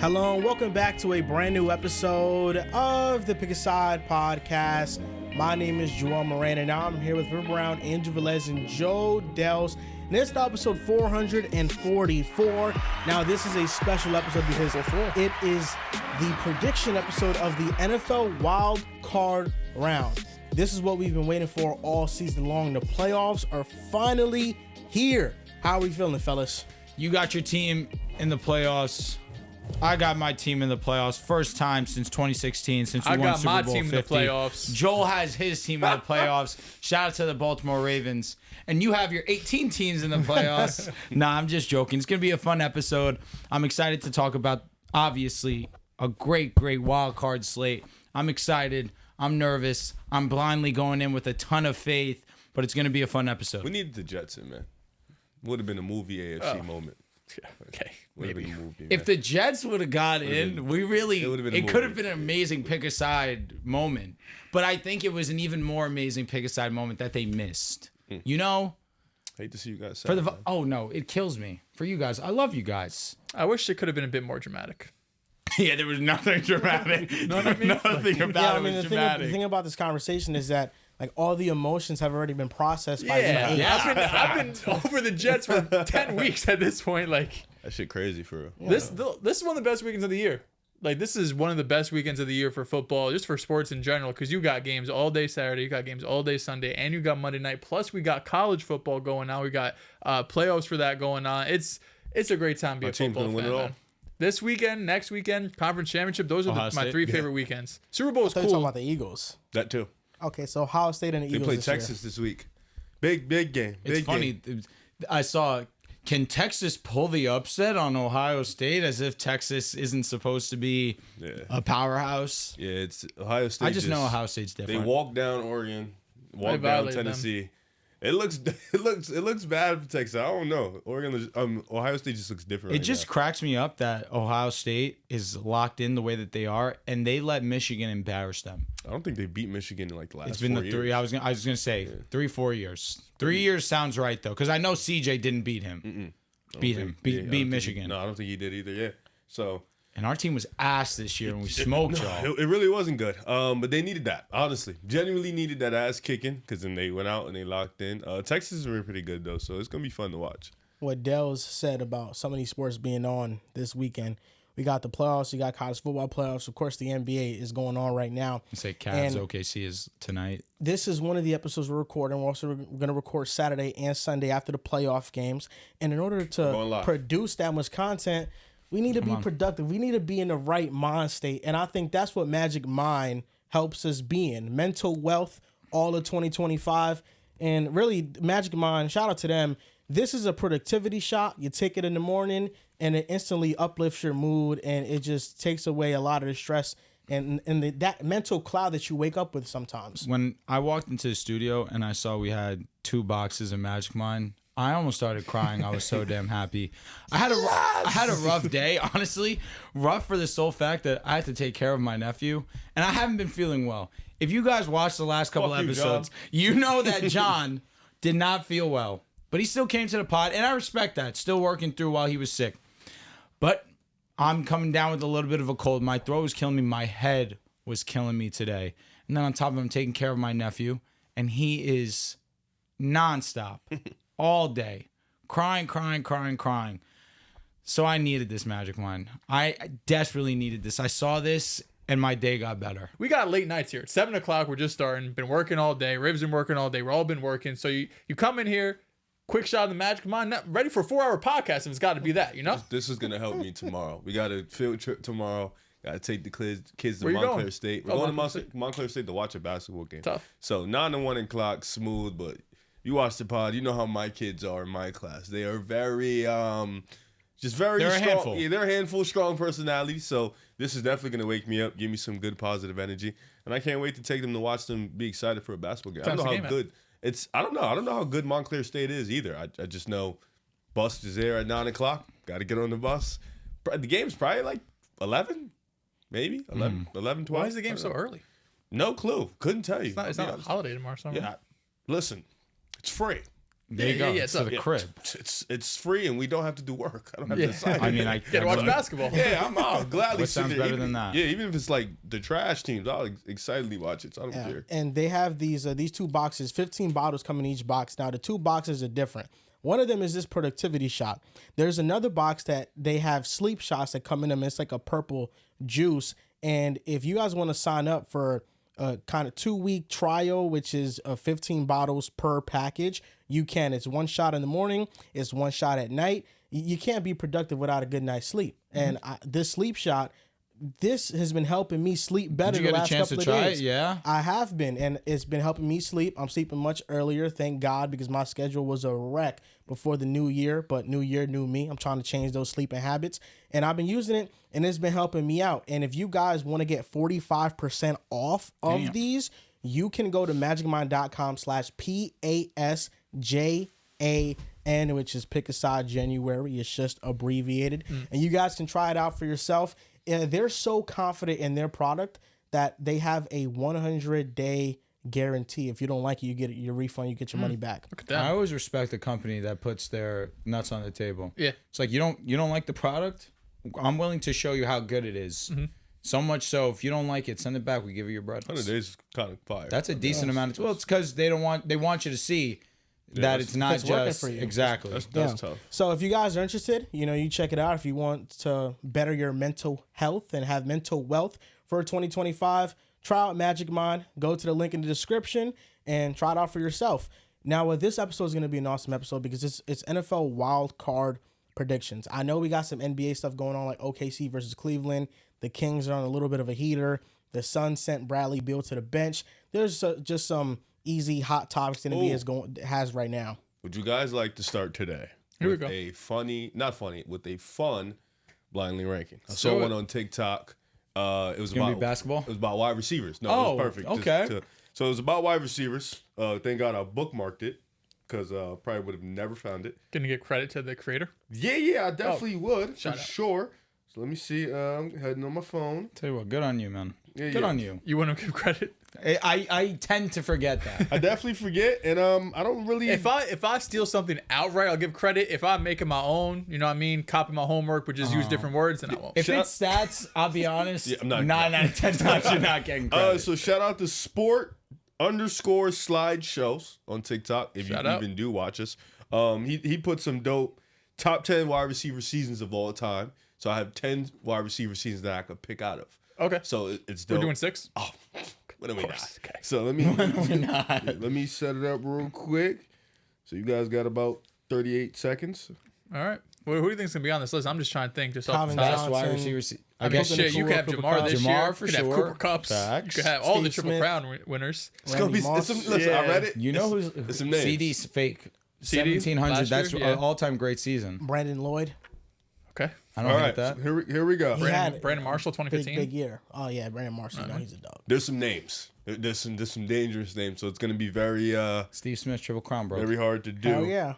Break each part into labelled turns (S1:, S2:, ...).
S1: Hello and welcome back to a brand new episode of the Pick a Side podcast. My name is Moran and now I'm here with River Brown, Andrew Velez, and Joe Dehls. And this is episode 444. Now this is a special episode because it is the prediction episode of the NFL Wild Card Round. This is what we've been waiting for all season long. The playoffs are finally here. How are we feeling, fellas?
S2: You got your team in the playoffs. I got my team in the playoffs. First time since 2016, since we won Super Bowl 50. I got my team in the playoffs. Joel has his team in the playoffs. Shout out to the Baltimore Ravens. And you have your 18 teams in the playoffs. Nah, I'm just joking. It's going to be a fun episode. I'm excited to talk about, obviously, a great wild card slate. I'm excited. I'm nervous. I'm blindly going in with a ton of faith. But it's going to be a fun episode.
S3: We needed the Jets in, man. Would have been a movie AFC moment.
S2: Yeah, okay, maybe. If the Jets would have got in, it could have been an amazing pick-a-side moment. But I think it was an even more amazing pick-a-side moment that they missed. You know?
S3: I hate to see you guys sad,
S2: oh, no, it kills me. For you guys, I love you guys.
S4: I wish it could have been a bit more dramatic.
S2: Yeah, there was nothing dramatic. Nothing about it was dramatic.
S1: The thing about this conversation is that like all the emotions have already been processed by
S4: I've been over the Jets for 10 weeks at this point. Like
S3: that shit crazy for real.
S4: Yeah. This is one of the best weekends of the year. Like this is one of the best weekends of the year for football, just for sports in general, because you got games all day Saturday, you got games all day Sunday, and you got Monday night. Plus we got college football going on. We got playoffs for that going on. It's a great time to be a football fan. Man. This weekend, next weekend, conference championship. Those are my three favorite weekends. Super Bowl is cool.
S1: Talking about the Eagles.
S3: That too.
S1: Okay, so Ohio State and the Eagles.
S3: They play Texas this week. Big game.
S2: It's funny. I saw. Can Texas pull the upset on Ohio State as if Texas isn't supposed to be a powerhouse?
S3: Yeah, it's Ohio State.
S2: I just know Ohio State's different.
S3: They walk down Oregon, walk down Tennessee. It looks bad for Texas. I don't know. Ohio State just looks different.
S2: It just cracks me up that Ohio State is locked in the way that they are, and they let Michigan embarrass them.
S3: I don't think they beat Michigan in like the last 4 years.
S2: It's been the 3. I was gonna say 3-4 years. 3 years sounds right though, because I know CJ didn't beat him. Beat Michigan.
S3: No, I don't think he did either. Yeah. So.
S2: And our team was ass this year, and we smoked y'all.
S3: It really wasn't good. But they needed that, honestly. Genuinely needed that ass kicking, because then they went out and they locked in. Texas is really pretty good, though, so it's going to be fun to watch.
S1: What Dehls said about some of these sports being on this weekend. We got the playoffs. You got college football playoffs. Of course, the NBA is going on right now.
S2: You say Cavs OKC is tonight.
S1: This is one of the episodes we're recording. We're also going to record Saturday and Sunday after the playoff games. And in order to produce that much content, we need to be productive. We need to be in the right mind state. And I think that's what Magic Mind helps us be in. Mental wealth, all of 2025. And really, Magic Mind, shout out to them. This is a productivity shot. You take it in the morning, and it instantly uplifts your mood, and it just takes away a lot of the stress and that mental cloud that you wake up with sometimes.
S2: When I walked into the studio and I saw we had 2 boxes of Magic Mind, I almost started crying. I was so damn happy. I had a rough day, honestly. Rough for the sole fact that I had to take care of my nephew, and I haven't been feeling well. If you guys watched the last couple episodes, you know that John did not feel well. But he still came to the pod, and I respect that. Still working through while he was sick. But I'm coming down with a little bit of a cold. My throat was killing me. My head was killing me today. And then on top of it, I'm taking care of my nephew, and he is nonstop. All day, crying. So I needed this Magic Mind. I desperately needed this. I saw this, and my day got better.
S4: We got late nights here. It's 7 o'clock. We're just starting. Been working all day. Riv's been working all day. We've all been working. So you come in here, quick shot of the Magic Mind, not ready for a 4-hour podcast. If it's got to be that, you know?
S3: This is going to help me tomorrow. We got a field trip tomorrow. Got to take the kids to Montclair State. We're going to Montclair State to watch a basketball game.
S4: Tough.
S3: So 9 to 1 o'clock, smooth, but... You watch the pod, you know how my kids are in my class. They are very,
S2: they're
S3: strong.
S2: A handful.
S3: Yeah, they're a handful, strong personality. So this is definitely going to wake me up, give me some good positive energy. And I can't wait to take them to watch them be excited for a basketball game. I don't know how good it's. I don't know how good Montclair State is either. I just know bus is there at 9 o'clock. Got to get on the bus. The game's probably like 11, maybe 11, 12.
S4: Why is the game so early?
S3: No clue. Couldn't tell you.
S4: It's not a holiday tomorrow.
S3: Yeah. Listen. It's free.
S2: There you go. To the crib.
S3: It's free and we don't have to do work. I don't have to decide.
S2: I mean, I
S4: get to watch basketball.
S3: Yeah, I'll gladly.
S2: What sounds better than that?
S3: Yeah, even if it's like the trash teams, I'll excitedly watch it. So I don't care.
S1: And they have these 2 boxes, 15 bottles come in each box. Now the 2 boxes are different. One of them is this productivity shot. There's another box that they have sleep shots that come in them. It's like a purple juice. And if you guys want to sign up for a kind of 2-week trial, which is 15 bottles per package, you can. It's 1 shot in the morning. It's 1 shot at night. You can't be productive without a good night's sleep. And this sleep shot, this has been helping me sleep better.
S2: Did you get a chance to try it? Yeah,
S1: I have been, and it's been helping me sleep. I'm sleeping much earlier, thank God, because my schedule was a wreck before the new year. But new year, new me. I'm trying to change those sleeping habits, and I've been using it, and it's been helping me out. And if you guys want to get 45% off of these, you can go to magicmind.com/PASJAN, which is Pick a Side January. It's just abbreviated, and you guys can try it out for yourself. They're so confident in their product that they have a 100-day guarantee. If you don't like it, you get your refund, you get your money back.
S4: Look at that.
S2: I always respect a company that puts their nuts on the table.
S4: Yeah.
S2: It's like you don't like the product? I'm willing to show you how good it is. So much so, if you don't like it, send it back. We give you your bread.
S3: 100 days is kind of fire.
S2: That's a decent amount. Well, it's because they want you to see that it's not
S1: it's working
S2: just
S1: for you.
S2: exactly.
S3: That's tough.
S1: So if you guys are interested, you check it out. If you want to better your mental health and have mental wealth for 2025, try out Magic Mind. Go to the link in the description and try it out for yourself. Now, this episode is going to be an awesome episode because it's NFL wild card predictions. I know we got some NBA stuff going on, like OKC versus Cleveland. The Kings are on a little bit of a heater. The Suns sent Bradley Beal to the bench. There's just some easy hot topics the NBA has right now.
S3: Would you guys like to start today with a fun blindly ranking? I saw one on TikTok. It was about
S2: basketball.
S3: It was about wide receivers. No, it was perfect.
S2: Okay.
S3: So it was about wide receivers. Thank God I bookmarked it because probably would have never found it.
S4: Gonna get credit to the creator.
S3: Yeah, I definitely would
S4: Shout
S3: for
S4: out.
S3: sure. So let me see. I'm heading on my phone.
S2: Tell you what, good on you, man.
S3: Yeah,
S2: good on you.
S4: You want to give credit?
S2: I tend to forget that.
S3: I definitely forget, and I don't really.
S4: If I steal something outright, I'll give credit. If I'm making my own, you know what I mean, copy my homework, but just use different words, then I won't.
S2: If it's stats, I'll be honest.
S3: I'm not.
S2: 9 out of 10 times you're not getting credit.
S3: So shout out to sport_slideshows on TikTok if you even do watch us. He put some dope top 10 wide receiver seasons of all time. So I have 10 wide receiver seasons that I could pick out of.
S4: Okay.
S3: So it's dope.
S4: We're doing 6?
S3: Oh, what are we not?
S4: Okay.
S3: So let me set it up real quick. So you guys got about 38 seconds.
S4: All right. Well, who do you think's gonna be on this list? I'm just trying to think. Just off the
S1: Calvin
S4: top.
S2: Best wide receiver.
S4: I mean, shit, you could have Jamar this year.
S2: Jamar for
S4: you could
S2: sure.
S4: have Cooper Kups.
S2: Facts.
S4: You could have all the
S1: Steve
S4: Triple
S1: Smith.
S4: Crown winners.
S3: It's gonna be. Listen, I read it.
S2: You know who's
S3: it's some names.
S2: CD's fake.
S4: CD
S2: 1700. That's
S4: year,
S2: an all-time great season.
S1: Brandon Lloyd.
S4: Okay.
S2: I don't
S3: All
S2: hate
S3: right,
S2: that.
S3: so here we go.
S4: Brandon Marshall, 2015.
S1: Big year. Oh yeah, Brandon Marshall. No, he's a dog.
S3: There's some names. There's some dangerous names. So it's gonna be very
S2: Steve Smith, Triple Crown, bro.
S3: very hard to do.
S1: Hell yeah.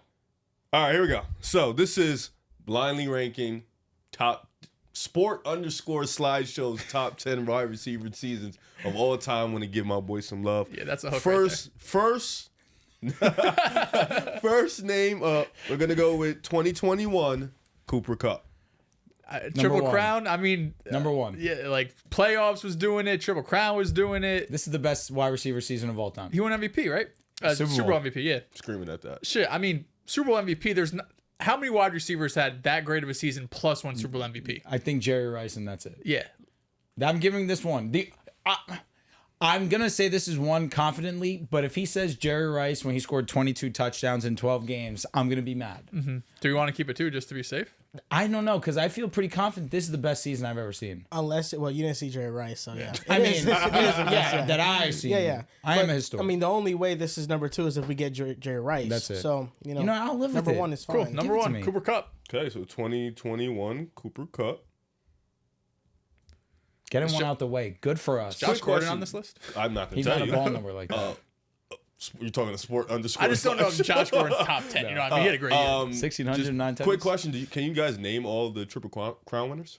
S3: All right, here we go. So this is blindly ranking top sport_slideshows top 10 wide receiver seasons of all time. Want to give my boy some love.
S4: Yeah, that's a hook
S3: First name up. We're gonna go with 2021 Cooper Kupp.
S4: Triple
S2: one.
S4: Crown. I mean,
S2: Number one.
S4: Yeah, like playoffs was doing it. Triple Crown was doing it.
S2: This is the best wide receiver season of all time.
S4: He won MVP, right?
S2: Super
S4: Bowl
S2: Bowl.
S4: MVP. Yeah.
S3: Screaming at that.
S4: Shit. I mean, Super Bowl MVP. There's not, how many wide receivers had that great of a season plus one Super Bowl MVP?
S2: I think Jerry Rice, and that's it.
S4: Yeah.
S2: I'm giving this one. I'm going to say this is one confidently, but if he says Jerry Rice when he scored 22 touchdowns in 12 games, I'm going to be mad.
S4: Mm-hmm. Do you want to keep it 2 just to be safe?
S2: I don't know, because I feel pretty confident this is the best season I've ever seen.
S1: Unless, you didn't see Jerry Rice, so yeah.
S2: I mean, that I've seen.
S1: Yeah.
S2: I am a historian.
S1: I mean, the only way this is number 2 is if we get Jerry Rice.
S2: That's it.
S1: So,
S2: I'll live with
S1: number
S2: it.
S1: 1 is fine.
S4: Cool. Number
S2: it to
S4: 1,
S2: me.
S4: Cooper Kupp.
S3: Okay, so 2021 Cooper Kupp.
S2: Get him one out the way. Good for us.
S4: Josh Gordon
S3: question.
S4: on this list?
S3: I'm not gonna
S2: He's
S3: tell
S2: not a
S3: you.
S2: ball number like that.
S3: You're talking to sport_.
S4: I just don't know if Josh Gordon's top 10. You know what I mean? He had a great year.
S2: 1,600, 9 times.
S3: Quick question: can you guys name all the Triple Crown winners?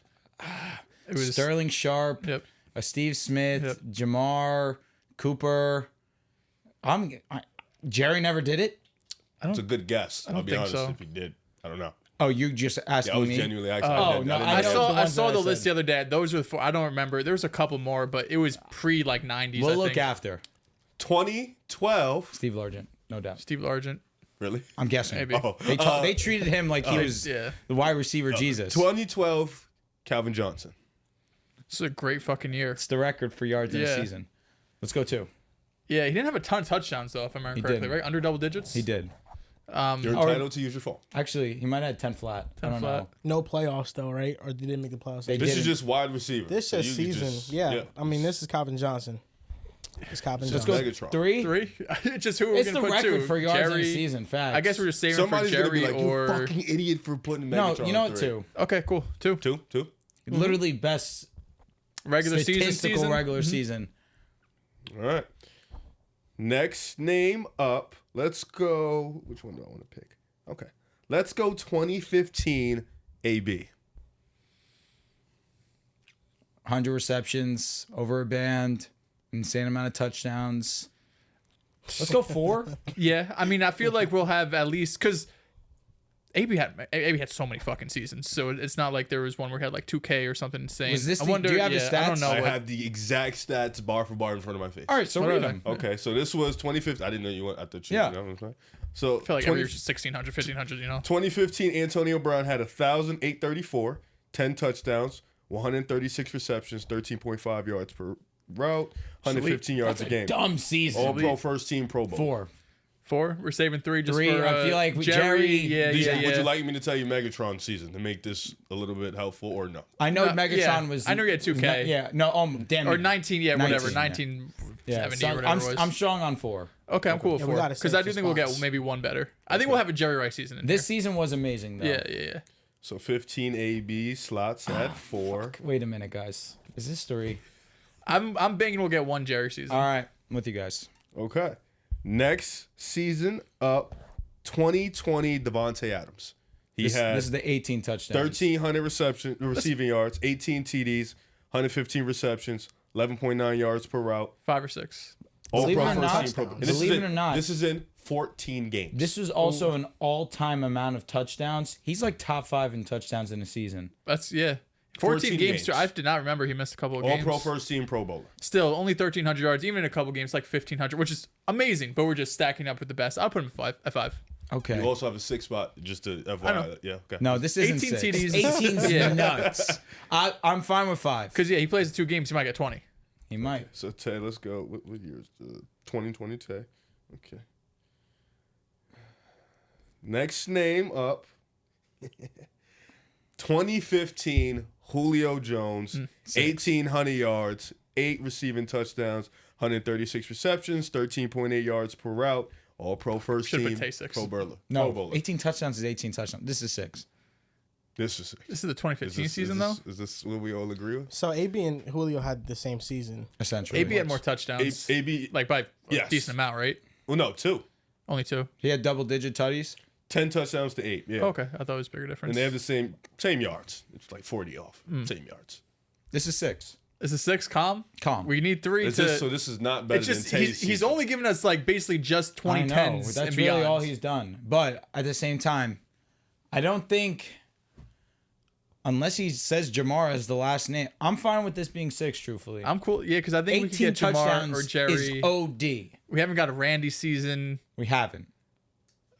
S4: It was
S2: Sterling Sharp,
S4: Yep.
S2: Steve Smith,
S4: Yep.
S2: Jamar, Cooper. Jerry never did it.
S3: It's a good guess. I'll be honest.
S4: so.
S3: If he did, I don't know.
S2: Oh, you just asking
S3: I was
S2: me?
S3: genuinely asking.
S2: Oh, no,
S4: I saw the list the other day. Those were 4. I don't remember. There was a couple more, but it was pre like 90s.
S2: We'll look after.
S3: 2012.
S2: Steve Largent, no doubt.
S4: Steve Largent.
S3: Really?
S2: I'm guessing.
S4: Maybe.
S3: Oh.
S2: They treated him like he was the wide receiver Jesus.
S3: 2012. Calvin Johnson.
S4: This is a great fucking year.
S2: It's the record for yards in a season. Let's go 2.
S4: Yeah, he didn't have a ton of touchdowns though, if I remember correctly, right? Under double digits.
S2: He did.
S3: You're entitled to use your phone.
S2: Actually, he might have had 10 flat. 10 I don't know.
S1: No playoffs though, right? Or they didn't make the playoffs.
S3: This is just wide receiver.
S1: This is season. Yeah. I mean, this is Calvin Johnson. It's Calvin Johnson.
S3: Let's go.
S2: Megatron.
S4: 3. It's just who we're
S2: It's
S4: gonna
S2: the
S4: put
S2: record
S4: 2.
S2: for yards
S4: Jerry,
S2: in a season. Facts.
S4: I guess we're just saving
S3: Somebody's
S4: for Jerry
S3: gonna be like,
S4: or
S3: you fucking idiot for putting
S2: no.
S3: Megatron.
S2: You know
S3: on
S2: what?
S3: 3.
S2: 2.
S4: Okay, cool. 2.
S3: 2.
S2: Literally best
S4: Regular
S2: statistical regular
S3: Mm-hmm.
S2: season.
S3: All right. Next name up. Let's go. Which one do I want to pick? Okay. Let's go 2015 AB.
S2: 100 receptions, over a band, insane amount of touchdowns. Let's go 4.
S4: Yeah, I mean, I feel like we'll have at least because AB had so many fucking seasons, so it's not like there was one where he had like 2K or something insane.
S2: Was this
S4: I
S2: the-
S4: wonder,
S2: do you have the
S4: I
S2: stats?
S4: don't know.
S3: I
S4: what-
S3: have the exact stats bar for bar in front of my face.
S2: All right, so
S4: What
S2: read
S4: are
S2: them.
S3: Okay, so this was 2015. I didn't know you went. I thought you.
S2: Yeah.
S3: You know what I'm saying? So
S4: I feel like every year's just 1,600, 1,500, you know?
S3: 2015, Antonio Brown had 1,834, 10 touchdowns, 136 receptions, 13.5 yards per route, 115 yards a game.
S2: Dumb season.
S3: All pro first team Pro Bowl.
S2: 4.
S4: 4? We're saving 3 just
S2: 3,
S4: for
S2: I feel like with
S4: Jerry.
S2: Jerry-
S4: Yeah.
S3: Would you like me to tell you Megatron season to make this a little bit helpful or no?
S2: I know
S4: No,
S2: Megatron
S4: yeah.
S2: was.
S4: I know he had 2K.
S2: Yeah, no, damn.
S4: Or
S2: it.
S4: 19, yeah,
S2: 19,
S4: whatever.
S2: yeah.
S4: 1970
S2: So
S4: or whatever it was.
S2: I'm strong on 4.
S4: Okay, I'm cool with
S1: Yeah, we
S4: 4.
S1: gotta
S4: Because
S1: save
S4: I do
S1: some
S4: think we'll get
S1: spots.
S4: maybe one better. I think we'll have a Jerry Rice season in
S2: This season was amazing, though.
S4: there. Yeah.
S3: So 15 AB slots at 4.
S2: Wait a minute, guys. Is this 3?
S4: I'm banking we'll get one Jerry season.
S2: All right, I'm with you guys.
S3: Okay. Next season up, 2020 Devontae Adams. He had
S2: This is the 18 touchdowns.
S3: 1,300 receiving yards, 18 TDs, 115 receptions, 11.9 yards per route.
S4: 5 or 6.
S3: All
S2: Believe
S3: pro
S2: it or
S3: first
S2: not-
S3: team Pro Bowl. And
S2: believe it or not-
S3: this is in 14 games.
S2: This was also an all-time amount of touchdowns. He's like top 5 in touchdowns in a season.
S4: That's 14 games.
S3: games.
S4: Too. I did not remember he missed a couple of
S3: All
S4: games.
S3: pro first team Pro Bowler.
S4: Still, only 1,300 yards. Even in a couple games, like 1,500, which is amazing. But we're just stacking up with the best. I'll put him at 5.
S2: Okay.
S3: You also have a 6 spot, just to
S4: know.
S3: FYI. Yeah, okay.
S2: No, this isn't
S4: 18
S2: 6.
S4: TDs.
S2: 18's
S4: Yeah.
S2: nuts. I'm fine with 5.
S4: Because he plays the 2 games, he might get 20.
S2: He might.
S3: So, Tay, let's go. What year is 2020 Tay? Okay. Next name up. 2015 Julio Jones, 1,800 yards, 8 receiving touchdowns, 136 receptions, 13.8 yards per route. All pro first
S4: Should've
S3: team
S4: put Tay 6.
S3: Pro Bowler.
S2: No,
S3: Pro Bowler.
S2: 18 touchdowns is 18 touchdowns. This is 6.
S3: This is 6.
S4: This is the 2015 season, though.
S3: Is this what we all agree with?
S1: So AB and Julio had the same season.
S2: Essentially.
S4: AB had more touchdowns.
S3: AB,
S4: like by a
S3: Yes.
S4: decent amount, right?
S3: well, no, 2.
S4: Only 2.
S2: He had double-digit tutties.
S3: 10 touchdowns to 8. Yeah.
S4: Okay, I thought it was a bigger difference.
S3: And they have the same yards. It's like 40 off. Same yards.
S2: This is 6.
S4: Is it 6? Calm?
S2: Calm.
S4: We need 3
S3: Is
S4: to.
S3: this, so this is not better
S4: it's just
S3: than Tay's
S4: he's
S3: season.
S4: only giving us like basically just
S2: I know.
S4: 2010s
S2: That's
S4: and
S2: really
S4: beyond.
S2: all he's done. But at the same time, I don't think, unless he says Jamar as the last name, I'm fine with this being 6, truthfully.
S4: I'm cool. Yeah, because I think we
S2: 18
S4: can get Jamar
S2: touchdowns
S4: or Jerry.
S2: is OD.
S4: We haven't got a Randy season.
S2: We haven't.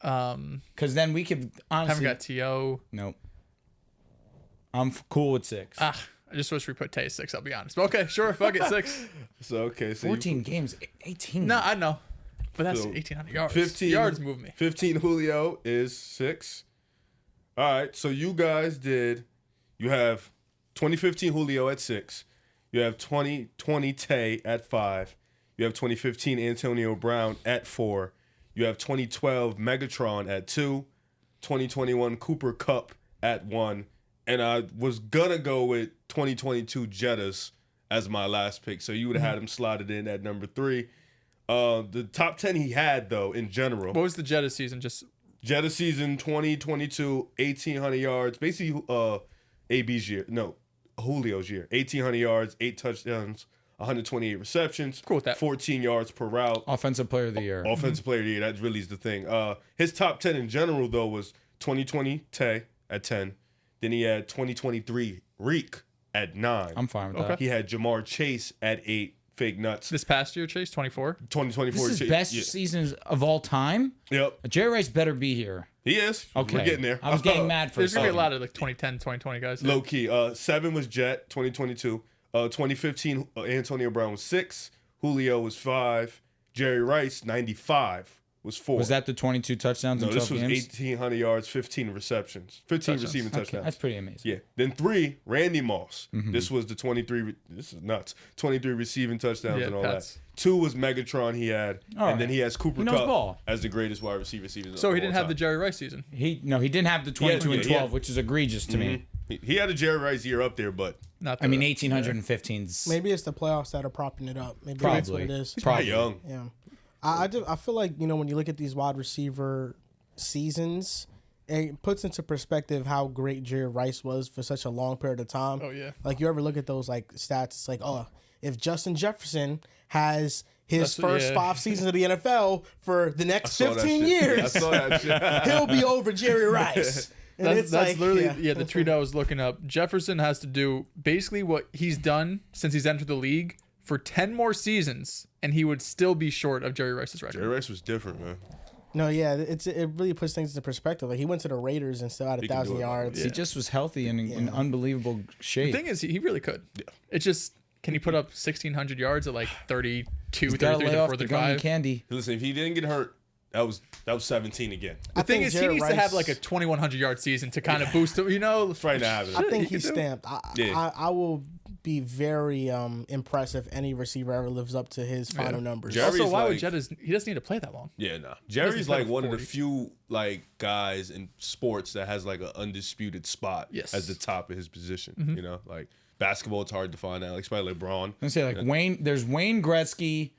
S2: Because then we could
S4: Haven't
S2: honestly.
S4: got T.O.
S2: Nope. I'm cool with 6.
S4: I just wish we put Tay 6, I'll be honest. But okay, sure, fuck it, 6.
S3: So, okay. So
S2: 14 games. 18.
S4: No, I know. But that's
S3: So,
S4: 1,800 yards.
S3: 15
S4: yards move me.
S3: 15 Julio is 6. All right. So you guys you have 2015 Julio at 6. You have 2020 Tay at 5. You have 2015 Antonio Brown at 4. You have 2012 Megatron at 2. 2021 Cooper Kupp at 1. And I was going to go with 2022 Jettas as my last pick. So you would have had him slotted in at number 3. The top 10 he had, though, in general.
S4: What was the Jetta season? Just
S3: Jetta season 2022, 1,800 yards. Basically, AB's year. No, Julio's year. 1,800 yards, 8 touchdowns, 128 receptions,
S4: Cool with that.
S3: 14 yards per route.
S2: Offensive player of the year.
S3: Offensive player of the year. That really is the thing. His top 10 in general, though, was 2020 Tay at 10. Then he had 2023 Reek at 9.
S2: I'm fine with that.
S3: He had Jamar Chase at 8. Fake nuts.
S4: This past year, Chase, 24.
S3: 2024.
S2: This is best seasons of all time?
S3: Yep.
S2: Jerry Rice better be here.
S3: He is.
S2: Okay.
S3: We're getting there.
S2: I was getting mad for
S4: There's going to be a
S2: second.
S4: lot of like 2010, 2020 guys.
S3: Low key. 7 was Jet, 2022. 2015, Antonio Brown was 6. Julio was 5. Jerry Rice, 95, was 4.
S2: Was that the 22 touchdowns
S3: No,
S2: in
S3: this
S2: 12
S3: was
S2: games?
S3: 1,800 yards, 15 receptions. 15 receiving
S2: Okay,
S3: touchdowns.
S2: that's pretty amazing.
S3: Yeah. Then 3, Randy Moss. This was the 23. This is nuts. 23 receiving touchdowns and all
S4: Pats.
S3: that. 2 was Megatron he had.
S2: All
S3: and then
S2: right.
S3: he has Cooper
S2: He knows
S3: Kupp
S2: ball.
S3: as the greatest wide receiver season.
S4: So he
S3: of
S4: didn't
S3: all
S4: have the
S3: time.
S4: Jerry Rice season.
S2: He didn't have the 22 and 12, which is egregious to me.
S3: He had a Jerry Rice year up there, but
S4: Not
S2: I mean,
S4: the-
S2: 1815's.
S1: Maybe it's the playoffs that are propping it up. Maybe that's what
S2: Probably.
S1: it is.
S3: he's probably young.
S1: Yeah, I feel like when you look at these wide receiver seasons, it puts into perspective how great Jerry Rice was for such a long period of time.
S4: Oh, yeah.
S1: Like you ever look at those like stats? It's like, oh, if Justin Jefferson has his first 5 seasons of the NFL for the next
S3: Saw that
S1: 15
S3: shit.
S1: years,
S3: Yeah, I saw that shit.
S1: he'll be over Jerry Rice. And
S4: That's
S1: it's like,
S4: literally the tweet I was looking up. Jefferson has to do basically what he's done since he's entered the league for 10 more seasons, and he would still be short of Jerry Rice's record.
S3: Jerry Rice was different, man.
S1: No, yeah, it really puts things into perspective. Like he went to the Raiders and still had
S3: He can do
S1: 1,000
S3: it.
S1: yards.
S2: He just was healthy and in unbelievable shape.
S4: The thing is, he really could. Yeah. It's just, can he put up 1,600 yards at like 32,
S2: He's got to
S4: 33,
S2: lay off the
S4: 34,
S2: gummy
S4: 35?
S2: candy.
S3: Listen, if he didn't get hurt, that was 17 again.
S4: The thing
S1: think
S4: is, he
S1: Jerry
S4: needs to have
S1: Rice-
S4: like a 2,100 yard season to kind of boost him,
S3: It's right now.
S1: I think
S4: he
S1: he's
S4: can do.
S1: stamped.
S3: Yeah.
S1: I will be very impressed if any receiver ever lives up to his final numbers.
S3: Jerry's
S4: Also, why would
S3: like-
S4: Jet he doesn't need to play that long.
S3: Yeah, nah. Jerry's like
S4: put up
S3: one of the
S4: 40.
S3: few like guys in sports that has like an undisputed spot
S4: Yes.
S3: at the top of his position. You know, like basketball, it's hard to find out. Like especially LeBron.
S2: I say like Wayne. There's Wayne Gretzky.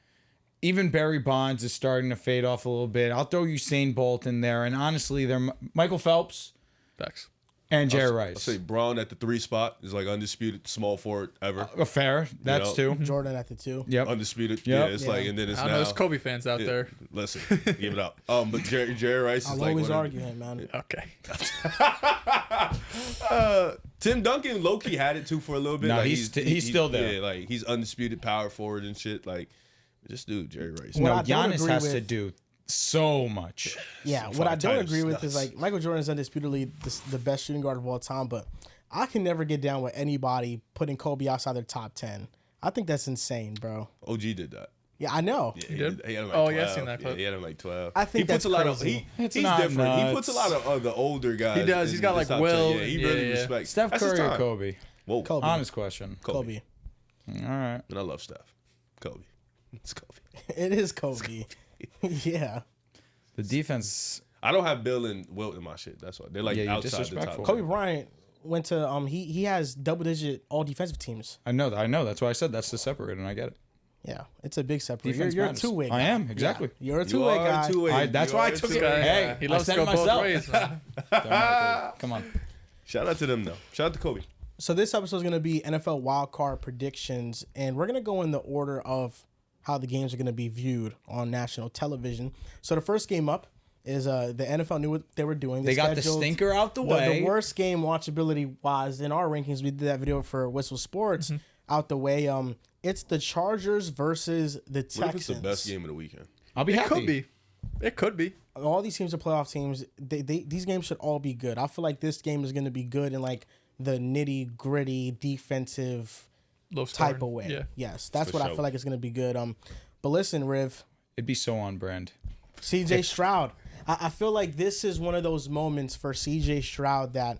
S2: Even Barry Bonds is starting to fade off a little bit. I'll throw Usain Bolt in there, and honestly, they're Michael Phelps
S4: Facts.
S2: and Jerry
S3: I'll
S2: Rice.
S3: say Braun at the 3 spot is like undisputed small forward ever.
S2: Fair. That's
S3: know.
S2: two.
S1: Jordan at the 2.
S2: Yep.
S3: Undisputed.
S2: Yep.
S3: Yeah, it's like, and then it's
S4: I know
S3: now.
S4: there's Kobe fans out there.
S3: Listen, give it up. But Jerry Rice is
S1: I'll
S3: like
S1: always
S3: one of-
S1: argue him, man.
S4: Okay.
S3: Tim Duncan low-key had it too for a little bit.
S2: No,
S3: like,
S2: he's still there.
S3: Yeah, like he's undisputed power forward and shit. Like, just dude, Jerry Rice.
S1: What
S2: No,
S1: I don't
S2: Giannis
S1: agree
S2: has to
S1: with-
S2: do so much.
S1: Yeah,
S3: Some
S1: what I
S3: fucking
S1: don't
S3: titles,
S1: agree with
S3: nuts.
S1: is like Michael Jordan is undisputedly the best shooting guard of all time, but I can never get down with anybody putting Kobe outside their top 10. I think that's insane, bro.
S3: OG did that.
S1: Yeah, I know.
S3: Yeah,
S4: He did?
S3: He had him like
S4: Oh,
S3: 12.
S4: yeah, I've seen that clip.
S3: Yeah, he had him like 12.
S1: I think
S3: he puts
S1: that's
S3: a lot
S1: crazy.
S3: of.
S2: It's
S3: He's
S2: not
S3: different.
S2: nuts.
S3: He puts a lot of the older guys.
S4: He does.
S3: in
S4: He's got,
S3: the
S4: like,
S3: top
S4: Will.
S3: 10. Yeah, he
S4: Yeah,
S3: really
S4: yeah.
S3: respects.
S2: Steph
S3: That's his
S2: Curry or
S3: time.
S2: Kobe?
S3: Whoa,
S1: Kobe.
S2: Honest question.
S1: Kobe.
S2: All right.
S3: And I love Steph. Kobe. It's Kobe.
S1: It is Kobe. Yeah.
S2: The defense.
S3: I don't have Bill and Wilt in my shit. That's why they're like
S2: Yeah, you're
S3: outside the top.
S2: disrespectful.
S1: Kobe Bryant went to he has double-digit all defensive teams.
S2: I know. That's why I said that's the separator, and I get it.
S1: Yeah, it's a big separate.
S2: Defense
S1: You're a
S2: matters.
S1: two-way guy.
S2: I am, exactly.
S1: Yeah, you're a
S3: You
S1: two-way
S3: are
S1: guy.
S3: two-way.
S2: That's
S3: You
S2: why I
S3: are
S2: took
S3: two-way.
S2: it. Hey,
S4: He
S2: I
S4: loves to
S2: said
S4: go
S2: it myself.
S4: both ways, man.
S2: Come on.
S3: Shout out to them though. Shout out to Kobe.
S1: So this episode is going to be NFL wildcard predictions, and we're going to go in the order of how the games are going to be viewed on national television. So the first game up is the NFL knew what they were doing.
S2: They got the
S1: scheduled
S2: stinker out the way.
S1: The worst game watchability-wise in our rankings. We did that video for Whistle Sports out the way. It's the Chargers versus the Texans.
S3: What if it's the best game of the weekend?
S2: I'll be
S4: It
S2: happy.
S4: could be. It could be.
S1: All these teams are playoff teams. These games should all be good. I feel like this game is going to be good in like the nitty-gritty defensive
S4: Low
S1: type
S4: scoring.
S1: of way.
S4: Yeah.
S1: Yes, that's
S3: For
S1: what I
S3: sure.
S1: feel like it's going to be good. But listen, Riv,
S2: It'd be so on brand.
S1: CJ Stroud. I feel like this is one of those moments for CJ Stroud that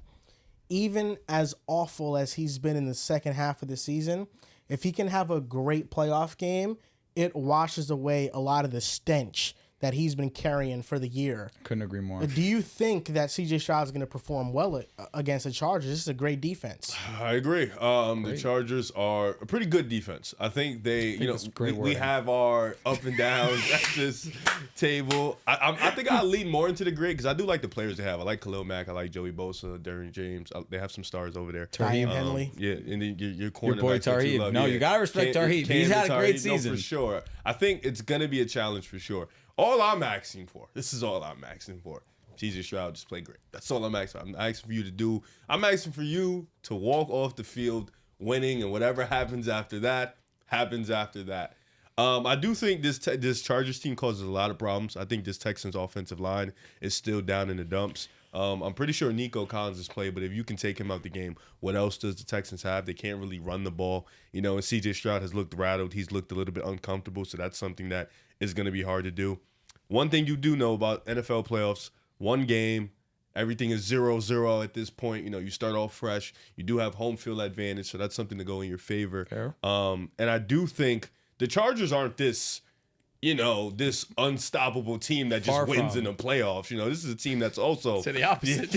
S1: even as awful as he's been in the second half of the season, if he can have a great playoff game, it washes away a lot of the stench that he's been carrying for the year.
S2: Couldn't agree more.
S1: Do you think that C.J. Stroud is going to perform well against the Chargers? This is a great defense.
S3: I agree. The Chargers are a pretty good defense. I think we have our up and downs at this table. I think I lean more into the great because I do like the players they have. I like Khalil Mack. I like Joey Bosa, Derrick James. They have some stars over there.
S1: Taheem Henley.
S3: Yeah, and then your cornerback.
S2: Your boy Tarheeb. No, you got to respect Tarheeb. He's had a great season.
S3: No, for sure. I think it's going to be a challenge for sure. All I'm asking for, this is all I'm asking for. C.J. Stroud, just play great. That's all I'm asking for. I'm asking for you to do. I'm asking for you to walk off the field winning, and whatever happens after that, happens after that. I do think this Chargers team causes a lot of problems. I think this Texans offensive line is still down in the dumps. I'm pretty sure Nico Collins is played, but if you can take him out the game, what else does the Texans have? They can't really run the ball. And C.J. Stroud has looked rattled. He's looked a little bit uncomfortable, so that's something that is going to be hard to do. One thing you do know about NFL playoffs, one game, everything is 0-0 at this point. You start off fresh. You do have home field advantage, so that's something to go in your favor.
S2: Fair.
S3: And I do think the Chargers aren't this unstoppable team that just wins in the playoffs. This is a team that's also...
S4: Say the opposite.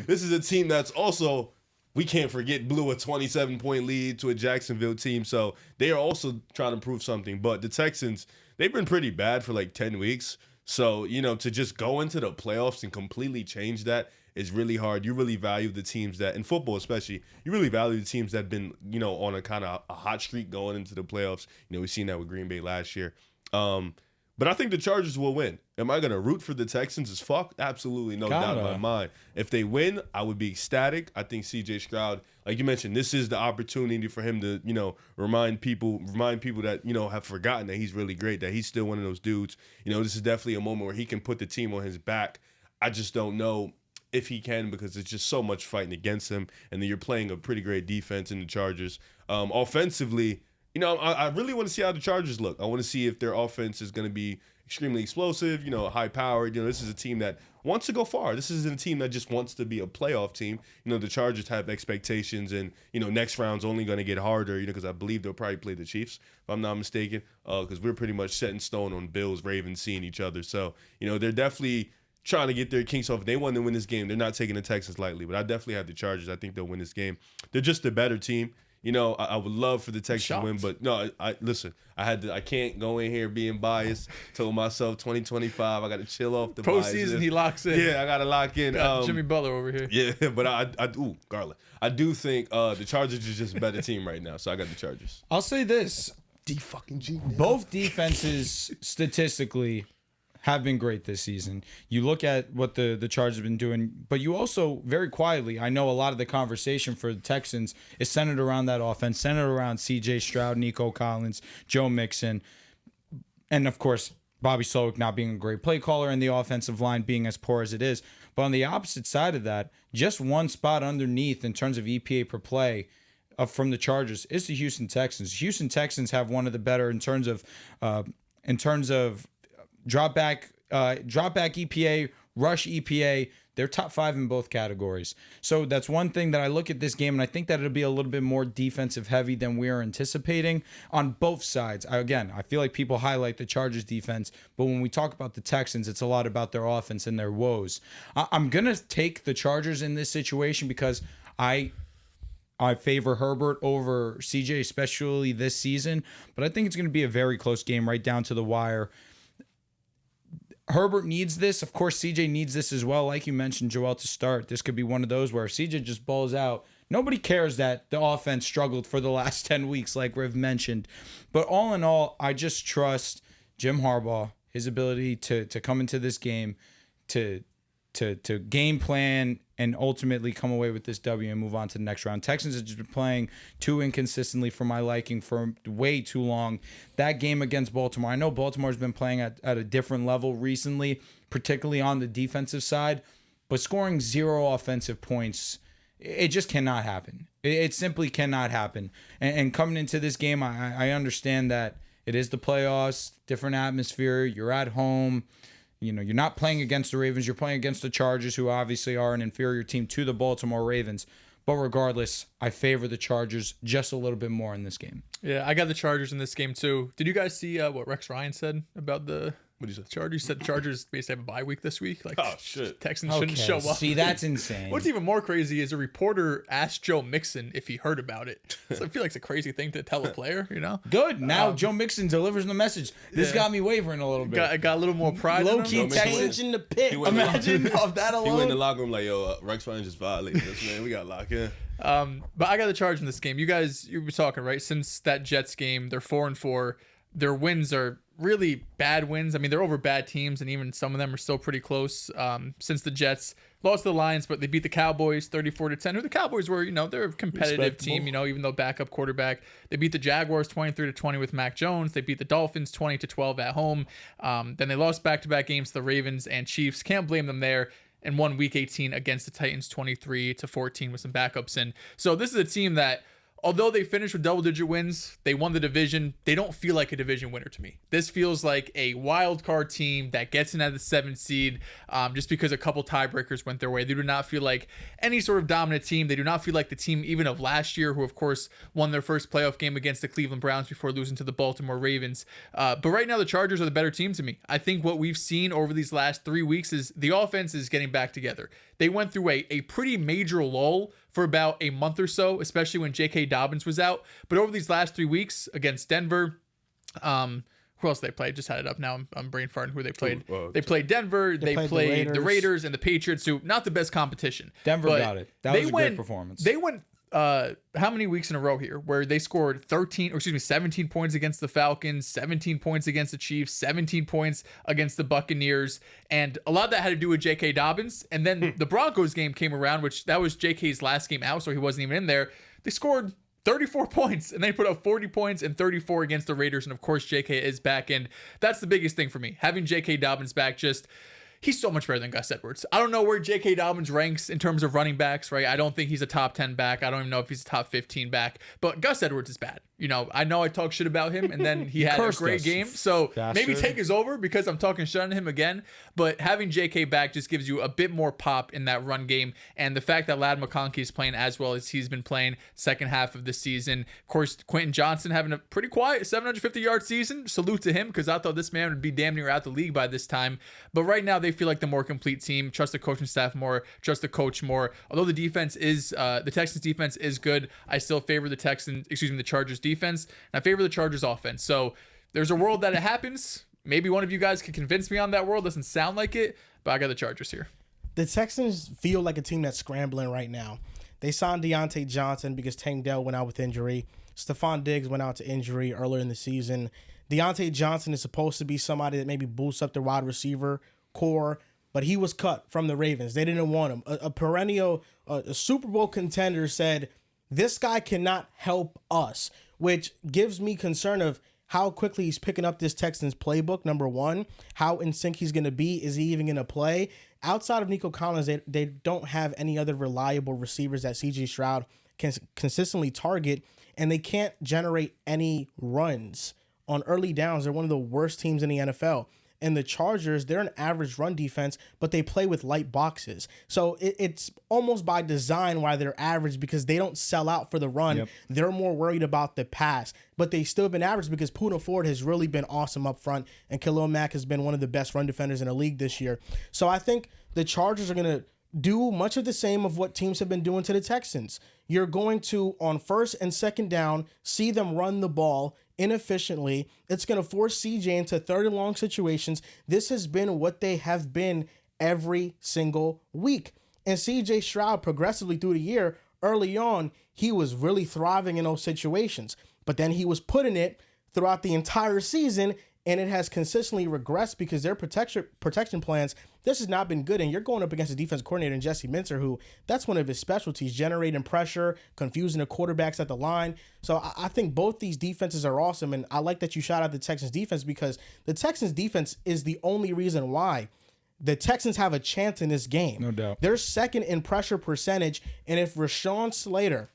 S3: This is a team that's also... We can't forget blew a 27-point lead to a Jacksonville team, so they are also trying to prove something. But the Texans, they've been pretty bad for like 10 weeks. So, to just go into the playoffs and completely change that is really hard. You really value the teams that, in football especially, you really value the teams that have been, on a kind of a hot streak going into the playoffs. We've seen that with Green Bay last year. But I think the Chargers will win. Am I going to root for the Texans as fuck? Absolutely, no doubt in my mind. If they win, I would be ecstatic. I think C.J. Stroud, like you mentioned, this is the opportunity for him to, remind people that, have forgotten that he's really great, that he's still one of those dudes. This is definitely a moment where he can put the team on his back. I just don't know if he can because it's just so much fighting against him. And then you're playing a pretty great defense in the Chargers. Offensively, I really want to see how the Chargers look. I want to see if their offense is going to be extremely explosive, high powered. This is a team that wants to go far. This isn't a team that just wants to be a playoff team. The Chargers have expectations, and next round's only going to get harder. Because I believe they'll probably play the Chiefs, if I'm not mistaken. Because we're pretty much set in stone on Bills, Ravens seeing each other. So they're definitely trying to get their kinks off. If they want to win this game, they're not taking the Texans lightly. But I definitely have the Chargers. I think they'll win this game. They're just a better team. I would love for the Texans to win, but no, listen. I can't go in here being biased. Told myself 2025, I got to chill off the
S4: postseason. He locks in.
S3: Yeah, I got to lock in.
S4: Jimmy Butler over here.
S3: Yeah, but Garland. I do think the Chargers is just a better team right now, so I got the Chargers.
S2: I'll say this:
S1: D-fucking-G.
S2: Both defenses statistically have been great this season. You look at what the Chargers have been doing, but you also, very quietly, I know a lot of the conversation for the Texans is centered around that offense, centered around C.J. Stroud, Nico Collins, Joe Mixon, and of course, Bobby Slowick not being a great play caller and the offensive line being as poor as it is. But on the opposite side of that, just one spot underneath in terms of EPA per play from the Chargers is the Houston Texans. Houston Texans have one of the better in terms of drop back EPA, rush EPA. They're top 5 in both categories. So that's one thing that I look at this game, and I think that it'll be a little bit more defensive heavy than we are anticipating on both sides. I feel like people highlight the Chargers defense, but when we talk about the Texans, it's a lot about their offense and their woes. I'm going to take the Chargers in this situation because I favor Herbert over CJ, especially this season, but I think it's going to be a very close game right down to the wire. Herbert needs this. Of course, CJ needs this as well. Like you mentioned, Joel, to start, this could be one of those where CJ just balls out. Nobody cares that the offense struggled for the last 10 weeks, like Riv mentioned. But all in all, I just trust Jim Harbaugh, his ability to come into this game, to game plan and ultimately come away with this W and move on to the next round. Texans have just been playing too inconsistently for my liking for way too long. That game against Baltimore, I know Baltimore's been playing at a different level recently, particularly on the defensive side, but scoring 0 offensive points, it just cannot happen. It simply cannot happen. And coming into this game, I understand that it is the playoffs, different atmosphere, you're at home. You're not playing against the Ravens. You're playing against the Chargers, who obviously are an inferior team to the Baltimore Ravens. But regardless, I favor the Chargers just a little bit more in this game.
S4: Yeah, I got the Chargers in this game too. Did you guys see what Rex Ryan said about the
S3: What do you say?
S4: Chargers said Chargers basically have a bye week this week. Like,
S3: oh shit,
S4: Texans shouldn't show up.
S2: See, that's insane.
S4: What's even more crazy is a reporter asked Joe Mixon if he heard about it. So I feel like it's a crazy thing to tell a player, you know?
S2: Good. Now Joe Mixon delivers the message. This got me wavering a little bit.
S4: Got a little more pride.
S2: Low key changing the pick. Imagine of that alone.
S3: He went in the locker room like, yo, Rex Ryan just violated us, man. We got locked in.
S4: But I got the Chargers in this game. You were talking, right? Since that Jets game, they're 4-4. Their wins are really bad wins. I mean, they're over bad teams, and even some of them are still pretty close. Since the Jets lost to the Lions, but they beat the Cowboys 34-10. Who the Cowboys were, they're a competitive team, even though backup quarterback. They beat the Jaguars 23-20 with Mac Jones. They beat the Dolphins 20-12 at home. Then they lost back-to-back games to the Ravens and Chiefs. Can't blame them there. And won Week 18 against the Titans 23-14 with some backups in. So this is a team that, although they finished with double-digit wins, they won the division. They don't feel like a division winner to me. This feels like a wild card team that gets in at the 7th seed just because a couple tiebreakers went their way. They do not feel like any sort of dominant team. They do not feel like the team even of last year, who, of course, won their first playoff game against the Cleveland Browns before losing to the Baltimore Ravens. But right now, the Chargers are the better team to me. I think what we've seen over these last 3 weeks is the offense is getting back together. They went through a pretty major lull for about a month or so, especially when J.K. Dobbins was out. But over these last 3 weeks against Denver, who else they played? Just had it up now. I'm brain farting who they played. They played Denver. They played the Raiders and the Patriots, who not the best competition.
S2: Denver got it. That was a great performance.
S4: They went how many weeks in a row here where they scored 17 points against the Falcons, 17 points against the Chiefs, 17 points against the Buccaneers, and a lot of that had to do with J.K. Dobbins. And then the Broncos game came around, which that was J.K.'s last game out, so he wasn't even in there. They scored 34 points, and they put up 40 points and 34 against the Raiders, and of course J.K. is back, and that's the biggest thing for me. Having J.K. Dobbins back, he's so much better than Gus Edwards. I don't know where J.K. Dobbins ranks in terms of running backs, right? I don't think he's a top 10 back. I don't even know if he's a top 15 back. But Gus Edwards is bad. I know I talk shit about him, and then he had a great game. So maybe take his over because I'm talking shit on him again. But having J.K. back just gives you a bit more pop in that run game. And the fact that Ladd McConkey is playing as well as he's been playing second half of the season. Of course, Quentin Johnson having a pretty quiet 750-yard season. Salute to him because I thought this man would be damn near out the league by this time. But right now, they feel like the more complete team. Trust the coaching staff more. Trust the coach more. Although the defense is, the Texans defense is good, I still favor the Chargers defense, and I favor the Chargers offense. So there's a world that it happens. Maybe one of you guys can convince me on that world. Doesn't sound like it, but I got the Chargers here.
S1: The Texans feel like a team that's scrambling right now. They signed Deontay Johnson because Tank Dell went out with injury. Stephon Diggs went out to injury earlier in the season. Deontay Johnson is supposed to be somebody that maybe boosts up the wide receiver core, but he was cut from the Ravens. They didn't want him. A perennial a Super Bowl contender said, this guy cannot help us, which gives me concern of how quickly he's picking up this Texans playbook, number one. How in sync he's going to be. Is he even going to play? Outside of Nico Collins, they don't have any other reliable receivers that C.J. Stroud can consistently target, and they can't generate any runs on early downs. They're one of the worst teams in the NFL. And the Chargers, they're an average run defense, but they play with light boxes. So it's almost by design why they're average, because they don't sell out for the run. Yep. They're more worried about the pass. But they still been average because Poona Ford has really been awesome up front, and Khalil Mack has been one of the best run defenders in the league this year. So I think the Chargers are going to do much of the same of what teams have been doing to the Texans. You're going to, on first and second down, see them run the ball inefficiently. It's going to force CJ into third and long situations. This has been what they have been every single week. And CJ Stroud, progressively through the year, early on, he was really thriving in those situations. But then he was put in it throughout the entire season, and it has consistently regressed because their protection plans, this has not been good. And you're going up against a defense coordinator in Jesse Minter, who that's one of his specialties, generating pressure, confusing the quarterbacks at the line. So I think both these defenses are awesome. And I like that you shout out the Texans defense, because the Texans defense is the only reason why the Texans have a chance in this game.
S2: No doubt.
S1: They're second in pressure percentage. And if Rashawn Slater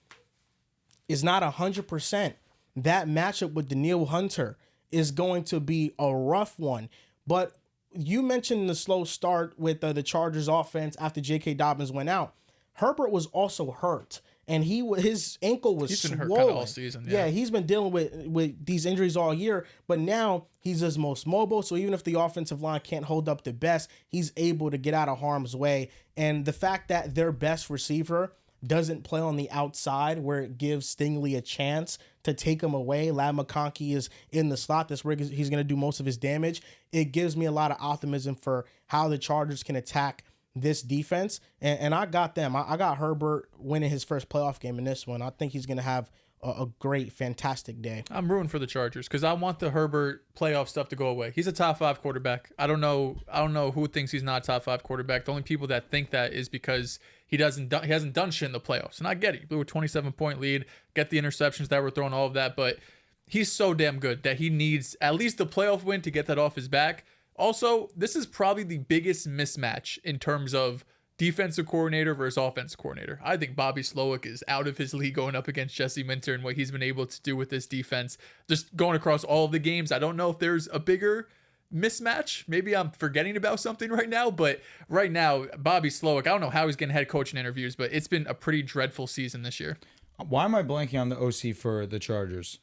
S1: is not 100%, that matchup with Danielle Hunter is going to be a rough one. But you mentioned the slow start with the Chargers offense after J.K. Dobbins went out. Herbert was also hurt. and his ankle was
S4: He's been
S1: swollen
S4: hurt kind of all season.
S1: Yeah, he's been dealing with these injuries all year, but now he's his most mobile. So even if the offensive line can't hold up the best, he's able to get out of harm's way. And the fact that their best receiver doesn't play on the outside where it gives Stingley a chance to take him away. Ladd McConkey is in the slot. That's where he's going to do most of his damage. It gives me a lot of optimism for how the Chargers can attack this defense. And I got them. I got Herbert winning his first playoff game in this one. I think he's going to have a great, fantastic day.
S4: I'm rooting for the Chargers because I want the Herbert playoff stuff to go away. He's a top 5 quarterback. I don't know who thinks he's not a top 5 quarterback. The only people that think that is because he hasn't done shit in the playoffs. And I get it. He blew a 27-point lead, get the interceptions that were thrown, all of that. But he's so damn good that he needs at least the playoff win to get that off his back. Also, this is probably the biggest mismatch in terms of defensive coordinator versus offensive coordinator. I think Bobby Slowick is out of his league going up against Jesse Minter and what he's been able to do with this defense. Just going across all of the games, I don't know if there's a bigger mismatch. Maybe I'm forgetting about something right now, but right now, Bobby Slowick, I don't know how he's getting head coaching interviews, but it's been a pretty dreadful season this year.
S2: Why am I blanking on the OC for the Chargers?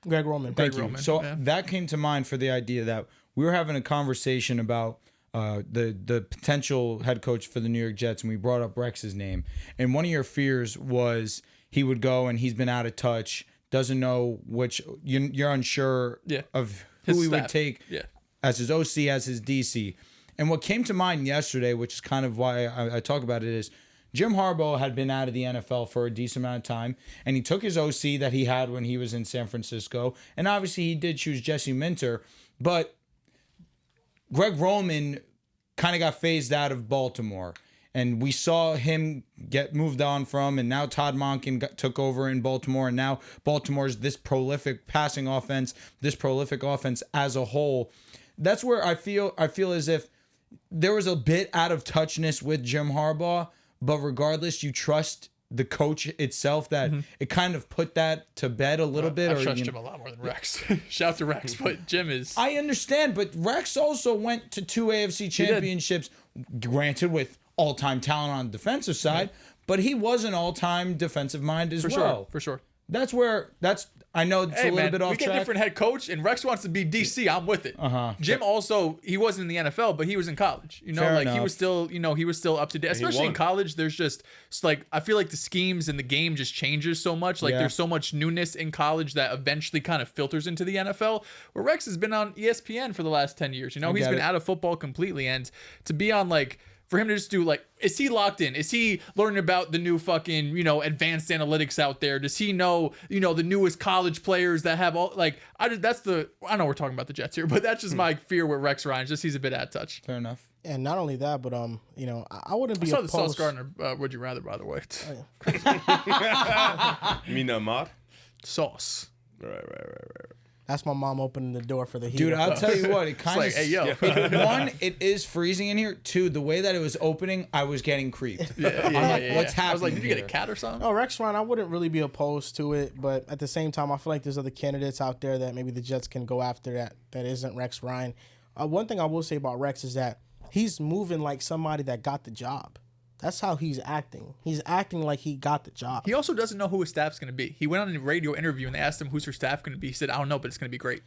S1: Greg Roman.
S2: Thank you. So that came to mind for the idea that we were having a conversation about the potential head coach for the New York Jets, and we brought up Rex's name. And one of your fears was he would go and he's been out of touch, doesn't know which. You're unsure of who he would take as his OC, as his DC. And what came to mind yesterday, which is kind of why I talk about it, is Jim Harbaugh had been out of the NFL for a decent amount of time, and he took his OC that he had when he was in San Francisco, and obviously he did choose Jesse Minter, but Greg Roman kind of got phased out of Baltimore, and we saw him get moved on from, and now Todd Monken took over in Baltimore, and now Baltimore's this prolific passing offense, this prolific offense as a whole. That's where I feel as if there was a bit out of touchness with Jim Harbaugh, but regardless, you trust the coach itself that it kind of put that to bed a little bit.
S4: I trust Jim a lot more than Rex. Shout to Rex, but Jim is...
S2: I understand, but Rex also went to 2 AFC championships, granted with all-time talent on the defensive side, but he was an all-time defensive mind as well.
S4: For sure.
S2: I know it's a little bit off track.
S4: We get different head coach, and Rex wants to be DC. I'm with it. Jim also, he wasn't in the NFL, but he was in college. You know,
S2: Fair
S4: like
S2: enough.
S4: he was still up to date. Especially in college, there's just like I feel like the schemes and the game just changes so much. Like there's so much newness in college that eventually kind of filters into the NFL. Where Rex has been on ESPN for the last 10 years. You know, he's been out of football completely, and to be on like. For him to just do like, is he locked in? Is he learning about the new fucking, advanced analytics out there? Does he know, the newest college players that have all like, I know we're talking about the Jets here, but that's just my fear with Rex Ryan. Just he's a bit out of touch.
S2: Fair enough.
S1: And not only that, but I wouldn't be
S4: I saw
S1: opposed.
S4: the Sauce Gardner, would you rather, by the way.
S3: You mean Ahmad?
S4: Sauce.
S3: Right.
S1: That's my mom opening the door for the heat.
S2: Dude, I'll tell you what, it kind of...
S4: like, hey, yo.
S2: One, it is freezing in here. Two, the way that it was opening, I was getting creeped.
S4: I'm
S2: like, what's happening
S4: I was like, did you get
S2: here?
S4: a cat or something?
S1: Oh, Rex Ryan, I wouldn't really be opposed to it, but at the same time, I feel like there's other candidates out there that maybe the Jets can go after that isn't Rex Ryan. One thing I will say about Rex is that he's moving like somebody that got the job. That's how he's acting. He's acting like he got the job.
S4: He also doesn't know who his staff's going to be. He went on a radio interview and they asked him who's her staff going to be. He said, I don't know, but it's going to be great.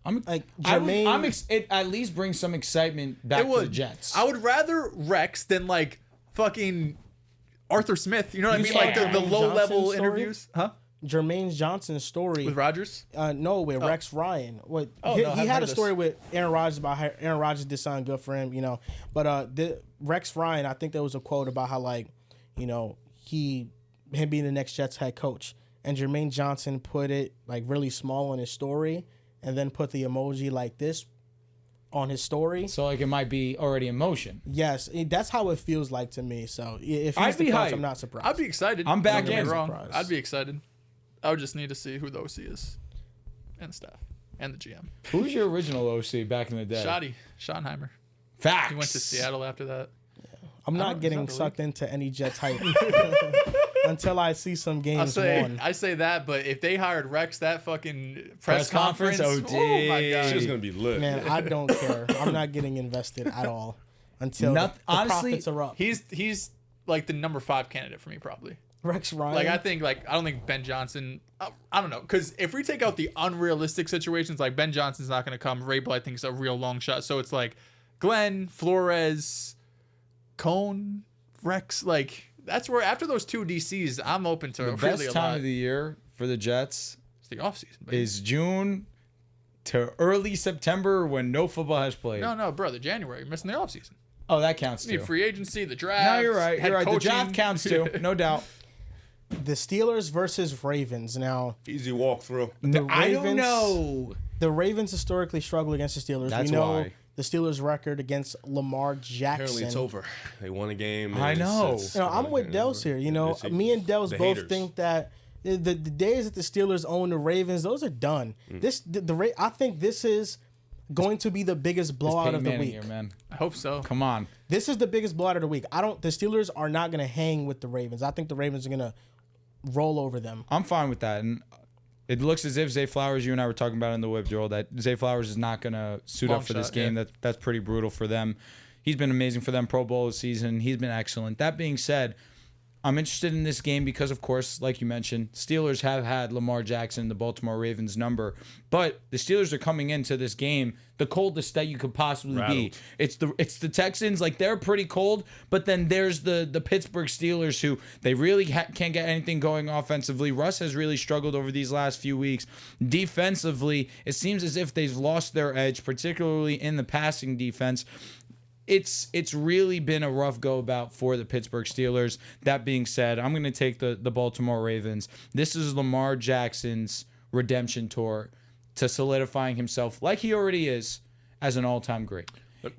S2: It at least brings some excitement back to the Jets.
S4: I would rather Rex than like fucking Arthur Smith. You know what I mean? Like the low level interviews. Huh?
S1: Jermaine Johnson's story
S4: With Rodgers?
S1: No, with Rex Ryan. He had a story with Aaron Rodgers about how Aaron Rodgers did something good for him, But Rex Ryan, I think there was a quote about how him being the next Jets head coach, and Jermaine Johnson put it like really small in his story, and then put the emoji like this on his story.
S2: So like it might be already in motion.
S1: Yes, that's how it feels like to me. So if he's the coach, I'm not surprised.
S4: I'd be excited.
S2: I'm back
S4: Don't get
S2: in.
S4: me wrong.
S1: Surprised.
S4: I'd be excited. I would just need to see who the OC is, and the staff, and the GM.
S2: Who's your original OC back in the day?
S4: Schottenheimer.
S2: Facts.
S4: He went to Seattle after that.
S1: I'm not getting sucked into any Jets hype until I see some games won.
S4: I say that, but if they hired Rex, that fucking press conference,
S2: oh
S4: my God.
S3: She's gonna be lit.
S1: Man, I don't care. I'm not getting invested at all until the
S2: honestly,
S1: profits are up.
S4: He's like the number 5 candidate for me, probably.
S1: Rex Ryan.
S4: Like, I don't think Ben Johnson. I don't know, because if we take out the unrealistic situations, like Ben Johnson's not going to come. Rabel, I think, is a real long shot. So it's like Glenn, Flores, Cone, Rex. Like, that's where after those 2 DCs, I'm open to
S2: the
S4: really
S2: best
S4: a
S2: time
S4: lot.
S2: of the year for the Jets.
S4: It's the offseason. Baby.
S2: Is June to early September when no football has played.
S4: No, brother. January. You're missing the offseason.
S2: Oh, that counts
S4: You
S2: too.
S4: need free agency, the draft.
S2: No, you're right.
S4: head
S2: You're right.
S4: coaching.
S2: The draft counts too. No doubt.
S1: The Steelers versus Ravens. Now,
S3: Easy walkthrough.
S2: I don't know.
S1: The Ravens historically struggle against the Steelers.
S2: That's
S1: we know
S2: why.
S1: the Steelers' record against Lamar Jackson.
S3: Apparently it's over. They won a game.
S2: I know.
S1: I'm with Dehls here. Me and Dehls both
S3: haters.
S1: think that the days that the Steelers own the Ravens, those are done. I think this is going to be the biggest blowout of the week.
S2: Here, man.
S4: I hope so.
S2: Come on.
S1: This is the biggest blowout of the week. The Steelers are not going to hang with the Ravens. I think the Ravens are going to roll over them.
S2: I'm fine with that. And it looks as if Zay Flowers, you and I were talking about in the whip, Joel, that Zay Flowers is not going to suit
S4: Long
S2: up for this
S4: shot,
S2: game.
S4: yeah.
S2: That's pretty brutal for them. He's been amazing for them Pro Bowl season. He's been excellent. That being said, I'm interested in this game because, of course, like you mentioned, Steelers have had Lamar Jackson, the Baltimore Ravens number. But the Steelers are coming into this game the coldest that you could possibly be. It's the Texans, like they're pretty cold, but then there's the Pittsburgh Steelers who they really can't get anything going offensively. Russ has really struggled over these last few weeks. Defensively, it seems as if they've lost their edge, particularly in the passing defense. It's really been a rough go about for the Pittsburgh Steelers. That being said, I'm going to take the Baltimore Ravens. This is Lamar Jackson's redemption tour to solidifying himself, like he already is, as an all-time great.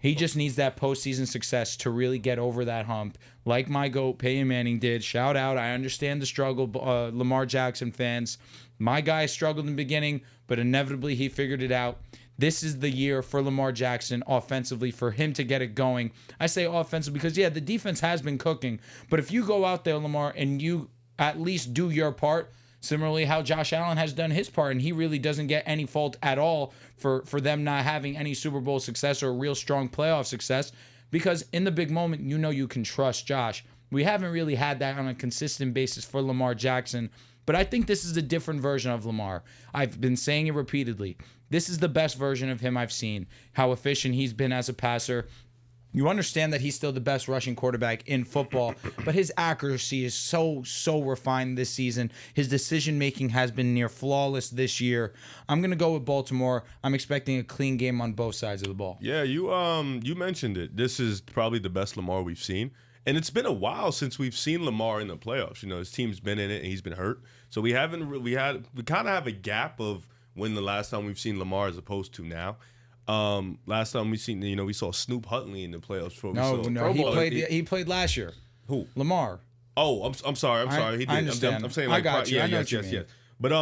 S2: He just needs that postseason success to really get over that hump, like my GOAT, Peyton Manning, did. Shout out. I understand the struggle, Lamar Jackson fans. My guy struggled in the beginning, but inevitably he figured it out. This is the year for Lamar Jackson offensively for him to get it going. I say offensive because, yeah, the defense has been cooking. But if you go out there, Lamar, and you at least do your part, similarly how Josh Allen has done his part, and he really doesn't get any fault at all for them not having any Super Bowl success or real strong playoff success, because in the big moment, you can trust Josh. We haven't really had that on a consistent basis for Lamar Jackson. But I think this is a different version of Lamar. I've been saying it repeatedly. This is the best version of him I've seen. How efficient he's been as a passer. You understand that he's still the best rushing quarterback in football, but his accuracy is so refined this season. His decision-making has been near flawless this year. I'm going to go with Baltimore. I'm expecting a clean game on both sides of the ball.
S3: Yeah, you mentioned it. This is probably the best Lamar we've seen. And it's been a while since we've seen Lamar in the playoffs. His team's been in it and he's been hurt. So we kind of have a gap of when the last time we've seen Lamar as opposed to now. Last time we saw Snoop Huntley in the playoffs.
S2: He played last year.
S3: Who?
S2: Lamar.
S3: Oh, I'm sorry. He did.
S2: I understand.
S3: I'm saying
S2: I got you. I know what you mean.
S3: But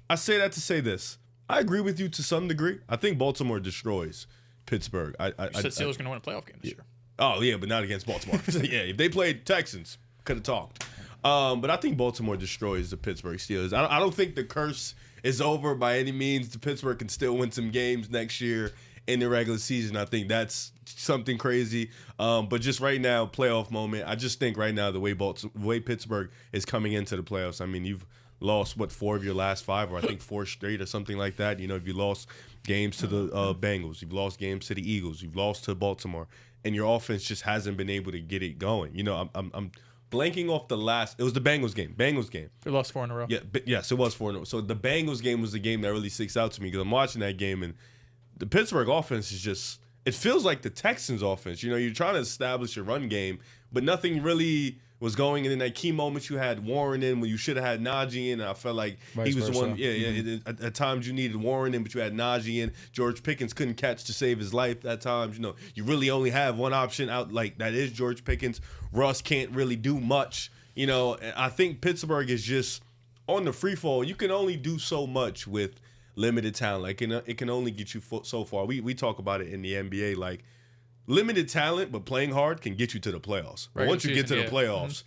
S3: I say that to say this. I agree with you to some degree. I think Baltimore destroys Pittsburgh.
S4: You said Steelers going to win a playoff game this year.
S3: Oh, yeah, but not against Baltimore. Yeah, if they played Texans, could have talked. But I think Baltimore destroys the Pittsburgh Steelers. I don't think the curse is over by any means. The Pittsburgh can still win some games next year in the regular season. I think that's something crazy. But just right now, playoff moment, I just think right now the way Pittsburgh is coming into the playoffs, I mean, you've lost, 4 of your last 5, or I think 4 straight or something like that. If you lost games to the Bengals, you've lost games to the Eagles, you've lost to Baltimore, and your offense just hasn't been able to get it going. I'm blanking off the last. It was the Bengals game.
S4: They lost 4 in a row.
S3: Yeah, yes, it was 4 in a row. So the Bengals game was the game that really sticks out to me because I'm watching that game and the Pittsburgh offense is just. It feels like the Texans offense. You're trying to establish a run game, but nothing really was going. And in that key moment, you had Warren in when you should have had Najee in. And I felt like he was the one. Yeah, yeah. At times you needed Warren in, but you had Najee in. George Pickens couldn't catch to save his life at times. You really only have one option out, like that is George Pickens. Russ can't really do much. I think Pittsburgh is just on the free fall. You can only do so much with limited talent. Like it can only get you so far. We talk about it in the NBA. Like limited talent, but playing hard can get you to the playoffs. But once you get to the playoffs,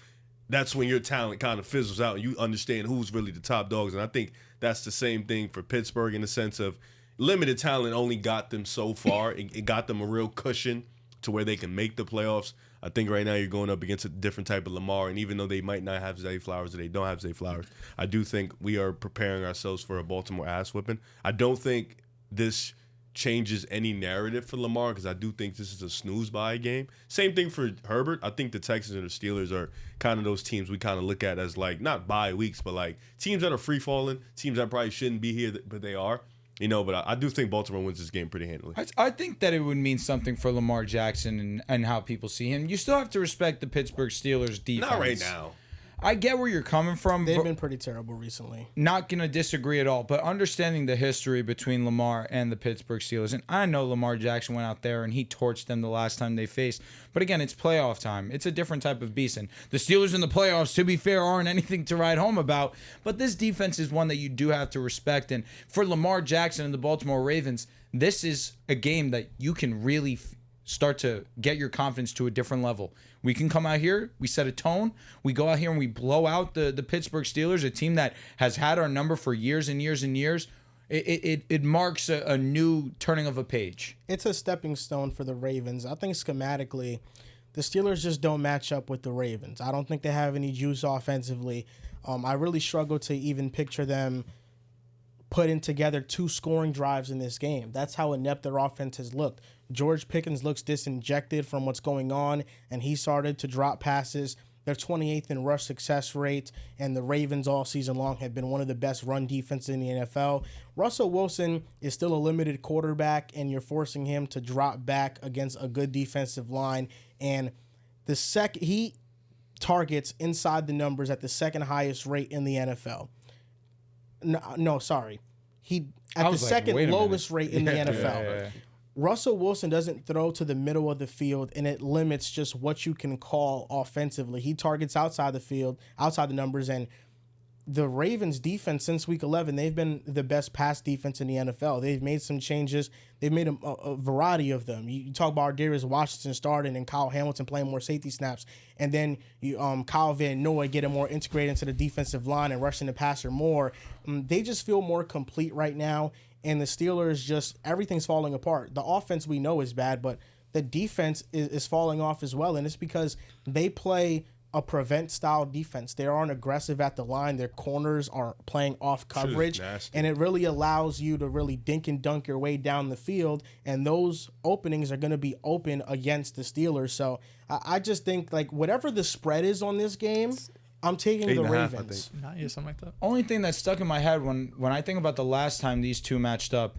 S3: that's when your talent kind of fizzles out and you understand who's really the top dogs. And I think that's the same thing for Pittsburgh in the sense of limited talent only got them so far. It got them a real cushion to where they can make the playoffs. I think right now you're going up against a different type of Lamar, and even though they might not have Zay Flowers or they don't have Zay Flowers, I do think we are preparing ourselves for a Baltimore ass whipping. I don't think this changes any narrative for Lamar because I do think this is a snooze by game. Same thing for Herbert. I think the Texans and the Steelers are kind of those teams we kind of look at as like not bye weeks, but like teams that are free falling, teams that probably shouldn't be here, but they are. But I do think Baltimore wins this game pretty handily.
S2: I think that it would mean something for Lamar Jackson and how people see him. You still have to respect the Pittsburgh Steelers defense.
S3: Not right now.
S2: I get where you're coming from.
S1: They've been pretty terrible recently.
S2: Not going to disagree at all, but understanding the history between Lamar and the Pittsburgh Steelers, and I know Lamar Jackson went out there and he torched them the last time they faced, but again, it's playoff time. It's a different type of beast, and the Steelers in the playoffs, to be fair, aren't anything to write home about, but this defense is one that you do have to respect, and for Lamar Jackson and the Baltimore Ravens, this is a game that you can really start to get your confidence to a different level. We can come out here, we set a tone, we go out here and we blow out the Pittsburgh Steelers, a team that has had our number for years and years and years. It marks a new turning of a page.
S1: It's a stepping stone for the Ravens. I think schematically, the Steelers just don't match up with the Ravens. I don't think they have any juice offensively. I really struggle to even picture them putting together 2 scoring drives in this game. That's how inept their offense has looked. George Pickens looks disinjected from what's going on, and he started to drop passes. They're 28th in rush success rate, and the Ravens all season long have been one of the best run defenses in the NFL. Russell Wilson is still a limited quarterback, and you're forcing him to drop back against a good defensive line. And he targets inside the numbers at the second highest rate in the NFL. No, sorry. He at the second lowest rate in the NFL.
S2: Yeah.
S1: Russell Wilson doesn't throw to the middle of the field, and it limits just what you can call offensively. He targets outside the field, outside the numbers, and the Ravens defense since week 11, they've been the best pass defense in the NFL. They've made some changes. They've made a variety of them. You talk about Darius Washington starting and Kyle Hamilton playing more safety snaps, and then Kyle Van Noy getting more integrated into the defensive line and rushing the passer more. They just feel more complete right now, and the Steelers everything's falling apart. The offense we know is bad, but the defense is falling off as well, and it's because they play a prevent-style defense. They aren't aggressive at the line. Their corners are playing off coverage, and it really allows you to really dink and dunk your way down the field, and those openings are going to be open against the Steelers. So I just think, like, whatever the spread is on this game, I'm taking the Ravens.
S4: Something like that.
S2: Only thing that's stuck in my head when I think about the last time these two matched up,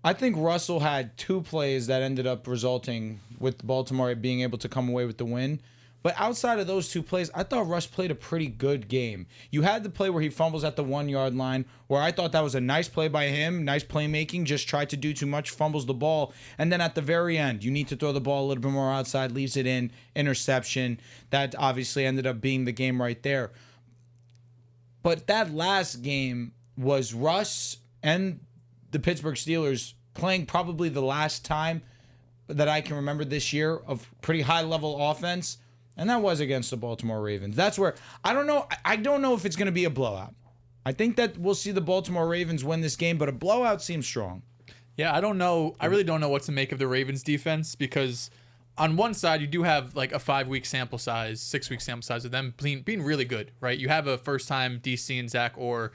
S2: I think Russell had 2 plays that ended up resulting with Baltimore being able to come away with the win. But outside of those 2 plays, I thought Russ played a pretty good game. You had the play where he fumbles at the 1-yard line, where I thought that was a nice play by him, nice playmaking, just tried to do too much, fumbles the ball. And then at the very end, you need to throw the ball a little bit more outside, leaves it in, interception. That obviously ended up being the game right there. But that last game was Russ and the Pittsburgh Steelers playing probably the last time that I can remember this year of pretty high-level offense. And that was against the Baltimore Ravens. That's where I don't know if it's going to be a blowout. I think that we'll see the Baltimore Ravens win this game, but a blowout seems strong.
S4: Yeah, I don't know. I really don't know what to make of the Ravens defense because on one side, you do have like a 5-week sample size, 6-week sample size of them being really good, right? You have a first-time DC and Zach Orr.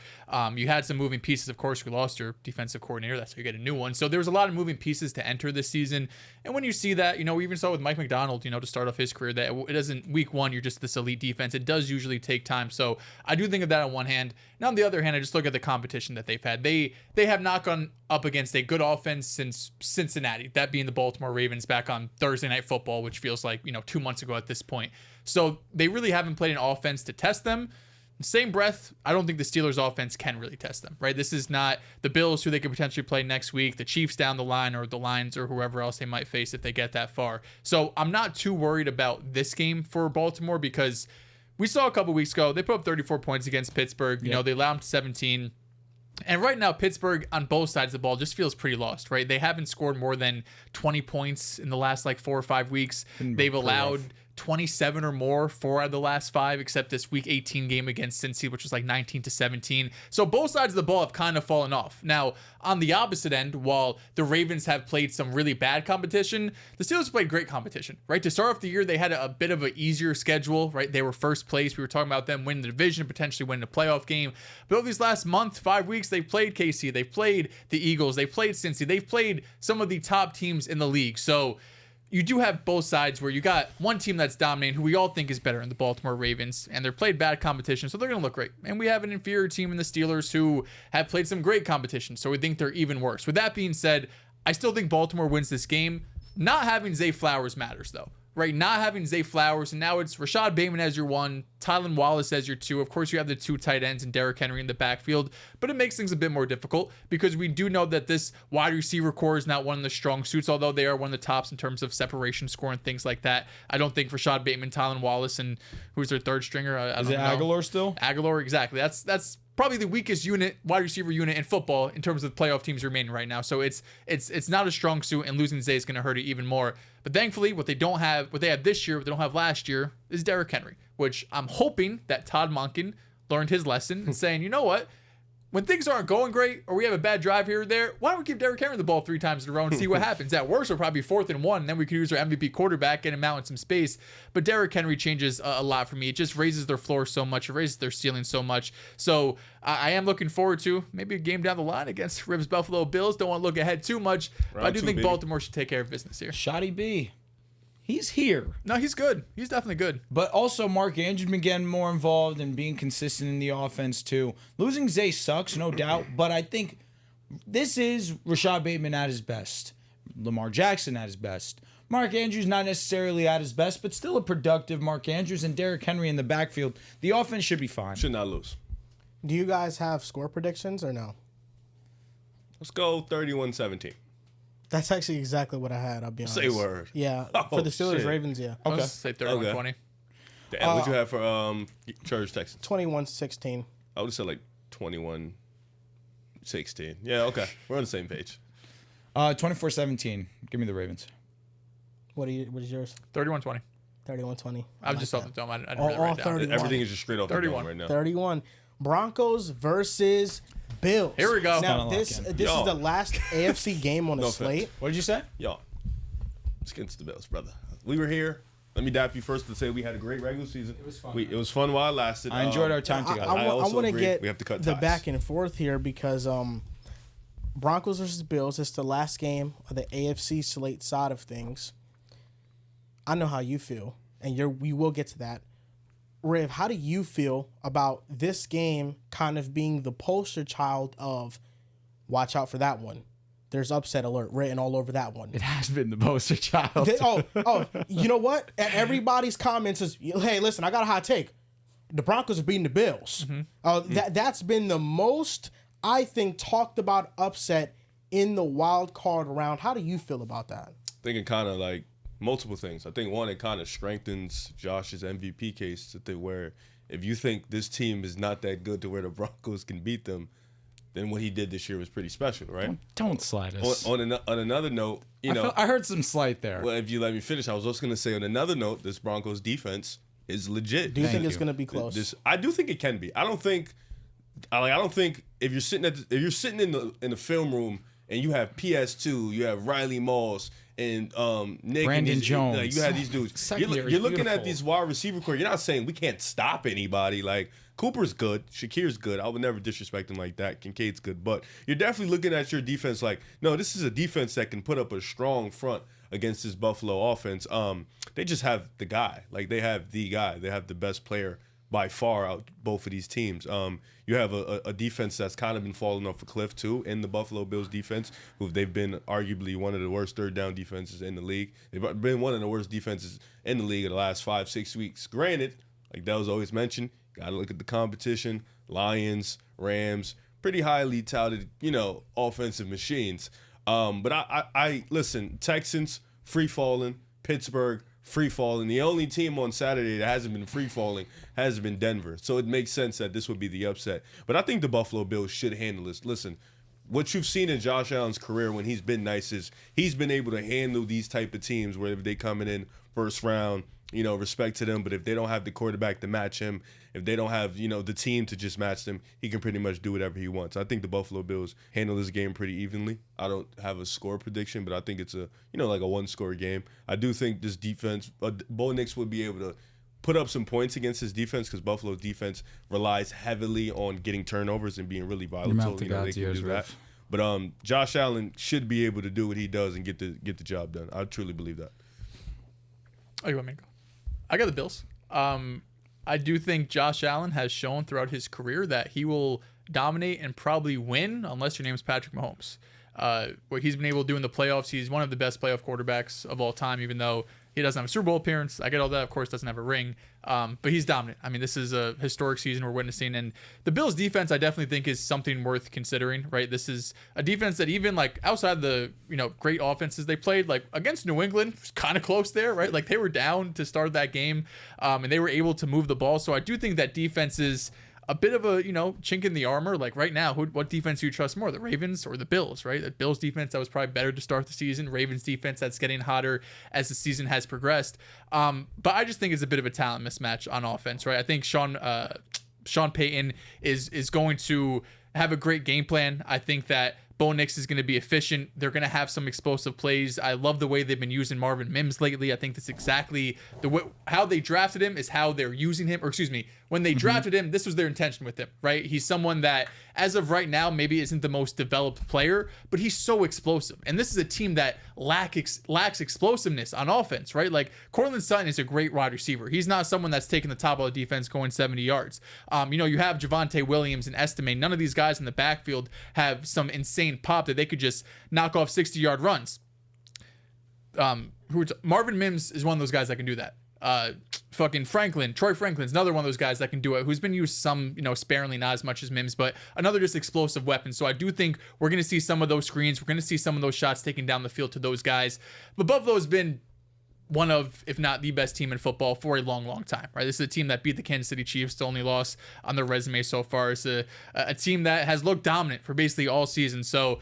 S4: You had some moving pieces. Of course, you lost your defensive coordinator. That's how you get a new one. So there was a lot of moving pieces to enter this season. And when you see that, we even saw with Mike McDonald, to start off his career, that it doesn't, week 1, you're just this elite defense. It does usually take time. So I do think of that on one hand. Now, on the other hand, I just look at the competition that they've had. They have not gone up against a good offense since Cincinnati, that being the Baltimore Ravens back on Thursday Night Football, which feels like 2 months ago at this point. So they really haven't played an offense to test them. Same breath, I don't think the Steelers offense can really test them, right? This is not the Bills who they could potentially play next week, the Chiefs down the line, or the Lions, or whoever else they might face if they get that far. So I'm not too worried about this game for Baltimore because we saw a couple weeks ago, they put up 34 points against Pittsburgh. They allowed them 17. And right now, Pittsburgh on both sides of the ball just feels pretty lost, right? They haven't scored more than 20 points in the last 4 or 5 weeks. They've allowed 27 or more 4 out of the last 5, except this week 18 game against Cincy, which was like 19-17. So both sides of the ball have kind of fallen off. Now, on the opposite end, while the Ravens have played some really bad competition, the Steelers played great competition, right? To start off the year, they had a bit of an easier schedule, right? They were first place. We were talking about them winning the division, potentially winning a playoff game. But over these last month, 5 weeks, they played KC, they played the Eagles, they played Cincy, they've played some of the top teams in the league. So you do have both sides where you got one team that's dominating, who we all think is better in the Baltimore Ravens, and they're played bad competition, so they're going to look great. And we have an inferior team in the Steelers who have played some great competition, so we think they're even worse. With that being said, I still think Baltimore wins this game. Not having Zay Flowers matters, though. Right, not having Zay Flowers, and now it's Rashad Bateman as your 1, Tylan Wallace as your 2. Of course, you have the 2 tight ends and Derrick Henry in the backfield, but it makes things a bit more difficult because we do know that this wide receiver core is not one of the strong suits, although they are one of the tops in terms of separation score and things like that. I don't think Rashad Bateman, Tylan Wallace, and who's their third stringer? I don't know.
S2: Aguilar still?
S4: Aguilar, exactly. That's probably the weakest wide receiver unit in football in terms of playoff teams remaining right now. So it's not a strong suit, and losing Zay is going to hurt it even more. But thankfully, what they have this year, what they don't have last year, is Derrick Henry, which I'm hoping that Todd Monken learned his lesson and saying, you know what? When things aren't going great or we have a bad drive here or there, why don't we give Derrick Henry the ball 3 times in a row and see what happens? At worst, it'll probably be 4th and 1, and then we could use our MVP quarterback, get him out in some space. But Derrick Henry changes a lot for me. It just raises their floor so much. It raises their ceiling so much. So I am looking forward to maybe a game down the line against Ribs Buffalo Bills. Don't want to look ahead too much, but I do think Baltimore should take care of business here.
S2: Shotty B. He's here.
S4: No, he's good. He's definitely good.
S2: But also, Mark Andrews been getting more involved and being consistent in the offense, too. Losing Zay sucks, no doubt. But I think this is Rashad Bateman at his best. Lamar Jackson at his best. Mark Andrews not necessarily at his best, but still a productive Mark Andrews and Derrick Henry in the backfield. The offense should be fine.
S3: Should not lose.
S1: Do you guys have score predictions or no?
S3: Let's go 31-17.
S1: That's actually exactly what I had, I'll be honest.
S3: Say word.
S1: Yeah, for the Steelers, Ravens, yeah.
S4: Okay. Say 31-20.
S3: What'd you have for Chargers Texans?
S1: 21-16.
S3: I would have said like 21-16. Yeah, okay. We're on the same page.
S2: 24-17. Give me the Ravens.
S1: What is yours?
S4: 31-20.
S1: 31-20.
S4: I was just off the dome. I didn't really write down.
S3: Everything is just straight off the dome right now.
S1: 31. Broncos versus Bills.
S4: Here we go.
S1: Now, this is the last AFC game on the slate.
S2: What did you say?
S3: Y'all, it's against the Bills, brother. We were here. Let me dap you first to say we had a great regular season.
S2: It was fun.
S3: It was fun while it lasted.
S2: I enjoyed our time together.
S1: I want to get
S3: we have to cut
S1: the
S3: ties.
S1: back and forth here because Broncos versus Bills. It's the last game of the AFC slate side of things. I know how you feel, and we will get to that. Riv, how do you feel about this game kind of being the poster child of watch out for that one? There's upset alert written all over that one.
S2: It has been the poster child.
S1: You know what? Everybody's comments is, hey, listen, I got a hot take. The Broncos are beating the Bills. That's been the most, I think, talked about upset in the wild card round. How do you feel about that?
S3: I think it kind of like multiple things. I think one, it kind of strengthens Josh's MVP case where if you think this team is not that good to where the Broncos can beat them, then what he did this year was pretty special, right?
S2: Don't slide us.
S3: On another note,
S2: I heard some slight there.
S3: Well, if you let me finish, I was also going to say on another note, this Broncos defense is legit.
S1: Do you think it's going to be close?
S3: I do think it can be. I don't think if you're sitting in the film room and you have PS2, you have Riley Moss and Nick
S2: Brandon Jones.
S3: Like, you have these dudes. You're looking at these wide receiver core. You're not saying we can't stop anybody. Like Cooper's good, Shakir's good. I would never disrespect him like that. Kincaid's good, but you're definitely looking at your defense like, no, this is a defense that can put up a strong front against this Buffalo offense. They just have the guy. Like they have the guy. They have the best player by far out both of these teams. You have a defense that's kind of been falling off a cliff too in the Buffalo Bills defense, who they've been arguably one of the worst third down defenses in the league. They've been one of the worst defenses in the league in the last 5-6 weeks. Granted, like Dehls always mentioned, got to look at the competition. Lions, Rams, pretty highly touted, offensive machines. But I listen, Texans, free falling, Pittsburgh, free falling. The only team on Saturday that hasn't been free falling has been Denver. So it makes sense that this would be the upset. But I think the Buffalo Bills should handle this. Listen, what you've seen in Josh Allen's career when he's been nice is he's been able to handle these type of teams where they coming in first round, respect to them. But if they don't have the quarterback to match him, if they don't have, the team to just match them, he can pretty much do whatever he wants. I think the Buffalo Bills handle this game pretty evenly. I don't have a score prediction, but I think it's like a one-score game. I do think this defense, Bo Nix would be able to put up some points against his defense because Buffalo's defense relies heavily on getting turnovers and being really volatile. They can do that. But Josh Allen should be able to do what he does and get the job done. I truly believe that.
S4: Oh, you want me to go? I got the Bills. I do think Josh Allen has shown throughout his career that he will dominate and probably win unless your name is Patrick Mahomes. What he's been able to do in the playoffs, he's one of the best playoff quarterbacks of all time, even though he doesn't have a Super Bowl appearance. I get all that. Of course, doesn't have a ring. But he's dominant. I mean, this is a historic season we're witnessing. And the Bills' defense, I definitely think, is something worth considering, right? This is a defense that even, like, outside the, great offenses they played, like, against New England, was kind of close there, right? Like, they were down to start that game, and they were able to move the ball. So I do think that defense is a bit of a, chink in the armor. Like right now, what defense do you trust more, the Ravens or the Bills, right? The Bills defense that was probably better to start the season. Ravens defense that's getting hotter as the season has progressed. But I just think it's a bit of a talent mismatch on offense, right? I think Sean Payton is going to have a great game plan. I think that Bo Nix is going to be efficient. They're going to have some explosive plays. I love the way they've been using Marvin Mims lately. I think that's exactly the way how they drafted him is how they're using him. Or excuse me, when they drafted him, this was their intention with him, right? He's someone that, as of right now, maybe isn't the most developed player, but he's so explosive. And this is a team that lacks explosiveness on offense, right? Like Courtland Sutton is a great wide receiver. He's not someone that's taking the top of the defense going 70 yards. You have Javonte Williams and Estime. None of these guys in the backfield have some insane pop that they could just knock off 60-yard runs. Marvin Mims is one of those guys that can do that. Troy Franklin's another one of those guys that can do it, who's been used some, sparingly, not as much as Mims, but another just explosive weapon. So I do think we're going to see some of those screens. We're going to see some of those shots taken down the field to those guys. But Buffalo's been one of, if not the best team in football for a long, long time, right? This is a team that beat the Kansas City Chiefs. The only loss on their resume so far. It's a team that has looked dominant for basically all season. So,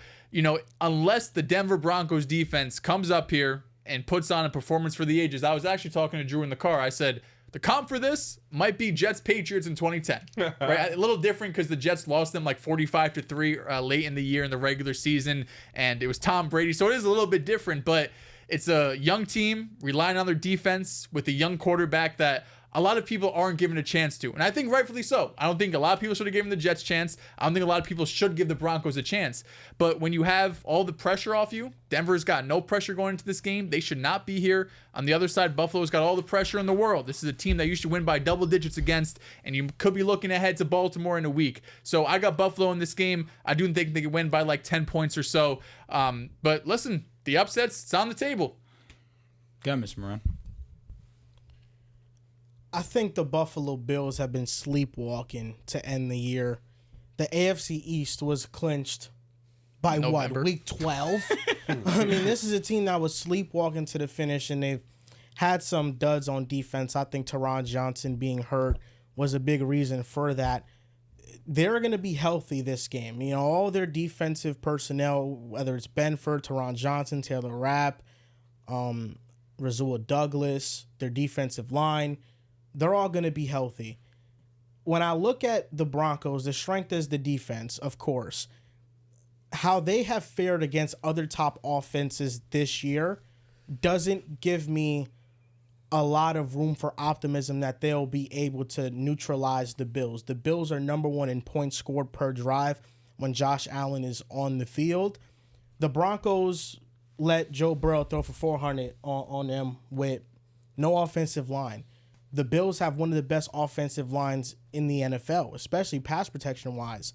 S4: unless the Denver Broncos defense comes up here and puts on a performance for the ages. I was actually talking to Drew in the car. I said, the comp for this might be Jets-Patriots in 2010. Right? A little different because the Jets lost them like 45-3 late in the year in the regular season, and it was Tom Brady. So it is a little bit different, but it's a young team relying on their defense with a young quarterback that a lot of people aren't given a chance to. And I think rightfully so. I don't think a lot of people should have given the Jets a chance. I don't think a lot of people should give the Broncos a chance. But when you have all the pressure off you, Denver's got no pressure going into this game. They should not be here. On the other side, Buffalo's got all the pressure in the world. This is a team that you should win by double digits against, and you could be looking ahead to Baltimore in a week. So I got Buffalo in this game. I do think they can win by like 10 points or so. But listen, the upsets, it's on the table.
S2: Go, Mr. Moran.
S1: I think the Buffalo Bills have been sleepwalking to end the year. The AFC East was clinched by
S4: November.
S1: Week 12? I mean, this is a team that was sleepwalking to the finish, and they've had some duds on defense. I think Teron Johnson being hurt was a big reason for that. They're going to be healthy this game. All their defensive personnel, whether it's Benford, Teron Johnson, Taylor Rapp, Rasul Douglas, their defensive line, they're all going to be healthy. When I look at the Broncos, the strength is the defense, of course. How they have fared against other top offenses this year doesn't give me a lot of room for optimism that they'll be able to neutralize the Bills. The Bills are number one in points scored per drive when Josh Allen is on the field. The Broncos let Joe Burrow throw for 400 on them with no offensive line. The Bills have one of the best offensive lines in the NFL, especially pass protection-wise.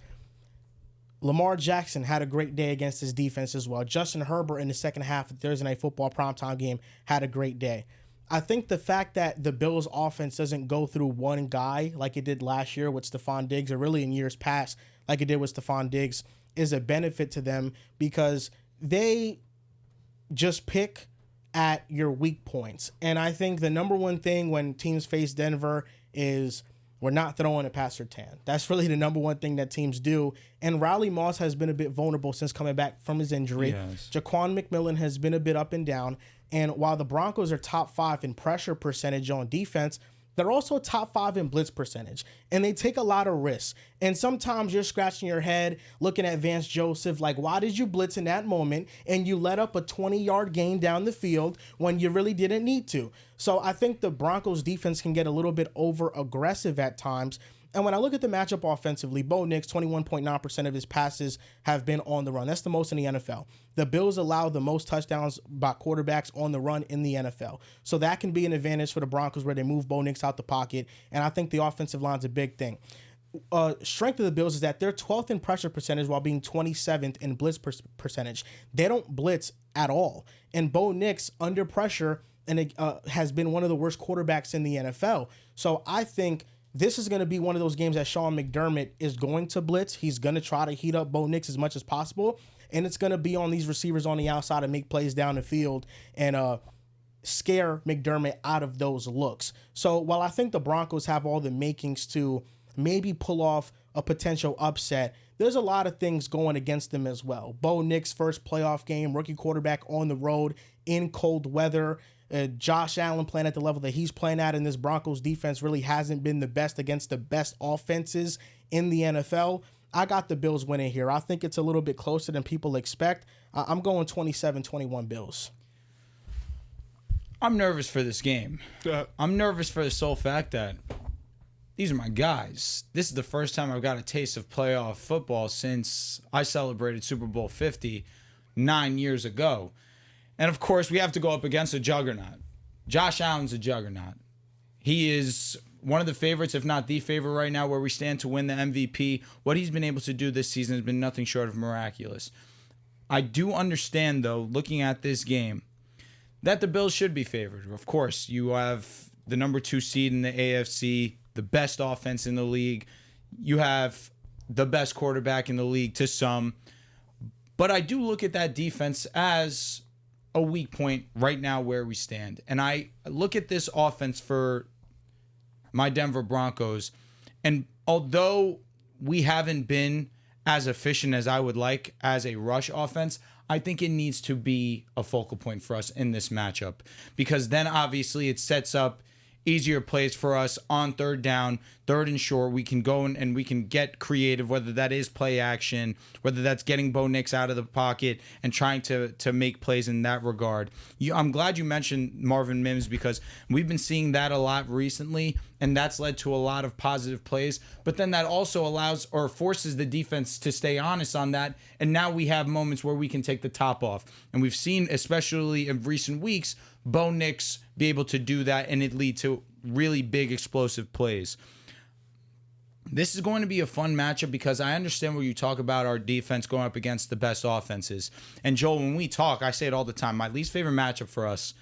S1: Lamar Jackson had a great day against his defense as well. Justin Herbert in the second half of the Thursday Night Football primetime game had a great day. I think the fact that the Bills' offense doesn't go through one guy like it did last year with Stephon Diggs, or really in years past like it did with Stephon Diggs, is a benefit to them because they just pick at your weak points. And I think the number one thing when teams face Denver is we're not throwing it past Surtain. That's really the number one thing that teams do. And Riley Moss has been a bit vulnerable since coming back from his injury.
S2: Yes.
S1: Jaquan McMillan has been a bit up and down. And while the Broncos are top 5 in pressure percentage on defense, they're also top 5 in blitz percentage. And they take a lot of risks. And sometimes you're scratching your head looking at Vance Joseph like, why did you blitz in that moment and you let up a 20-yard gain down the field when you really didn't need to? So I think the Broncos defense can get a little bit over-aggressive at times. And when I look at the matchup offensively, Bo Nix, 21.9% of his passes have been on the run. That's the most in the NFL. The Bills allow the most touchdowns by quarterbacks on the run in the NFL. So that can be an advantage for the Broncos where they move Bo Nix out the pocket. And I think the offensive line's a big thing. Strength of the Bills is that they're 12th in pressure percentage while being 27th in blitz percentage. They don't blitz at all. And Bo Nix, under pressure, and has been one of the worst quarterbacks in the NFL. So I think this is going to be one of those games that Sean McDermott is going to blitz. He's going to try to heat up Bo Nix as much as possible. And it's going to be on these receivers on the outside to make plays down the field and scare McDermott out of those looks. So while I think the Broncos have all the makings to maybe pull off a potential upset, there's a lot of things going against them as well. Bo Nix, first playoff game, rookie quarterback on the road in cold weather. Josh Allen playing at the level that he's playing at, and this Broncos defense really hasn't been the best against the best offenses in the NFL. I got the Bills winning here. I think it's a little bit closer than people expect. I'm going 27-21 Bills.
S2: I'm nervous for this game. I'm nervous for the sole fact that these are my guys. This is the first time I've got a taste of playoff football since I celebrated Super Bowl 50 9 years ago. And, of course, we have to go up against a juggernaut. Josh Allen's a juggernaut. He is one of the favorites, if not the favorite right now, where we stand to win the MVP. What he's been able to do this season has been nothing short of miraculous. I do understand, though, looking at this game, that the Bills should be favored. Of course, you have the number 2 seed in the AFC, the best offense in the league. You have the best quarterback in the league to some. But I do look at that defense as a weak point right now where we stand. And I look at this offense for my Denver Broncos, and although we haven't been as efficient as I would like as a rush offense, I think it needs to be a focal point for us in this matchup, because then obviously it sets up easier plays for us on third down, third and short. We can go and we can get creative, whether that is play action, whether that's getting Bo Nix out of the pocket and trying to make plays in that regard. I'm glad you mentioned Marvin Mims, because we've been seeing that a lot recently, and that's led to a lot of positive plays. But then that also allows or forces the defense to stay honest on that, and now we have moments where we can take the top off. And we've seen, especially in recent weeks, Bo Nix be able to do that, and it lead to really big explosive plays. This is going to be a fun matchup, because I understand where you talk about our defense going up against the best offenses. And Joel, when we talk, I say it all the time, my least favorite matchup for us,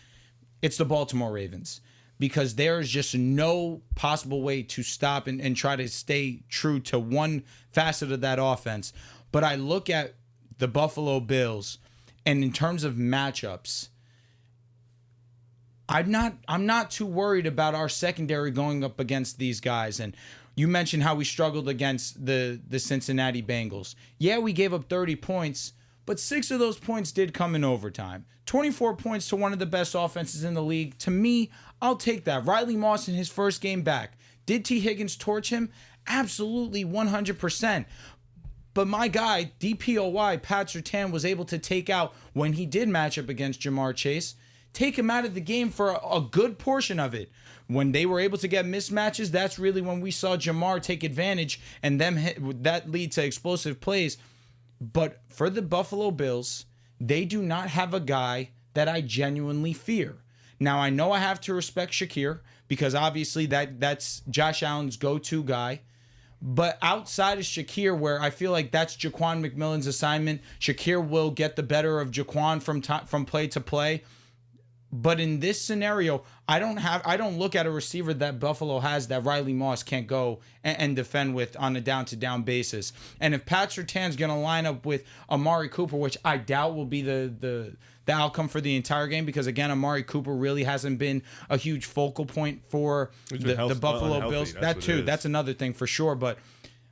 S2: it's the Baltimore Ravens, because there's just no possible way to stop and try to stay true to one facet of that offense. But I look at the Buffalo Bills, and in terms of matchups, I'm not too worried about our secondary going up against these guys. And you mentioned how we struggled against the Cincinnati Bengals. Yeah, we gave up 30 points, but 6 of those points did come in overtime. 24 points to one of the best offenses in the league. To me, I'll take that. Riley Moss in his first game back. Did T. Higgins torch him? Absolutely, 100%. But my guy, DPOY, Pat Surtain, was able to take out, when he did match up against Jamar Chase, take him out of the game for a good portion of it. When they were able to get mismatches, that's really when we saw Jamar take advantage and that lead to explosive plays. But for the Buffalo Bills, they do not have a guy that I genuinely fear. Now, I know I have to respect Shakir, because obviously that's Josh Allen's go-to guy. But outside of Shakir, where I feel like that's Jaquan McMillan's assignment, Shakir will get the better of Jaquan from play to play. But in this scenario, I don't look at a receiver that Buffalo has that Riley Moss can't go and defend with on a down-to-down basis. And if Pat Surtain's going to line up with Amari Cooper, which I doubt will be the outcome for the entire game, because again, Amari Cooper really hasn't been a huge focal point for the Buffalo Bills. That's another thing for sure. But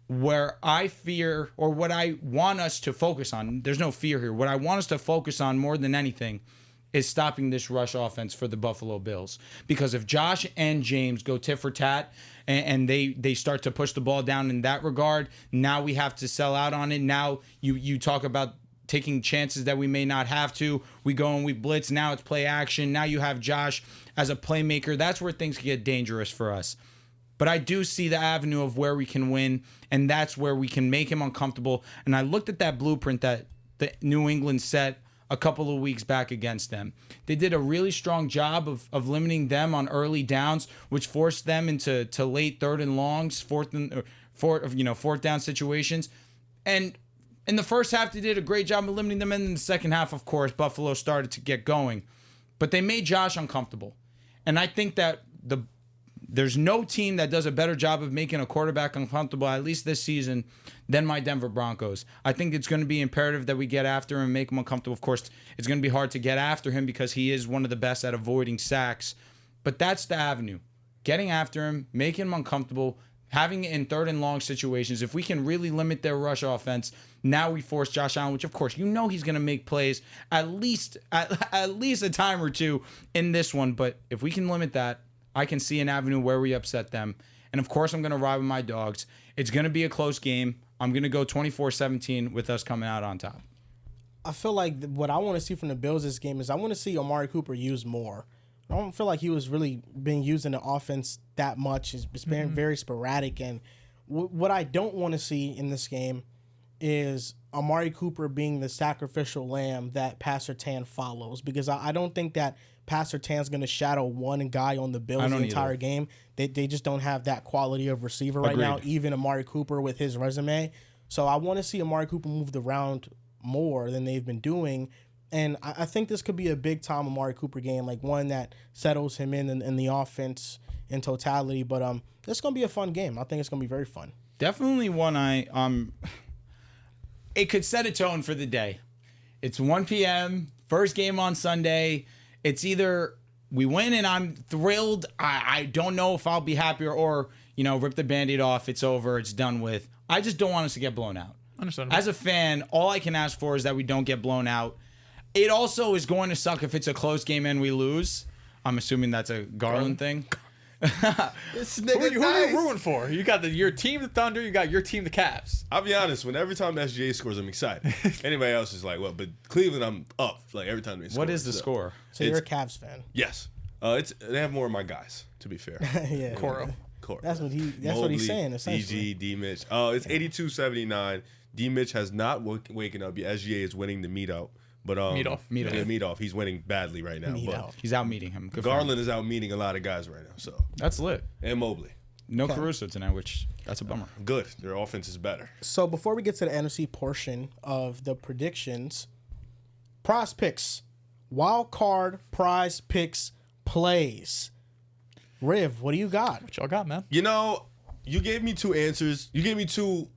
S2: where I fear, or what I want us to focus on, there's no fear here. What I want us to focus on more than anything is stopping this rush offense for the Buffalo Bills. Because if Josh and James go tit for tat and they start to push the ball down in that regard, now we have to sell out on it. Now you talk about taking chances that we may not have to. We go and we blitz. Now it's play action. Now you have Josh as a playmaker. That's where things get dangerous for us. But I do see the avenue of where we can win, and that's where we can make him uncomfortable. And I looked at that blueprint that the New England set a couple of weeks back against them. They did a really strong job of limiting them on early downs, which forced them into late third and longs, fourth down situations. And in the first half, they did a great job of limiting them. And in the second half, of course, Buffalo started to get going. But they made Josh uncomfortable. And I think that there's no team that does a better job of making a quarterback uncomfortable, at least this season, than my Denver Broncos. I think it's going to be imperative that we get after him and make him uncomfortable. Of course, it's going to be hard to get after him because he is one of the best at avoiding sacks. But that's the avenue. Getting after him, making him uncomfortable, having it in third and long situations. If we can really limit their rush offense, now we force Josh Allen, which of course you know he's going to make plays at least a time or two in this one. But if we can limit that, I can see an avenue where we upset them. And of course, I'm going to ride with my dogs. It's going to be a close game. I'm going to go 24-17 with us coming out on top.
S1: I feel like what I want to see from the Bills this game is I want to see Amari Cooper used more. I don't feel like he was really being used in the offense that much. It's been very sporadic. And what I don't want to see in this game is Amari Cooper being the sacrificial lamb that Pat Surtain follows, because I don't think that Pat Surtain's going to shadow one guy on the Bills the entire game. They just don't have that quality of receiver right now, even Amari Cooper with his resume. So I want to see Amari Cooper moved around more than they've been doing. And I think this could be a big-time Amari Cooper game, like one that settles him in the offense in totality. But it's going to be a fun game. I think it's going to be very fun.
S2: Definitely one it could set a tone for the day. It's 1 p.m., first game on Sunday. It's either we win and I'm thrilled. I don't know if I'll be happier, or, rip the Band-Aid off. It's over. It's done with. I just don't want us to get blown out.
S4: Understandable.
S2: As a fan, all I can ask for is that we don't get blown out. It also is going to suck if it's a close game and we lose. I'm assuming that's a Garland thing.
S3: This nigga
S4: who are you rooting for? You got your team, the Thunder. You got your team, the Cavs.
S3: I'll be honest. Every time SGA scores, I'm excited. Anybody else is like, what? But Cleveland, I'm up. Like every time they score.
S2: What is the score?
S1: So you're a Cavs fan?
S3: Yes. They have more of my guys. To be fair.
S1: Yeah.
S4: Coro.
S1: That's what he's saying. Essentially.
S3: EG, D Mitch. It's 82-79. D Mitch has not waken up yet. SGA is winning the meet out. But meet off. He's winning badly right now.
S2: He's out meeting him. Good
S3: Garland is out meeting a lot of guys right now. So
S2: that's lit.
S3: And Mobley.
S2: No Caruso tonight, which that's a bummer.
S3: Good. Their offense is better.
S1: So before we get to the NFC portion of the predictions, prize picks, wild card prize picks plays. Riv, what do you got?
S4: What y'all got, man?
S3: You gave me two answers. You gave me two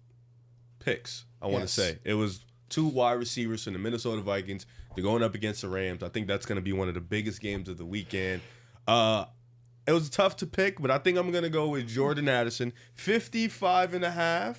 S3: picks. I want to say it was two wide receivers from the Minnesota Vikings. They're going up against the Rams. I think that's going to be one of the biggest games of the weekend. It was tough to pick, but I think I'm going to go with Jordan Addison. 55.5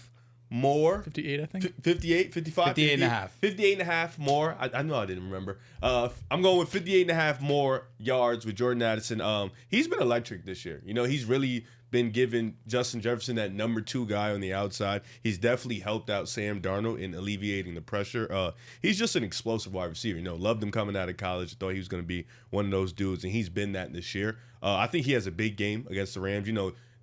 S3: more.
S4: 58, I think.
S3: 58, 55.
S2: 58.5.
S3: 58.5 more. I know I didn't remember. I'm going with 58.5 more yards with Jordan Addison. He's been electric this year. He's really been giving Justin Jefferson that number 2 guy on the outside. He's definitely helped out Sam Darnold in alleviating the pressure. He's just an explosive wide receiver. Loved him coming out of college. Thought he was going to be one of those dudes, and he's been that this year. I think he has a big game against the Rams.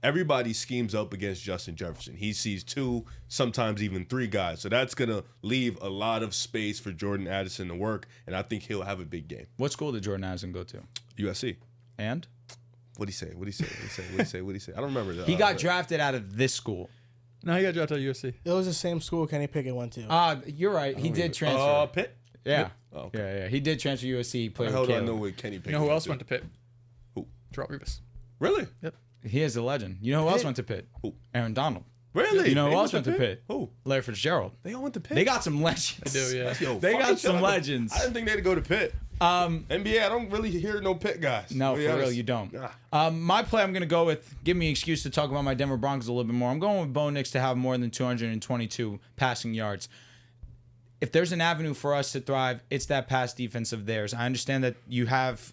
S3: Everybody schemes up against Justin Jefferson. He sees 2, sometimes even 3 guys. So that's going to leave a lot of space for Jordan Addison to work, and I think he'll have a big game.
S2: What school did Jordan Addison go to?
S3: USC.
S2: And?
S3: What'd he say? I don't remember that.
S2: He got drafted out of this school.
S4: No, he got drafted out of USC.
S1: It was the same school Kenny Pickett went to.
S2: You're right. He did transfer.
S3: Pitt?
S2: Yeah.
S3: Oh, okay.
S2: Yeah. He did transfer to USC. He played
S3: How
S2: with
S3: do I
S2: Caleb.
S3: know what Kenny Pickett?
S4: You know who else went to Pitt?
S3: Who?
S4: Gerald Revis.
S3: Really?
S4: Yep.
S2: He is a legend. You know who else went to Pitt?
S3: Who?
S2: Aaron Donald.
S3: Really?
S2: You know who
S3: They
S2: else went to Pitt?
S3: Who?
S2: Larry Fitzgerald.
S3: They all went to Pitt.
S2: They got some legends.
S4: They do, yeah.
S3: Yo,
S2: They got some
S3: y'all.
S2: legends.
S3: I didn't think they'd go to Pitt. NBA, I don't really hear no Pitt guys.
S2: No,
S3: to
S2: for
S3: be honest.
S2: real, you don't.
S3: Nah.
S2: My play, I'm going to go with, give me an excuse to talk about my Denver Broncos a little bit more. I'm going with Bo Nix to have more than 222 passing yards. If there's an avenue for us to thrive, it's that pass defense of theirs. I understand that you have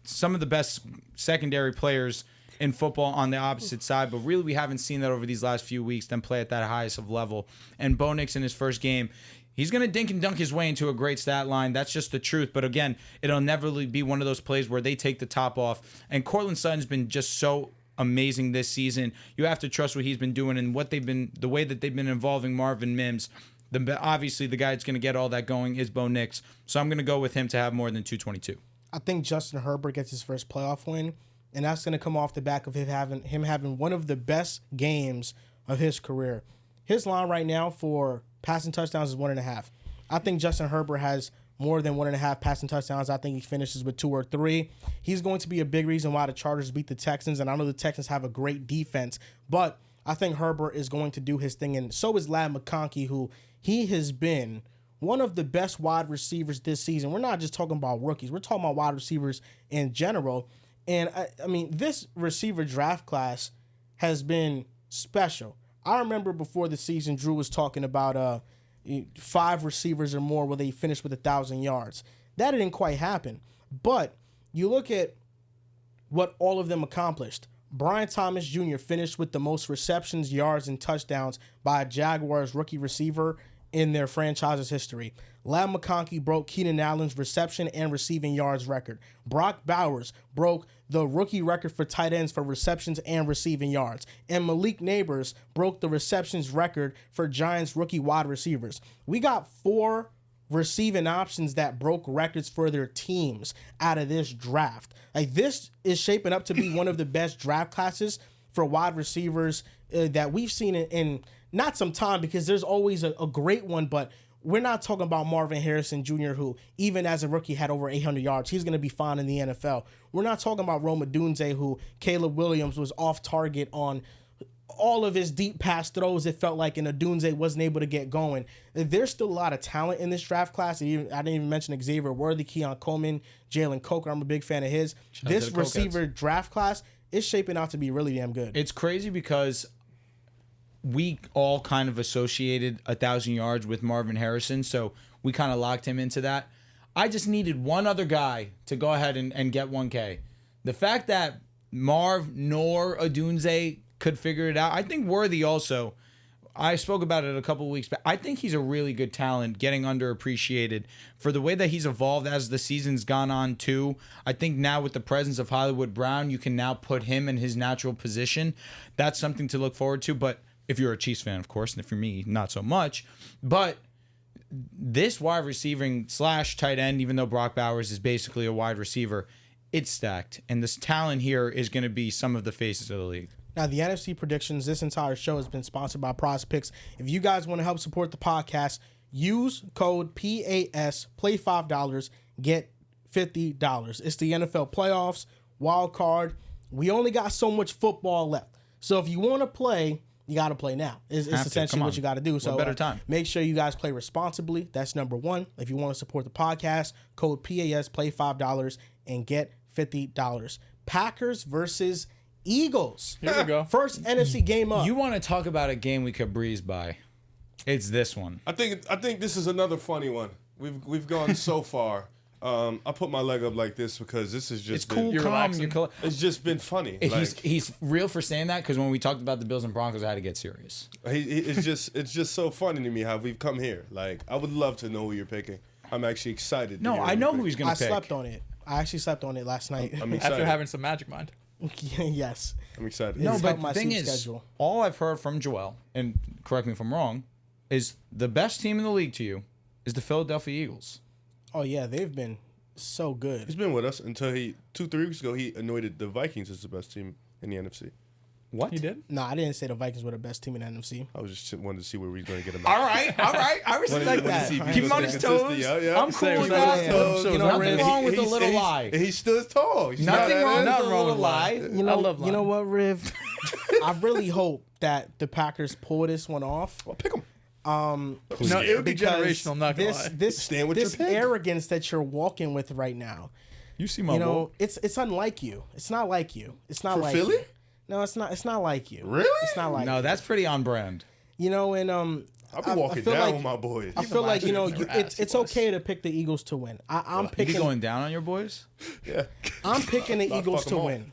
S2: some of the best secondary players in football on the opposite side, but really we haven't seen that over these last few weeks, them play at that highest of level. And Bo Nix in his first game, he's going to dink and dunk his way into a great stat line. That's just the truth. But again, it'll never really be one of those plays where they take the top off. And Courtland Sutton's been just so amazing this season. You have to trust what he's been doing and what they've been, the way that they've been involving Marvin Mims. Obviously, the guy that's going to get all that going is Bo Nix. So I'm going to go with him to have more than 222.
S1: I think Justin Herbert gets his first playoff win, and that's going to come off the back of him having one of the best games of his career. His line right now for passing touchdowns is 1.5. I think Justin Herbert has more than 1.5 passing touchdowns. I think he finishes with 2 or 3. He's going to be a big reason why the Chargers beat the Texans, and I know the Texans have a great defense, but I think Herbert is going to do his thing, and so is Ladd McConkey, who he has been one of the best wide receivers this season. We're not just talking about rookies. We're talking about wide receivers in general. And, I mean, this receiver draft class has been special. I remember before the season, Drew was talking about 5 receivers or more where they finished with 1,000 yards. That didn't quite happen. But you look at what all of them accomplished. Brian Thomas Jr. finished with the most receptions, yards, and touchdowns by a Jaguars rookie receiver in their franchise's history. Ladd McConkey broke Keenan Allen's reception and receiving yards record. Brock Bowers broke the rookie record for tight ends for receptions and receiving yards. And Malik Neighbors broke the receptions record for Giants rookie wide receivers. We got 4 receiving options that broke records for their teams out of this draft. Like, this is shaping up to be one of the best draft classes for wide receivers that we've seen in not some time, because there's always a great one, but we're not talking about Marvin Harrison Jr., who even as a rookie had over 800 yards. He's going to be fine in the NFL. We're not talking about Rome Odunze, who Caleb Williams was off target on all of his deep pass throws, it felt like, and Odunze wasn't able to get going. There's still a lot of talent in this draft class. I didn't even mention Xavier Worthy, Keon Coleman, Jalen Coker. I'm a big fan of his. This receiver draft class is shaping out to be really damn good.
S2: It's crazy because we all kind of associated 1,000 yards with Marvin Harrison, so we kind of locked him into that. I just needed one other guy to go ahead and get 1K. The fact that Marv nor Odunze could figure it out, I think Worthy also, I spoke about it a couple of weeks back, I think he's a really good talent, getting underappreciated for the way that he's evolved as the season's gone on too. I think now with the presence of Hollywood Brown, you can now put him in his natural position. That's something to look forward to, but if you're a Chiefs fan, of course, and if you're me, not so much. But this wide receiving / tight end, even though Brock Bowers is basically a wide receiver, it's stacked. And this talent here is going to be some of the faces of the league.
S1: Now, the NFC predictions, this entire show has been sponsored by Prize Picks. If you guys want to help support the podcast, use code PAS, play $5, get $50. It's the NFL playoffs, wild card. We only got so much football left. So if you want to play, you got to play now. It's essentially what you got to do. So
S2: better time.
S1: Make sure you guys play responsibly. That's number one. If you want to support the podcast, code PAS, play $5, and get $50. Packers versus Eagles.
S4: Here we go.
S1: First NFC game up.
S2: You want to talk about a game we could breeze by? It's this one.
S3: I think this is another funny one. We've gone so far. I put my leg up like this because this is just
S2: It's cool, calm.
S3: It's just been funny.
S2: He's real for saying that, because when we talked about the Bills and Broncos, I had to get serious.
S3: It's just so funny to me how we've come here. Like, I would love to know who you're picking. I'm actually excited.
S2: No, I know who he's gonna pick.
S1: I slept on it. I actually slept on it last night.
S3: I'm excited.
S4: After having some Magic Mind.
S1: Yes.
S3: I'm excited.
S2: No,
S1: It's
S2: but
S1: helped my
S2: the thing
S1: sleep
S2: is,
S1: schedule.
S2: all I've heard from Joel, and correct me if I'm wrong, is the best team in the league to you is the Philadelphia Eagles.
S1: Oh, yeah. They've been so good.
S3: He's been with us until 2-3 weeks ago, he anointed the Vikings as the best team in the NFC.
S2: What?
S4: He did?
S1: No, I didn't say the Vikings were the best team in the NFC.
S3: I was just wanted to see where we were going to get him.
S2: All right. I respect that. Keep him on his toes.
S3: Yeah.
S2: I'm cool with that.
S1: You know,
S2: Nothing wrong with a little lie.
S3: And he stood tall.
S2: Nothing wrong with a little lie.
S1: You know,
S4: I love
S1: you know what, Riv? I really hope that the Packers pull this one off.
S3: Well, pick him.
S4: No, it would be generational. I'm not gonna lie.
S3: Stand with
S1: this
S3: your pick.
S1: arrogance that you're walking with right now.
S2: You see my
S1: You know, it's unlike you. It's not like you. It's not
S3: For
S1: like
S3: Philly?
S1: you. No, it's not. It's not like you.
S3: Really?
S1: It's not like
S2: No,
S1: you.
S2: that's pretty on brand.
S1: You know, and
S3: I'll be walking
S1: feel
S3: down
S1: like-
S3: with my boys.
S1: I feel like, you know,
S4: Never asked,
S1: it's
S4: he was.
S1: okay to pick the Eagles to win. I'm
S2: You be
S1: picking.
S2: going down on your boys?
S3: Yeah.
S1: I'm picking the
S3: I'll
S1: Eagles
S3: fuck
S1: to
S3: 'em all.
S1: win.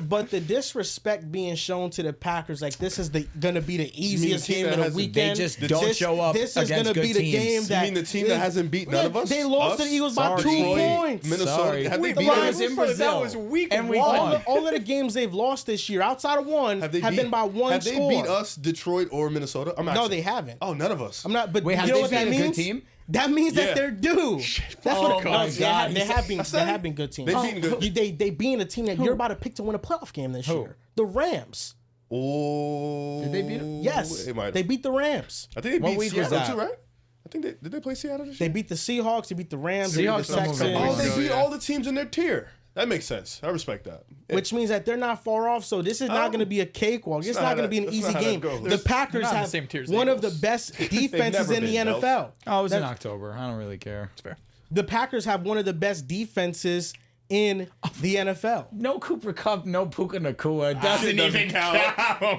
S1: But the disrespect being shown to the Packers, like this is gonna be the easiest
S3: team
S1: game
S3: that
S1: of the
S3: hasn't-
S1: weekend.
S2: They just don't show up
S1: This is
S2: against
S1: gonna be
S2: good
S1: the game
S2: teams.
S1: that.
S3: You mean the team that hasn't beat none of us?
S1: They lost
S3: Us?
S1: to the Eagles by
S2: Sorry.
S1: 2
S3: Detroit,
S1: points.
S3: Minnesota.
S2: Sorry.
S3: Have they
S1: The
S3: beat
S1: Lions
S3: us?
S2: in Brazil.
S4: That was week
S2: And we
S4: one.
S2: won.
S1: All of the games they've lost this year, outside of one, have been by one
S3: Have
S1: score.
S3: they beat us, Detroit, or Minnesota?
S1: No, they haven't.
S3: Oh, none of us.
S1: I'm not. But
S2: Wait, have
S1: you know
S2: they
S1: what that
S2: been a good
S1: means?
S2: team?
S1: That means
S3: Yeah.
S1: that they're due. That's
S2: Oh
S1: what
S2: my
S1: no,
S2: God.
S1: they have been. They have been good teams.
S3: They've beaten good-
S1: They being a team that you're about to pick to win a playoff game this year. The Rams.
S3: Oh.
S2: Did they beat them?
S1: Yes,
S3: They might.
S1: they beat the Rams.
S3: I think they
S2: What
S3: beat
S2: week was
S3: Seattle
S2: that?
S3: too, right? I think did they play Seattle this
S1: They
S3: year?
S1: beat the Seahawks. They beat the Rams. They
S2: Seahawks
S1: beat the
S2: don't move
S1: Texans.
S2: on.
S3: Oh, they
S4: So,
S3: beat
S4: yeah.
S3: all the teams in their tier. That makes sense. I respect that.
S1: Which means that they're not far off. So this is not going to be a cakewalk. It's
S3: not
S1: not
S3: how
S1: going to be an
S3: that's
S1: easy
S3: not how that
S1: game.
S3: goes.
S1: The
S3: They're
S1: Packers
S4: not in the
S1: have
S4: same tier as the
S1: one of the
S4: Eagles.
S1: best defenses
S3: never
S1: in the
S3: been, Dehls.
S1: NFL.
S2: Oh, it was in
S1: That's-
S2: October. I don't really care.
S4: That's fair.
S1: The Packers have one of the best defenses in the NFL.
S2: No Cooper Kupp, no Puka Nakua. It doesn't even count.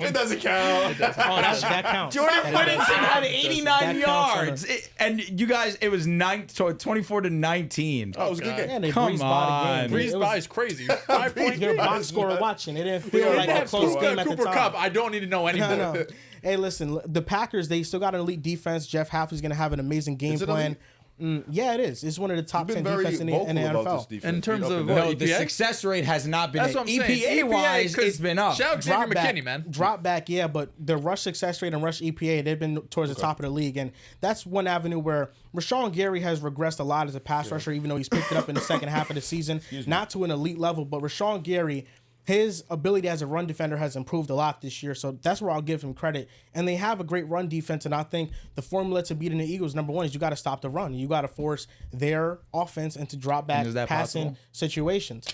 S3: It doesn't count.
S1: Oh, that counts.
S2: Jordan
S1: That
S2: Whittington
S1: does.
S2: had
S1: That
S2: 89
S1: counts on
S2: yards. And you guys, it was 24 to 19.
S3: Oh, it was a good
S1: Yeah,
S3: game.
S1: they
S2: Come
S1: breezed by the
S2: on.
S1: game.
S4: Breeze
S1: It
S4: by
S1: was-
S4: is crazy. 5-point
S1: You're a
S4: game.
S1: box score watching. It didn't
S3: We
S1: feel
S3: already
S1: like a
S3: have
S1: close
S3: Cooper
S1: game at the
S4: Cooper
S1: time.
S4: Kupp. I don't need to know anything.
S1: No. Hey, listen, the Packers, they still got an elite defense. Jeff Hafley's going to have an amazing game
S3: Is it
S1: plan.
S3: elite?
S1: Yeah, it is. It's one of the top
S3: You've
S1: 10
S3: been very
S1: defense in the
S3: vocal about
S1: NFL.
S3: this defense.
S4: In terms
S3: Up and
S4: of
S3: down.
S2: No,
S4: what,
S2: the
S4: EPA?
S2: success rate has not been.
S4: That's what I'm saying.
S2: EPA wise,
S4: 'cause
S2: it's been up.
S4: Shout out Xavier McKinney, man.
S1: Drop back, yeah, but the rush success rate and rush EPA, they've been towards the top of the league. And that's one avenue where Rashawn Gary has regressed a lot as a pass rusher, even though he's picked it up in the second half of the season. Not to an elite level, but Rashawn Gary, his ability as a run defender has improved a lot this year. So that's where I'll give him credit. And they have a great run defense. And I think the formula to beating the Eagles, number one, is you got to stop the run. You got to force their offense into drop back
S2: is that
S1: passing
S2: possible?
S1: situations.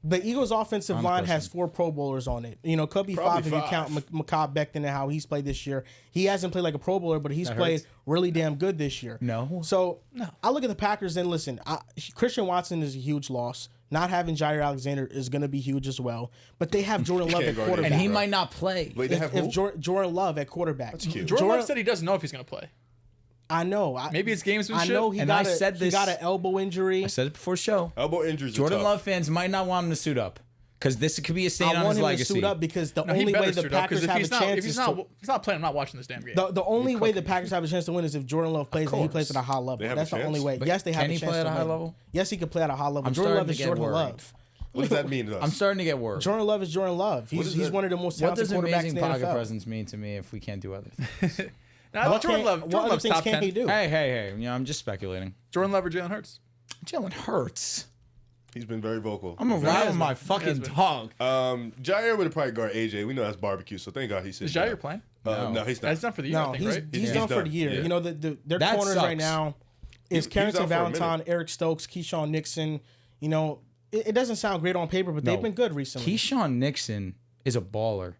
S1: The Eagles' offensive line has 4 Pro Bowlers on it. You know, could be
S3: Probably
S1: 5 if you
S3: five.
S1: count Mekhi Becton and how he's played this year. He hasn't played like a Pro Bowler, but he's played
S2: hurts.
S1: really damn good this year.
S2: No.
S1: So I look at the Packers and listen, Christian Watson is a huge loss. Not having Jair Alexander is going to be huge as well. But they have Jordan Love
S3: can't
S1: at
S3: guard
S1: quarterback.
S2: And he might not play.
S3: Wait, they have who?
S1: Jordan Love at quarterback. That's
S3: cute.
S4: Jordan Love said he doesn't know if he's going to play.
S1: I know.
S4: Maybe it's gamesmanship.
S1: I know he
S2: And
S1: got
S2: I said
S1: he
S2: this-
S1: got an elbow injury.
S2: I said it before show.
S3: Elbow injuries.
S2: Jordan
S3: are tough.
S2: Love fans might not want him to suit up because this could be a stain
S1: I
S2: on
S1: want
S2: his
S1: him
S2: legacy.
S1: to suit up because the
S4: No, he
S1: only
S4: better
S1: way the
S4: suit up, 'cause
S1: Packers
S4: if
S1: have a
S4: he's not,
S1: chance
S4: if he's
S1: is
S4: not,
S1: to.
S4: if he's not playing, I'm not watching this damn game.
S1: The only way the Packers have a chance to win is if Jordan Love plays and he plays at a high level.
S3: They have a
S1: That's the
S3: chance?
S1: only way.
S2: But
S1: Yes, they have
S2: can
S1: a
S2: he
S1: chance
S2: play at
S1: to
S2: a high
S1: win.
S2: level?
S1: Yes, he can play at a high level.
S2: I'm
S1: Jordan
S2: starting
S1: Love
S2: to
S1: is
S2: get
S1: Jordan
S2: worried.
S1: Love.
S3: What does that mean to us?
S2: I'm starting to get worried.
S1: Jordan Love is Jordan Love.
S3: is
S1: He's
S3: that?
S1: one of the most
S2: What
S1: talented
S2: does
S1: quarterbacks in
S2: amazing
S1: the
S2: pocket
S1: NFL.
S2: presence mean to me if we can't do other things?
S4: Nah,
S1: What
S4: Jordan Love.
S1: what
S4: Jordan
S1: other
S4: Love's
S1: things
S4: top
S1: can
S4: 10.
S1: he do?
S2: hey, you know, I'm just speculating.
S4: Jordan Love or Jalen Hurts?
S2: Jalen Hurts.
S3: He's been very vocal.
S2: I'm gonna ride with my fucking tongue.
S3: Jair would probably guard AJ. We know that's barbecue, so thank God he's
S4: Is
S3: sitting
S4: Jair playing?
S3: No, he's not.
S4: That's not for the year,
S1: No,
S4: I think,
S1: he's
S4: right?
S1: he's done for the year.
S3: Yeah.
S1: You know, their
S2: That
S1: corners
S2: sucks.
S1: right now is
S3: He was
S1: Carrington
S3: out for a minute.
S1: Valentine, Eric Stokes, Keyshawn Nixon. You know, it doesn't sound great on paper, but they've been good recently.
S2: Keyshawn Nixon is a baller.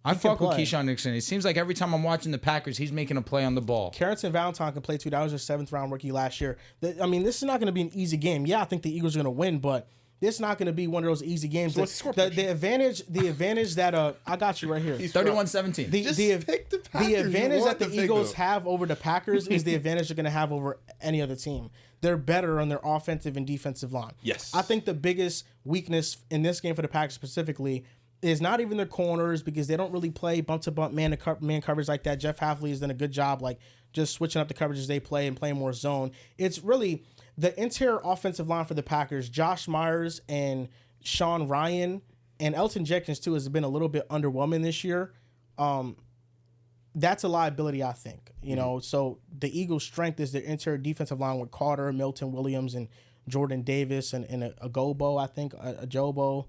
S2: I fuck with
S1: play.
S2: Keyshawn Nixon. It seems like every time I'm watching the Packers, he's making a play on the ball.
S1: Carrington Valentine can play too. That was a 7th round rookie last year. I mean, this is not going to be an easy game. Yeah, I think the Eagles are going to win, but this is not going to be one of those easy games.
S4: So what's the score
S1: the advantage that I got you right here.
S2: 31-17.
S3: Just pick the Packers.
S1: The
S3: You
S1: advantage
S3: want
S1: that the
S3: to pick
S1: Eagles
S3: them.
S1: have over the Packers is the advantage they're going to have over any other team. They're better on their offensive and defensive line.
S3: Yes.
S1: I think the biggest weakness in this game for the Packers specifically is not even their corners because they don't really play bump-to-bump man coverage like that. Jeff Hafley has done a good job like just switching up the coverages they play and playing more zone. It's really the interior offensive line for the Packers. Josh Myers and Sean Ryan and Elton Jenkins too has been a little bit underwhelming this year. That's a liability, I think. You know, so the Eagles' strength is their interior defensive line with Carter, Milton Williams, and Jordan Davis, and a Gobo, I think, a Jobo.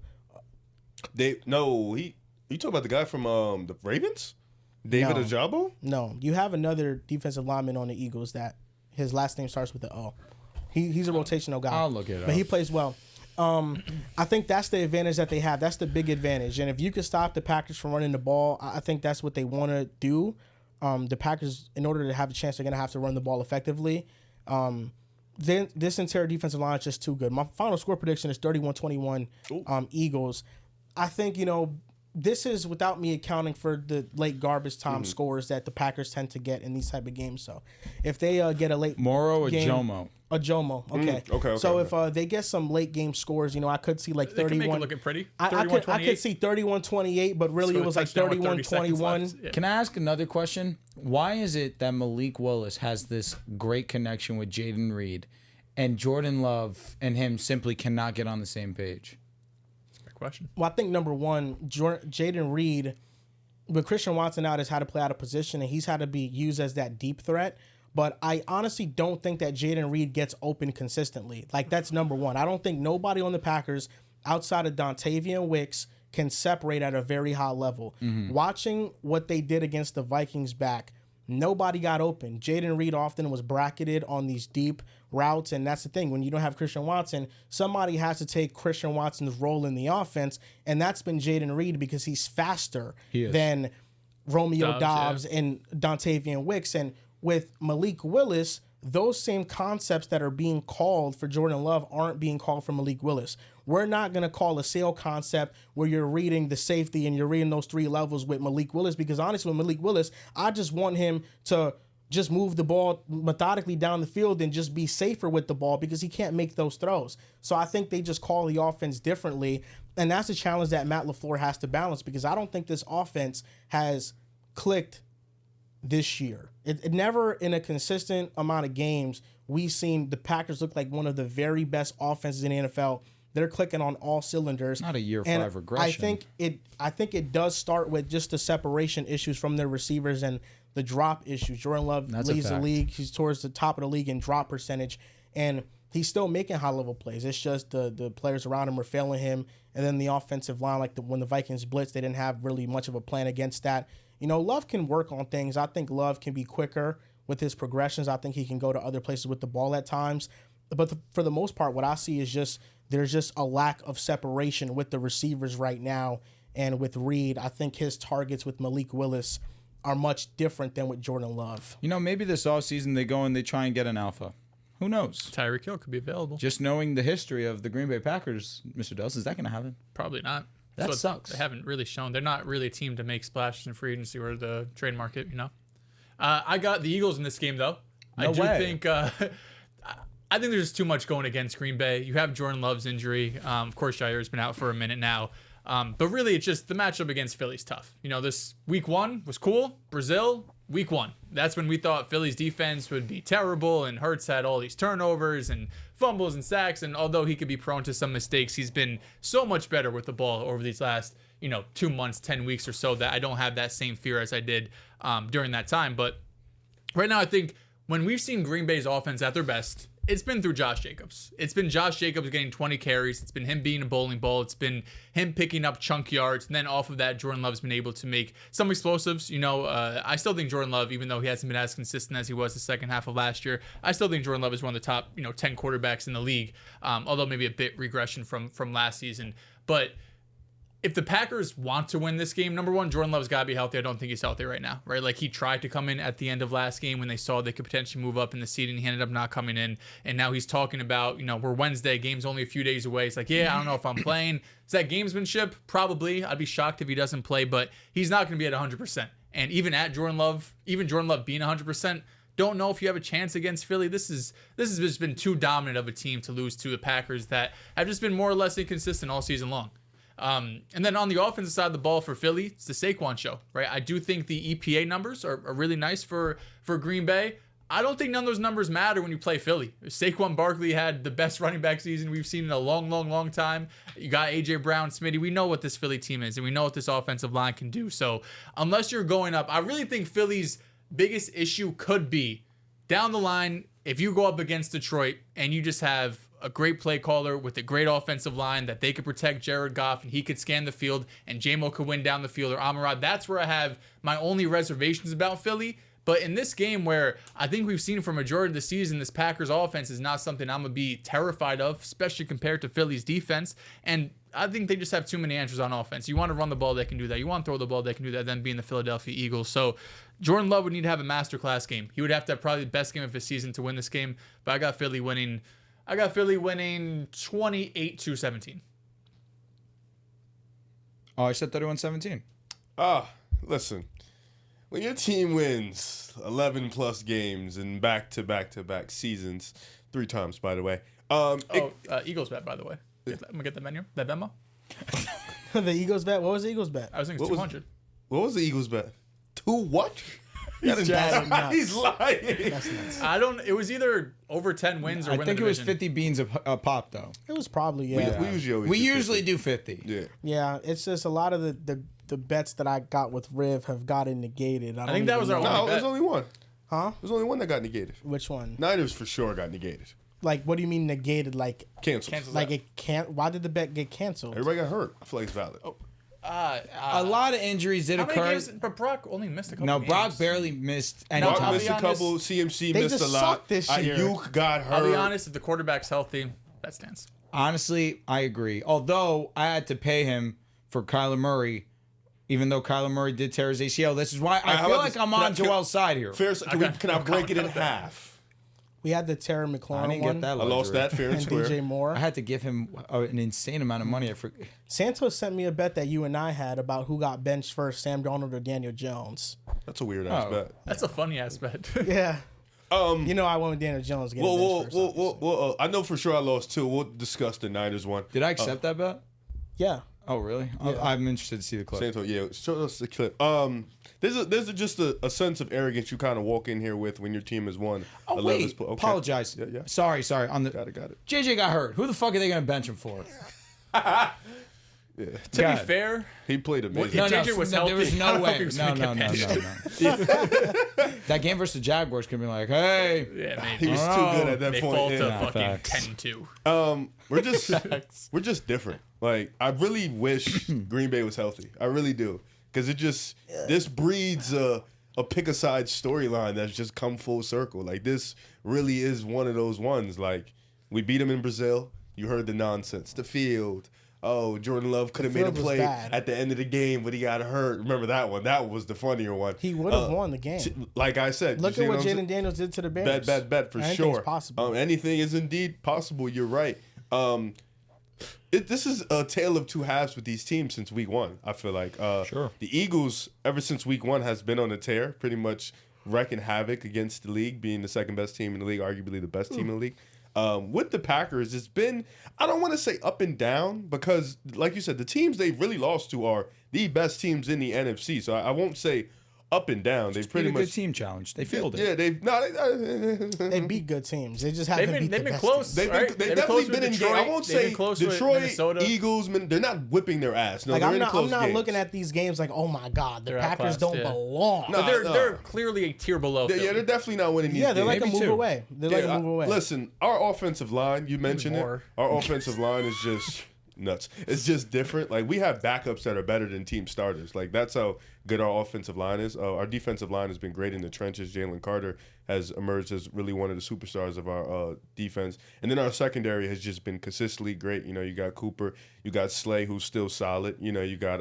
S3: You talking about the guy from the Ravens? David Ojabo?
S1: No, you have another defensive lineman on the Eagles that his last name starts with the O. He's a rotational guy.
S2: I'll look it up.
S1: But he plays well. I think that's the advantage that they have. That's the big advantage. And if you can stop the Packers from running the ball, I think that's what they want to do. The Packers, in order to have a chance, they're going to have to run the ball effectively. Then this interior defensive line is just too good. My final score prediction is 31-21 Eagles. I think, this is without me accounting for the late garbage time scores that the Packers tend to get in these type of games. So if they get a late
S2: Morrow or
S1: game,
S2: Jomo?
S1: A Jomo, okay.
S3: Okay.
S1: So if they get some late game scores, I could see like 31.
S4: They can make it looking pretty.
S1: I could see 31-28, but really it was like 31-21.
S2: Can I ask another question? Why is it that Malik Willis has this great connection with Jaden Reed, and Jordan Love and him simply cannot get on the same page?
S4: Question.
S1: Well, I think number one, Jaden Reed, with Christian Watson out, has had to play out of position, and he's had to be used as that deep threat. But I honestly don't think that Jaden Reed gets open consistently. Like, that's number one. I don't think nobody on the Packers outside of Dontavian Wicks can separate at a very high level. Watching what they did against the Vikings back, nobody got open. Jaden Reed often was bracketed on these deep routes, and that's the thing. When you don't have Christian Watson, somebody has to take Christian Watson's role in the offense, and that's been Jaden Reed because he's faster than Romeo Doubs and Dontavian Wicks. And with Malik Willis, those same concepts that are being called for Jordan Love aren't being called for Malik Willis. We're not going to call a sail concept where you're reading the safety and you're reading those three levels with Malik Willis, because honestly, with Malik Willis, I just want him to just move the ball methodically down the field and just be safer with the ball because he can't make those throws. So I think they just call the offense differently, and that's a challenge that Matt LaFleur has to balance, because I don't think this offense has clicked this year. It never, in a consistent amount of games, we've seen the Packers look like one of the very best offenses in the NFL. They're clicking on all cylinders.
S2: Not a year 5 regression.
S1: I think it does start with just the separation issues from their receivers and the drop issues. Jordan Love leads the league. He's towards the top of the league in drop percentage, and he's still making high-level plays. It's just the players around him are failing him, and then the offensive line, when the Vikings blitz, they didn't have really much of a plan against that. Love can work on things. I think Love can be quicker with his progressions. I think he can go to other places with the ball at times. But for the most part, what I see is there's just a lack of separation with the receivers right now. And with Reed, I think his targets with Malik Willis are much different than with Jordan Love.
S2: Maybe this offseason they go and they try and get an alpha. Who knows?
S4: Tyreek Hill could be available.
S2: Just knowing the history of the Green Bay Packers, Mr. Dehls, is that going to happen?
S4: Probably not.
S2: That sucks.
S4: They haven't really shown. They're not really a team to make splashes in free agency or the trade market, I got the Eagles in this game, though.
S2: No way.
S4: I think there's just too much going against Green Bay. You have Jordan Love's injury. Of course, Jair's been out for a minute now. But really, it's just the matchup against Philly's tough. This week 1 was cool. Brazil, week 1. That's when we thought Philly's defense would be terrible, and Hurts had all these turnovers and fumbles and sacks. And although he could be prone to some mistakes, he's been so much better with the ball over these last 2 months, 10 weeks or so, that I don't have that same fear as I did during that time. But right now, I think when we've seen Green Bay's offense at their best, it's been through Josh Jacobs. It's been Josh Jacobs getting 20 carries. It's been him being a bowling ball. It's been him picking up chunk yards. And then off of that, Jordan Love's been able to make some explosives. I still think Jordan Love, even though he hasn't been as consistent as he was the second half of last year, I still think Jordan Love is one of the top 10 quarterbacks in the league, although maybe a bit regression from last season. But if the Packers want to win this game, number one, Jordan Love's got to be healthy. I don't think he's healthy right now, right? Like, he tried to come in at the end of last game when they saw they could potentially move up in the seeding. He ended up not coming in. And now he's talking about, we're Wednesday, game's only a few days away. It's like, yeah, I don't know if I'm playing. Is that gamesmanship? Probably. I'd be shocked if he doesn't play, but he's not going to be at 100%. And even at Jordan Love, even Jordan Love being 100%, don't know if you have a chance against Philly. This has just been too dominant of a team to lose to the Packers that have just been more or less inconsistent all season long. And then on the offensive side of the ball for Philly, it's the Saquon show, right? I do think the EPA numbers are really nice for Green Bay. I don't think none of those numbers matter when you play Philly. Saquon Barkley had the best running back season we've seen in a long, long, long time. You got A.J. Brown, Smitty. We know what this Philly team is, and we know what this offensive line can do. So unless you're going up, I really think Philly's biggest issue could be down the line if you go up against Detroit and you just have a great play caller with a great offensive line that they could protect Jared Goff and he could scan the field and J-Mo could win down the field or Amon-Ra. That's where I have my only reservations about Philly. But in this game where I think we've seen for majority of the season, this Packers offense is not something I'm going to be terrified of, especially compared to Philly's defense. And I think they just have too many answers on offense. You want to run the ball, they can do that. You want to throw the ball, they can do that, then being the Philadelphia Eagles. So Jordan Love would need to have a masterclass game. He would have to have probably the best game of his season to win this game. But I got Philly winning 28-17.
S2: Oh, I said 31-17.
S3: Listen. When your team wins 11-plus games in back-to-back-to-back seasons, 3 times, by the way.
S4: Eagles bet, by the way. I'm going to get the menu, that memo.
S1: The Eagles bet? What was the Eagles bet?
S4: I was thinking it's 200.
S3: What was the Eagles bet? 2 what?
S1: He's
S3: lying.
S1: That's nuts.
S4: It was either over 10 wins or win the division.
S2: I think it was 50 beans a pop, though.
S1: It was probably, yeah.
S3: We
S2: usually do 50.
S3: Yeah.
S1: Yeah, it's just a lot of the bets that I got with Riv have gotten negated.
S4: I think that was our only bet.
S3: No, there's only one.
S1: Huh?
S3: There's only one that got negated.
S1: Which one?
S3: Niners for sure got negated.
S1: Like, what do you mean negated? Like,
S3: Canceled.
S1: Like, it can't. Why did the bet get canceled?
S3: Everybody got hurt. I feel like it's valid.
S2: A lot of injuries did occur.
S4: But Brock only missed a couple
S2: No,
S4: games.
S2: Brock barely missed any
S3: Brock
S2: time.
S3: missed a couple. CMC
S1: They
S3: missed a
S1: just
S3: lot.
S1: sucked this year.
S3: Ayuk got hurt.
S4: I'll be honest, if the quarterback's healthy, that stands.
S2: Honestly, I agree. Although I had to pay him for Kyler Murray, even though Kyler Murray did tear his ACL. This is why I feel like I'm on Joel's side here.
S3: Can I break it in half?
S1: We had the Terry
S2: I
S1: McLaurin
S2: didn't
S1: one.
S2: get that.
S3: I
S2: Luxury.
S3: lost that fair and
S1: And
S3: square.
S1: DJ Moore.
S2: I had to give him an insane amount of money.
S1: Santos sent me a bet that you and I had about who got benched first, Sam Darnold or Daniel Jones.
S3: That's a weird ass bet.
S4: That's a funny ass bet.
S1: Yeah. You know I went with Daniel Jones getting benched first.
S3: I know for sure I lost 2. We'll discuss the Niners one.
S2: Did I accept that bet?
S1: Yeah.
S2: Oh, really? Yeah. I'm interested to see the clip.
S3: Santo, yeah, show us the clip. There's just a sense of arrogance you kind of walk in here with when your team has won.
S2: Oh, wait. Apologize.
S3: Yeah.
S2: Sorry.
S3: Got it.
S2: JJ got hurt. Who the fuck are they going to bench him for?
S4: To be fair,
S3: he played amazing.
S4: if JJ was healthy,
S2: there was
S4: I
S2: no
S4: don't
S2: way.
S4: think he was
S2: No.
S4: gonna get benched.
S2: That game versus the Jaguars could be like, hey.
S4: Yeah,
S3: He
S4: maybe.
S3: was too good at that
S4: They
S3: point.
S4: fall to
S3: Yeah.
S4: fucking
S2: facts.
S4: 10-2.
S3: We're just different. Like, I really wish Green Bay was healthy. I really do, because this breeds a pick a side storyline that's just come full circle. Like, this really is one of those ones. Like, we beat them in Brazil. You heard the nonsense. The field. Oh, Jordan Love could have made a play at the end of the game, but he got hurt. Remember that one? That was the funnier one.
S1: He would have won the game.
S3: Like I said,
S1: Look at what Jaden Daniels did to the Bears.
S3: Bet for
S1: Anything's
S3: sure.
S1: possible.
S3: Anything is indeed possible. You're right. This is a tale of 2 halves with these teams since week 1. I feel like
S2: Sure.
S3: The Eagles, ever since week 1, has been on a tear, pretty much wrecking havoc against the league, being the second best team in the league, arguably the best team in the league. With the Packers, it's been, I don't want to say up and down, because like you said, the teams they've really lost to are the best teams in the NFC. So I won't say up and down. They've pretty much
S2: good team challenge. They failed it.
S3: Yeah,
S1: They beat good teams. They just haven't beat
S4: They've
S1: the
S4: been
S1: best
S4: close.
S1: teams.
S3: They've
S4: Right?
S3: definitely been in game. I won't say
S4: close with
S3: Detroit,
S4: Minnesota.
S3: Eagles, they're not whipping their ass. No,
S1: Like,
S3: they're
S1: I'm
S3: in
S1: not
S3: close games.
S1: looking at these games like, oh my God, the
S4: They're
S1: Packers
S4: outclassed,
S1: don't
S4: yeah.
S1: belong.
S3: No.
S4: But they're clearly a tier below.
S3: Yeah, they're definitely not winning these
S1: Yeah,
S3: games.
S1: they're like a
S2: Maybe
S1: move
S2: two.
S1: away. They're like a move away.
S3: Listen, our offensive line, you mentioned it.
S4: more.
S3: Our offensive line is just nuts. It's just different. Like, we have backups that are better than team starters. Like, that's how good our offensive line is. Our defensive line has been great in the trenches. Jalen Carter has emerged as really one of the superstars of our defense. And then our secondary has just been consistently great. You know, you got Cooper, you got Slay, who's still solid. You know, you got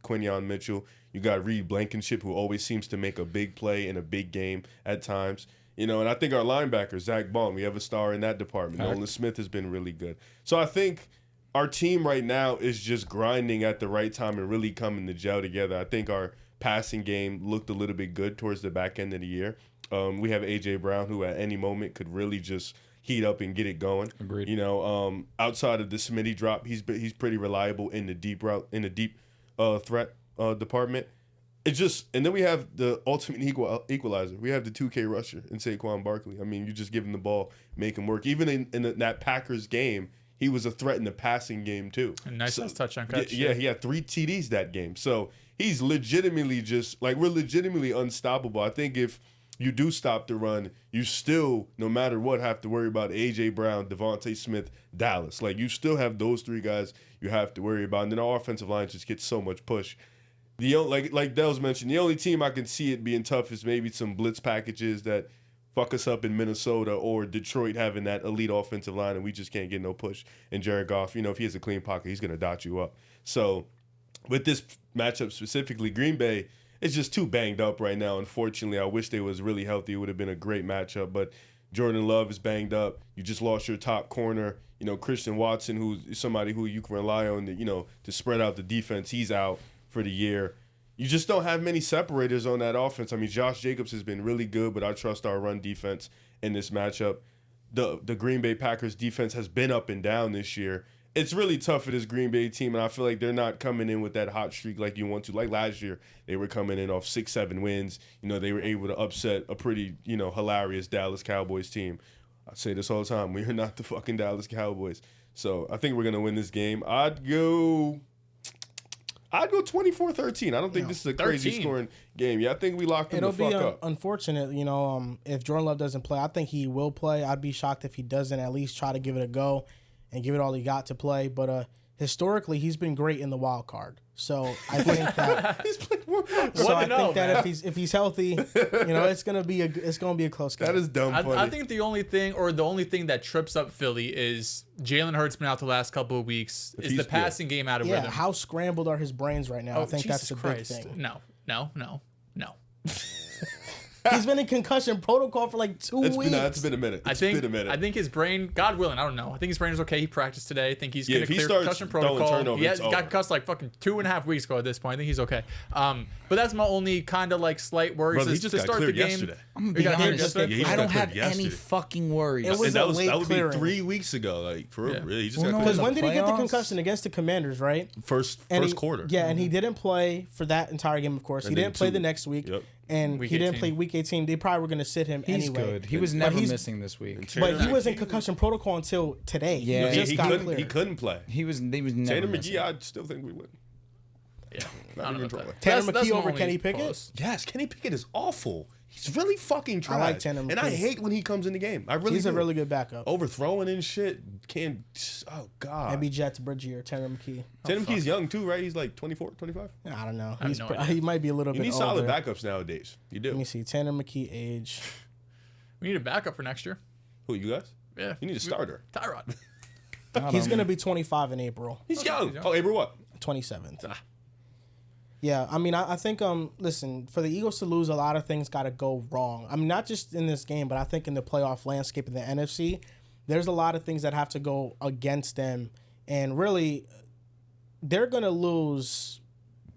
S3: Quinyon Mitchell, you got Reed Blankenship, who always seems to make a big play in a big game at times. You know, and I think our linebacker, Zach Baum, we have a star in that department. Nolan Smith has been really good. So I think our team right now is just grinding at the right time and really coming to gel together. I think our passing game looked a little bit good towards the back end of the year. We have A.J. Brown, who at any moment could really just heat up and get it going.
S2: Agreed.
S3: You know, outside of the Smitty drop, he's pretty reliable in the deep threat department. It's just, and then we have the ultimate equalizer. We have the 2K rusher in Saquon Barkley. I mean, you just give him the ball, make him work. Even in that Packers game, he was a threat in the passing game too.
S4: A nice touchdown catch.
S3: Yeah, he had 3 TDs that game. So he's legitimately we're legitimately unstoppable. I think if you do stop the run, you still, no matter what, have to worry about A.J. Brown, Devontae Smith, Dallas. Like, you still have those three guys you have to worry about. And then our offensive line just gets so much push. Like Dehls mentioned, the only team I can see it being tough is maybe some blitz packages that fuck us up in Minnesota, or Detroit having that elite offensive line and we just can't get no push. And Jared Goff, if he has a clean pocket, he's going to dot you up. So with this matchup specifically, Green Bay is just too banged up right now. Unfortunately, I wish they was really healthy. It would have been a great matchup, but Jordan Love is banged up. You just lost your top corner. Christian Watson, who's somebody who you can rely on to spread out the defense. He's out for the year. You just don't have many separators on that offense. I mean, Josh Jacobs has been really good, but I trust our run defense in this matchup. The Green Bay Packers defense has been up and down this year. It's really tough for this Green Bay team, and I feel like they're not coming in with that hot streak like you want to. Like last year, they were coming in off 6-7 wins. They were able to upset a pretty, hilarious Dallas Cowboys team. I say this all the time. We are not the fucking Dallas Cowboys. So I think we're going to win this game. I'd go 24-13. I don't think this is a crazy scoring game. Yeah, I think we locked them the fuck up.
S1: It'll be unfortunate, if Jordan Love doesn't play. I think he will play. I'd be shocked if he doesn't at least try to give it a go and give it all he got to play. But historically, he's been great in the wild card. So I think that
S3: he's played more.
S1: That if he's healthy, it's gonna be a close game.
S3: That is dumb funny.
S4: I think the only thing that trips up Philly is Jalen Hurts been out the last couple of weeks. Is the passing game out of rhythm?
S1: Yeah, how scrambled are his brains right now? I think
S4: Jesus
S1: that's the big thing.
S4: No.
S1: He's been in concussion protocol for like 2 weeks.
S3: It's been a minute.
S4: I think his brain, God willing, I don't know. I think his brain is okay. He practiced today. I think he's going to clear concussion protocol. He got cussed like fucking 2.5 weeks ago at this point. I think he's okay. But that's my only kind of like slight worries.
S3: Brother, he just got cleared yesterday.
S2: I'm gonna be honest. I don't have any fucking worries.
S1: It was
S3: that
S1: would
S3: be 3 weeks ago. Like for real, really. He just got cleared.
S1: Because when did he get the concussion? Against the Commanders, right?
S3: First quarter.
S1: Yeah, and he didn't play for that entire game. Of course, he didn't play the next week.
S3: Yep.
S1: And he didn't play week 18. They probably were going to sit him anyway.
S2: He's good. He was never missing this week.
S1: But he was in concussion protocol until today.
S2: Yeah,
S1: he
S3: couldn't play.
S2: He was never
S3: Tanner
S2: missing.
S3: McGee, I still think we win.
S4: Yeah.
S1: Tanner McGee over Kenny Pickett?
S4: Close.
S3: Yes, Kenny Pickett is awful. He's really fucking trash.
S1: I like Tanner McGee.
S3: And I hate when he comes in the game. He's
S1: a really good backup.
S3: Overthrowing and shit. Oh, God.
S1: Maybe Jets Bridgier, Tanner McGee.
S3: Tanner McGee's young, too, right? He's like 24, 25?
S1: I don't know.
S4: He
S1: might be a little bit older.
S3: You need solid backups nowadays. You do.
S1: Let me see. Tanner McGee age.
S4: We need a backup for next year.
S3: Who, you guys?
S4: Yeah.
S3: You need a starter.
S4: Tyrod.
S1: He's going to be 25 in April.
S3: He's young. Oh, April what?
S1: 27th. Yeah, I mean, I think, listen, for the Eagles to lose, a lot of things got to go wrong. I mean, not just in this game, but I think in the playoff landscape of the NFC, there's a lot of things that have to go against them. And really, they're going to lose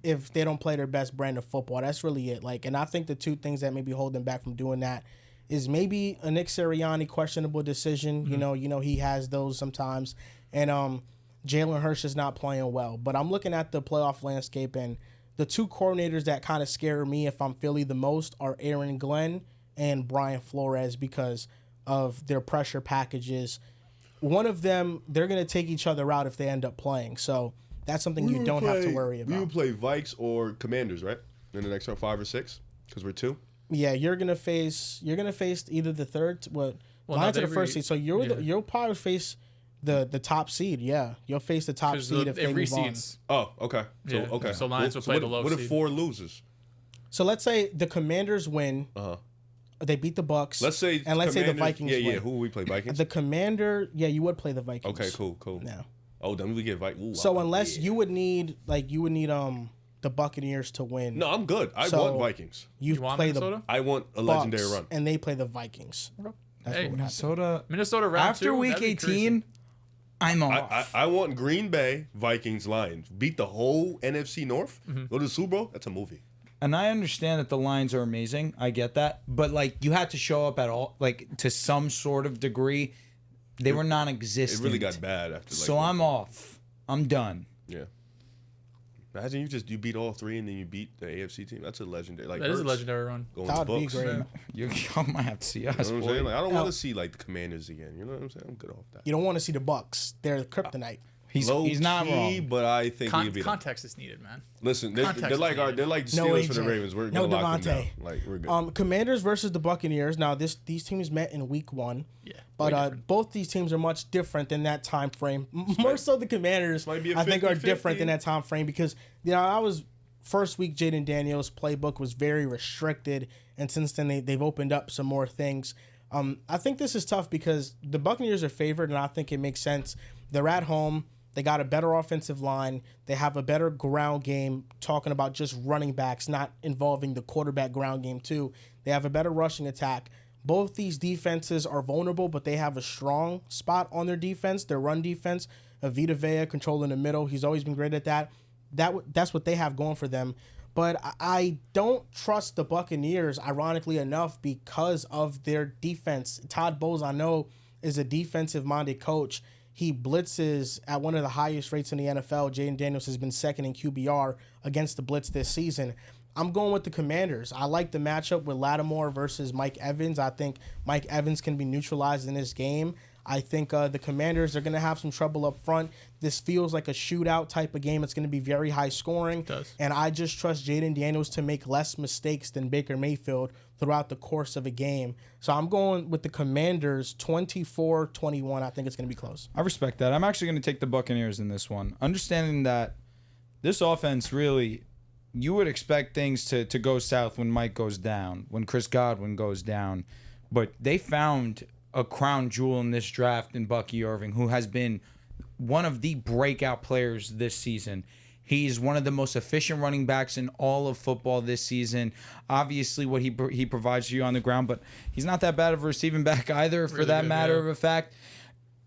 S1: if they don't play their best brand of football. That's really it. And I think the two things that maybe hold them back from doing that is maybe a Nick Sirianni questionable decision. Mm-hmm. He has those sometimes. And Jalen Hurts is not playing well. But I'm looking at the playoff landscape, and the two coordinators that kind of scare me if I'm Philly the most are Aaron Glenn and Brian Flores because of their pressure packages. One of them, they're going to take each other out if they end up playing. So that's something you don't have to worry about.
S3: We would play Vikes or Commanders, right? In the next 5 or 6? Because we're 2?
S1: Yeah, you're gonna face either the third, Lions are the first seed. So you'll probably face the top seed. Yeah, you'll face the top seed if they move on.
S3: Oh, okay. So okay.
S4: So Lions will play the low seed.
S3: What if 4 loses?
S1: So let's say the Commanders win. They beat the Bucs.
S3: Let's say
S1: the Vikings win.
S3: Yeah. Who will we play? Vikings.
S1: The Commander. Yeah, you would play the Vikings.
S3: Okay, cool.
S1: Yeah.
S3: Oh, then we get Vikings.
S1: So unless you would need the Buccaneers to win.
S3: No, I'm good. I want Vikings.
S1: You
S4: want
S1: play
S4: Minnesota?
S3: I want a legendary run.
S1: And they play the Vikings.
S2: That's what Minnesota
S4: round
S2: after
S4: 2,
S2: week 18. I'm off.
S3: I want Green Bay, Vikings, Lions. Beat the whole NFC North.
S4: Mm-hmm.
S3: Go to the Super Bowl. That's a movie.
S2: And I understand that the Lions are amazing. I get that. But, you had to show up at all, to some sort of degree. They were non-existent.
S3: It really got bad after.
S2: So I'm off. I'm done.
S3: Yeah. Imagine you beat all 3 and then you beat the AFC team. That's a legendary.
S4: That is a legendary run.
S1: That would be great.
S2: You might have to see us.
S3: You know what I'm saying? I don't want to see the Commanders again. You know what I'm saying? I'm good off that.
S1: You don't want to see the Bucs. They're the kryptonite.
S2: He's not wrong.
S3: But I think we can beat
S4: context is needed, man.
S3: Listen, they're like the Steelers for the Ravens. We're gonna lock them down. Like we're good.
S1: Commanders versus the Buccaneers. Now these teams met in week 1.
S4: Yeah,
S1: but both these teams are much different than that time frame. More so the Commanders, I think, are different than that time frame because I was first week. Jaden Daniels' playbook was very restricted, and since then they've opened up some more things. I think this is tough because the Buccaneers are favored, and I think it makes sense. They're at home. They got a better offensive line. They have a better ground game, talking about just running backs, not involving the quarterback ground game too. They have a better rushing attack. Both these defenses are vulnerable, but they have a strong spot on their defense, their run defense. Vita Vea controlling the middle. He's always been great at that. That's what they have going for them. But I don't trust the Buccaneers, ironically enough, because of their defense. Todd Bowles, I know, is a defensive-minded coach. He blitzes at one of the highest rates in the NFL. Jaden Daniels has been second in QBR against the blitz this season. I'm going with the Commanders. I like the matchup with Lattimore versus Mike Evans. I think Mike Evans can be neutralized in this game. I think the Commanders are going to have some trouble up front. This feels like a shootout type of game. It's going to be very high scoring.
S4: It does.
S1: And I just trust Jaden Daniels to make less mistakes than Baker Mayfield throughout the course of a game. So I'm going with the Commanders 24-21. I think it's going to be close.
S2: I respect that. I'm actually going to take the Buccaneers in this one. Understanding that this offense really, you would expect things to go south when Mike goes down, when Chris Godwin goes down. But they found a crown jewel in this draft in Bucky Irving, who has been one of the breakout players this season. He's one of the most efficient running backs in all of football this season. Obviously, what he provides for you on the ground, but he's not that bad of a receiving back either, for that matter of a fact.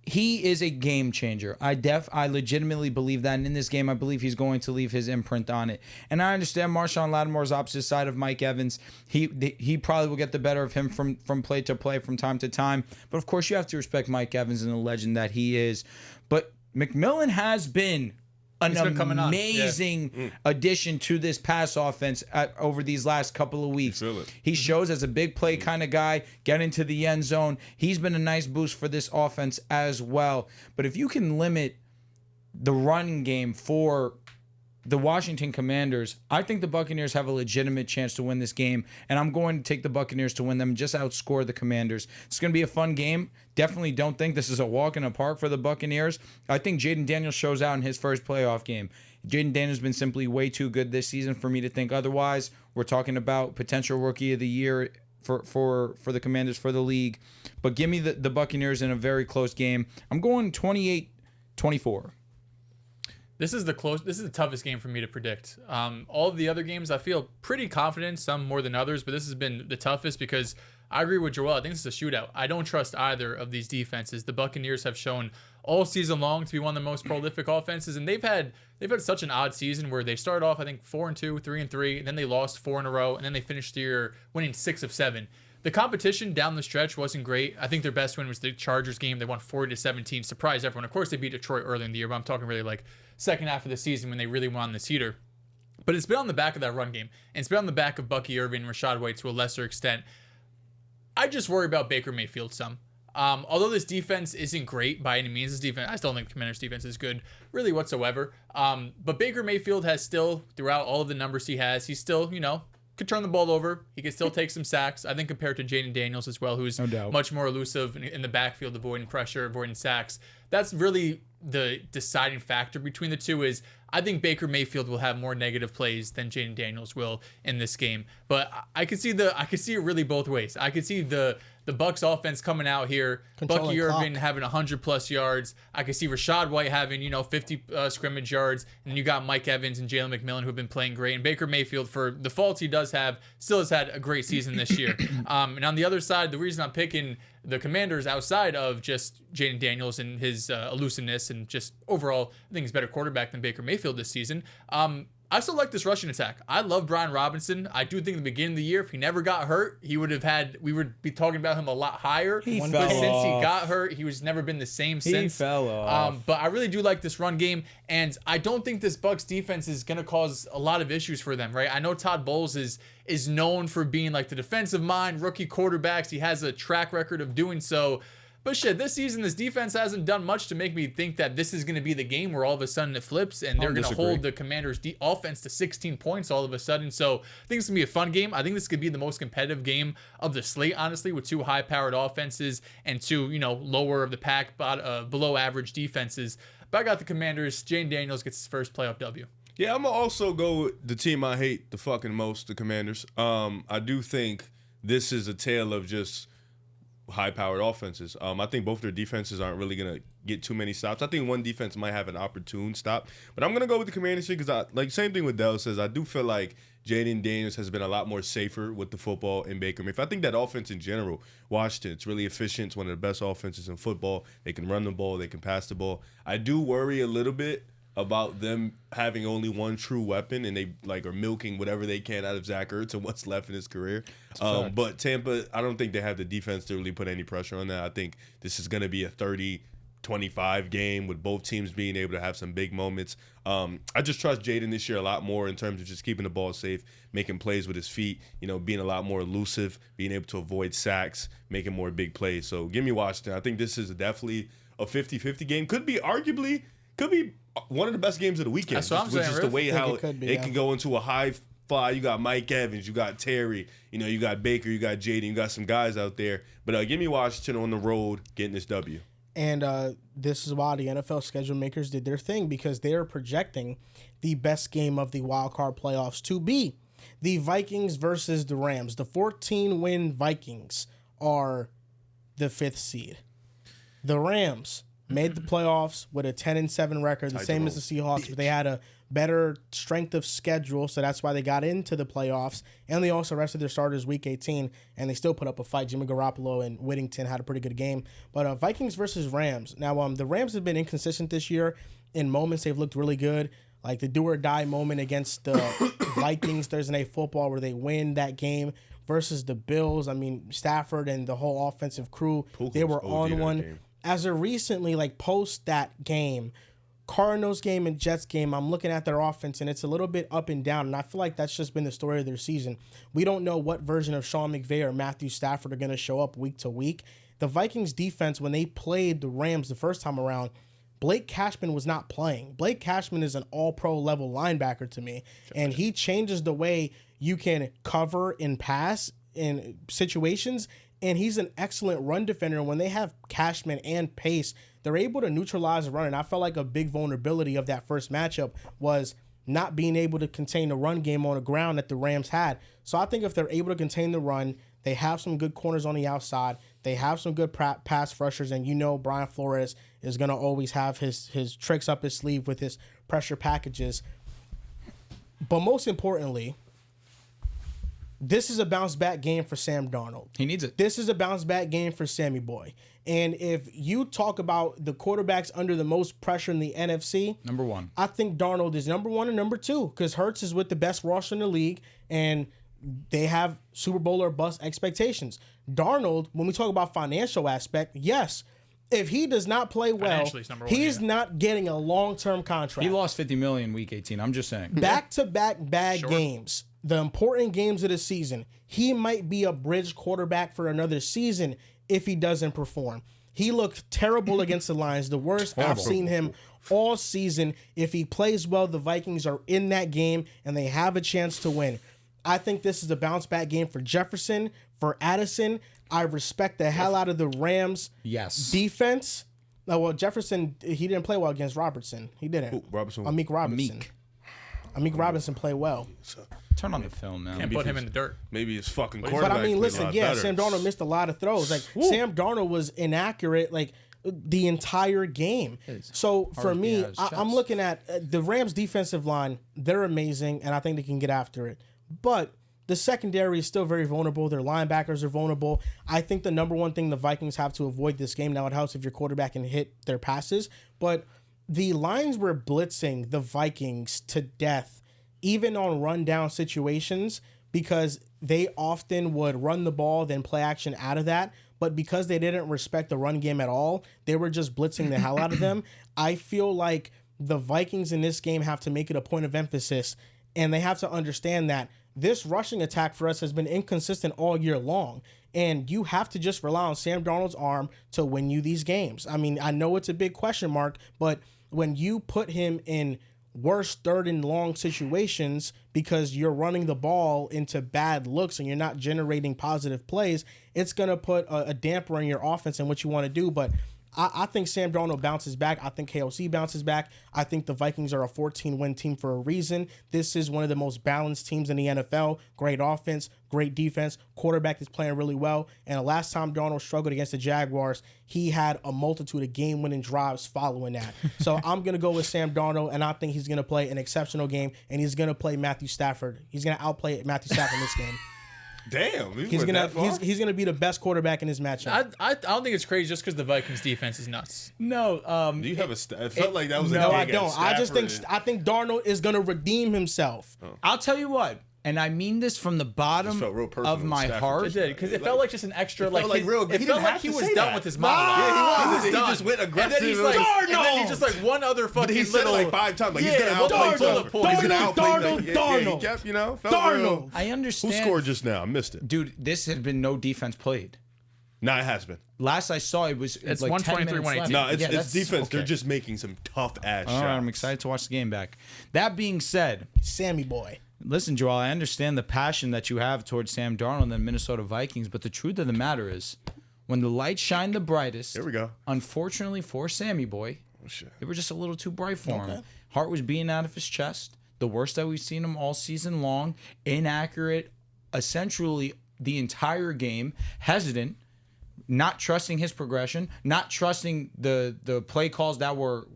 S2: He is a game changer. I legitimately believe that. And in this game, I believe he's going to leave his imprint on it. And I understand Marshawn Lattimore's opposite side of Mike Evans. He probably will get the better of him from play to play from time to time. But, of course, you have to respect Mike Evans and the legend that he is. But McMillan has been an amazing addition to this pass offense over these last couple of weeks. He shows as a big play kind of guy, get into the end zone. He's been a nice boost for this offense as well. But if you can limit the run game for the Washington Commanders, I think the Buccaneers have a legitimate chance to win this game, and I'm going to take the Buccaneers to win them and just outscore the Commanders. It's going to be a fun game. Definitely don't think this is a walk in the park for the Buccaneers. I think Jaden Daniels shows out in his first playoff game. Jaden Daniels has been simply way too good this season for me to think otherwise. We're talking about potential rookie of the year for the Commanders, for the league. But give me the Buccaneers in a very close game. I'm going 28-24.
S4: This is the toughest game for me to predict. All of the other games, I feel pretty confident, some more than others, but this has been the toughest because I agree with Joel. I think this is a shootout. I don't trust either of these defenses. The Buccaneers have shown all season long to be one of the most prolific offenses, and they've had such an odd season where they started off, I think, 4-2, 3-3, and then they lost 4 in a row, and then they finished the year winning 6 of 7. The competition down the stretch wasn't great. I think their best win was the Chargers game. They won 40-17. Surprised everyone. Of course, they beat Detroit early in the year, but I'm talking really like second half of the season when they really won this heater. But it's been on the back of that run game, and it's been on the back of Bucky Irving and Rachaad White to a lesser extent. I just worry about Baker Mayfield some. Although this defense isn't great by any means, I still don't think the Commanders' defense is good really whatsoever. But Baker Mayfield has still, throughout all of the numbers he has, he's still, could turn the ball over. He could still take some sacks. I think compared to Jaden Daniels as well, who's much more elusive in the backfield, avoiding pressure, avoiding sacks. That's really the deciding factor between the two. Is I think Baker Mayfield will have more negative plays than Jaden Daniels will in this game. But I could see it really both ways. I could see the Bucs offense coming out here, Bucky Irving having 100+ yards. I could see Rachaad White having 50 scrimmage yards, and then you got Mike Evans and Jalen McMillan who have been playing great. And Baker Mayfield, for the faults he does have, still has had a great season this year. And on the other side, the reason I'm picking the Commanders outside of just Jaden Daniels and his elusiveness and just overall, I think he's a better quarterback than Baker Mayfield this season. I still like this rushing attack. I love Brian Robinson. I do think in the beginning of the year, if he never got hurt, we would be talking about him a lot higher.
S2: He fell
S4: but since
S2: off.
S4: he got hurt, he was never been the same since.
S2: He fell off.
S4: But I really do like this run game, and I don't think this Bucs defense is going to cause a lot of issues for them, right? I know Todd Bowles is known for being like the defensive mind, rookie quarterbacks. He has a track record of doing so. But shit, this season, this defense hasn't done much to make me think that this is going to be the game where all of a sudden it flips and they're going to hold the Commanders' offense to 16 points all of a sudden. So I think it's going to be a fun game. I think this could be the most competitive game of the slate, honestly, with two high-powered offenses and two, lower of the pack, but below average defenses. But I got the Commanders. Jane Daniels gets his first playoff W.
S3: Yeah, I'm going to also go with the team I hate the fucking most, the Commanders. I do think this is a tale of just high-powered offenses. I think both their defenses aren't really going to get too many stops. I think one defense might have an opportune stop. But I'm going to go with the Commanders because, same thing with Dehls says, I do feel like Jaden Daniels has been a lot more safer with the football in Baker Mayfield. I think that offense in general, Washington, it's really efficient. It's one of the best offenses in football. They can run the ball. They can pass the ball. I do worry a little bit about them having only one true weapon and they are milking whatever they can out of Zach Ertz and what's left in his career. But Tampa, I don't think they have the defense to really put any pressure on that. I think this is going to be a 30-25 game with both teams being able to have some big moments. I just trust Jaden this year a lot more in terms of just keeping the ball safe, making plays with his feet, being a lot more elusive, being able to avoid sacks, making more big plays. So give me Washington. I think this is definitely a 50-50 game. Could be one of the best games of the weekend.
S4: That's what I'm saying,
S3: just the way how it can go into a high fly. You got Mike Evans, you got Terry, you got Baker, you got Jaden, you got some guys out there. But give me Washington on the road getting this W.
S1: And this is why the NFL schedule makers did their thing because they are projecting the best game of the wild card playoffs to be the Vikings versus the Rams. The 14-win Vikings are the 5th seed. The Rams made the playoffs with a 10-7 record, the same as the Seahawks, but they had a better strength of schedule, so that's why they got into the playoffs. And they also rested their starters week 18, and they still put up a fight. Jimmy Garoppolo and Whittington had a pretty good game. But Vikings versus Rams. Now, the Rams have been inconsistent this year. In moments, they've looked really good. Like the do-or-die moment against the Vikings Thursday Night Football where they win that game versus the Bills. I mean, Stafford and the whole offensive crew, they were on one. As of recently, post that game, Cardinals game and Jets game, I'm looking at their offense, and it's a little bit up and down, and I feel like that's just been the story of their season. We don't know what version of Sean McVay or Matthew Stafford are going to show up week to week. The Vikings defense, when they played the Rams the first time around, Blake Cashman was not playing. Blake Cashman is an all-pro level linebacker to me, and he changes the way you can cover and pass in situations, and he's an excellent run defender. And when they have Cashman and Pace, they're able to neutralize the run. And I felt like a big vulnerability of that first matchup was not being able to contain the run game on the ground that the Rams had. So I think if they're able to contain the run, they have some good corners on the outside, they have some good pass rushers, and Brian Flores is going to always have his tricks up his sleeve with his pressure packages. But most importantly, this is a bounce-back game for Sam Darnold.
S2: He needs it.
S1: This is a bounce-back game for Sammy Boy. And if you talk about the quarterbacks under the most pressure in the NFC,
S2: number one,
S1: I think Darnold is number one and number two because Hurts is with the best roster in the league, and they have Super Bowl or bust expectations. Darnold, when we talk about financial aspect, yes, if he does not play well, he's not getting a long-term contract.
S2: He lost $50 million week 18. I'm just saying.
S1: Back-to-back bad games. The important games of the season, he might be a bridge quarterback for another season if he doesn't perform. He looked terrible against the Lions, the worst I've seen him all season. If he plays well, the Vikings are in that game, and they have a chance to win. I think this is a bounce-back game for Jefferson, for Addison. I respect the hell out of the Rams' defense. No, well, Jefferson, he didn't play well against Robertson. He didn't. Amik Robinson. Amik Robinson played well.
S2: Turn on the film, man.
S4: Can't put him in the dirt.
S3: Maybe his fucking quarterback.
S1: But I mean, listen, Sam Darnold missed a lot of throws. Sam Darnold was inaccurate the entire game. So for me, I'm looking at the Rams' defensive line. They're amazing, and I think they can get after it. But the secondary is still very vulnerable. Their linebackers are vulnerable. I think the number one thing the Vikings have to avoid this game, now it helps if your quarterback can hit their passes, but the Lions were blitzing the Vikings to death, even on rundown situations, because they often would run the ball, then play action out of that. But because they didn't respect the run game at all, they were just blitzing the hell out of them. I feel like the Vikings in this game have to make it a point of emphasis, and they have to understand that this rushing attack for us has been inconsistent all year long. And you have to just rely on Sam Darnold's arm to win you these games. I mean, I know it's a big question mark, but when you put him in worse third and long situations because you're running the ball into bad looks and you're not generating positive plays, it's going to put a damper on your offense and what you want to do. But I think Sam Darnold bounces back. I think KOC bounces back. I think the Vikings are a 14-win team for a reason. This is one of the most balanced teams in the NFL. Great offense, great defense, quarterback is playing really well. And the last time Darnold struggled against the Jaguars, he had a multitude of game-winning drives following that. So I'm going to go with Sam Darnold, and I think he's going to play an exceptional game, and he's going to play Matthew Stafford. He's going to outplay Matthew Stafford in this game.
S3: Damn,
S1: he's gonna be the best quarterback in his matchup.
S4: I don't think it's crazy just because the Vikings defense is nuts.
S2: No,
S3: do you have a? It felt like that was.
S1: No, I don't. I think Darnold is gonna redeem himself.
S2: Oh. I'll tell you what. And I mean this from the bottom of my heart.
S4: It did, because it felt like just an extra, like,
S3: real.
S4: It felt like he was done with his monologue.
S3: Yeah, he just went aggressive.
S4: And then he's like, and then he just like one other fucking
S3: he said
S4: little.
S3: It like 5 times. Like he's gonna outplay Darnold. He's gonna outplay
S1: Darnold.
S3: He kept, felt real.
S2: I understand.
S3: Who scored just now? I missed it.
S2: Dude, this has been no defense played.
S3: No, it has been.
S2: Last I saw, it's like
S4: 123, 118.
S3: No, it's defense. Okay. They're just making some tough ass shots.
S2: I'm excited to watch the game back. That being said,
S1: Sammy boy.
S2: Listen, Joel, I understand the passion that you have towards Sam Darnold and the Minnesota Vikings, but the truth of the matter is, when the lights shine the brightest,
S3: here we go.
S2: Unfortunately for Sammy boy, they were just a little too bright for him. Heart was beating out of his chest. The worst that we've seen him all season long. Inaccurate, essentially the entire game. Hesitant, not trusting his progression, not trusting the play calls that were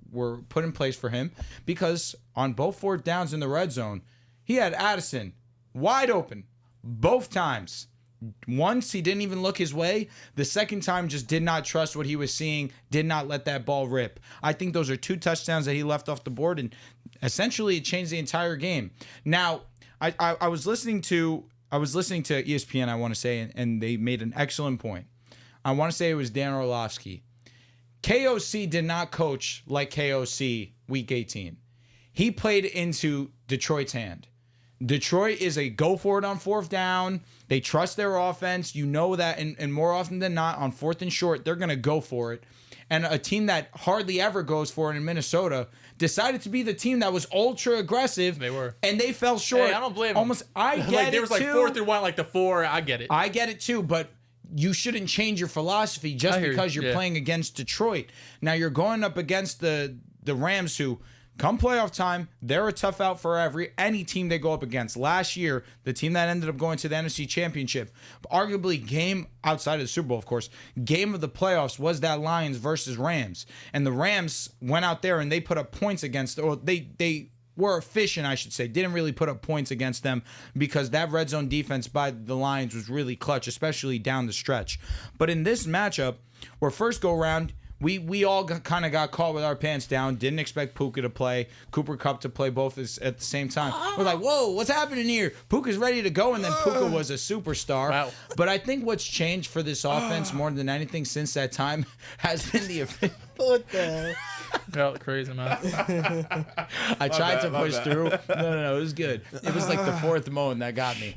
S2: put in place for him, because on both 4th downs in the red zone, he had Addison wide open both times. Once he didn't even look his way. The second time just did not trust what he was seeing, did not let that ball rip. I think those are 2 touchdowns that he left off the board, and essentially it changed the entire game. Now, I was listening to ESPN, I want to say, and they made an excellent point. I want to say it was Dan Orlovsky. KOC did not coach like KOC week 18. He played into Detroit's hand. Detroit is a go for it on 4th down. They trust their offense. You know that, and more often than not, on 4th and short, they're going to go for it. And a team that hardly ever goes for it in Minnesota decided to be the team that was ultra aggressive.
S4: They were.
S2: And they fell short.
S4: Hey, I don't blame them.
S2: I get
S4: like,
S2: it,
S4: there was like 4th and 1, like the 4. I get it.
S2: I get it, too, but you shouldn't change your philosophy just because you're playing against Detroit. Now, you're going up against the Rams, who... come playoff time, they're a tough out for any team they go up against. Last year, the team that ended up going to the NFC Championship, arguably game outside of the Super Bowl, of course, game of the playoffs was that Lions versus Rams. And the Rams went out there and they put up points against, or they were efficient, I should say. Didn't really put up points against them because that red zone defense by the Lions was really clutch, especially down the stretch. But in this matchup, where first go round, We all kind of got caught with our pants down. Didn't expect Puka to play, Cooper Kupp to play both at the same time. We're like, whoa, what's happening here? Puka's ready to go, and then Puka was a superstar. Wow. But I think what's changed for this offense more than anything since that time has been the
S1: What the hell?
S4: Felt crazy, man.
S2: I tried to push through. No, it was good. It was like the 4th moan that got me.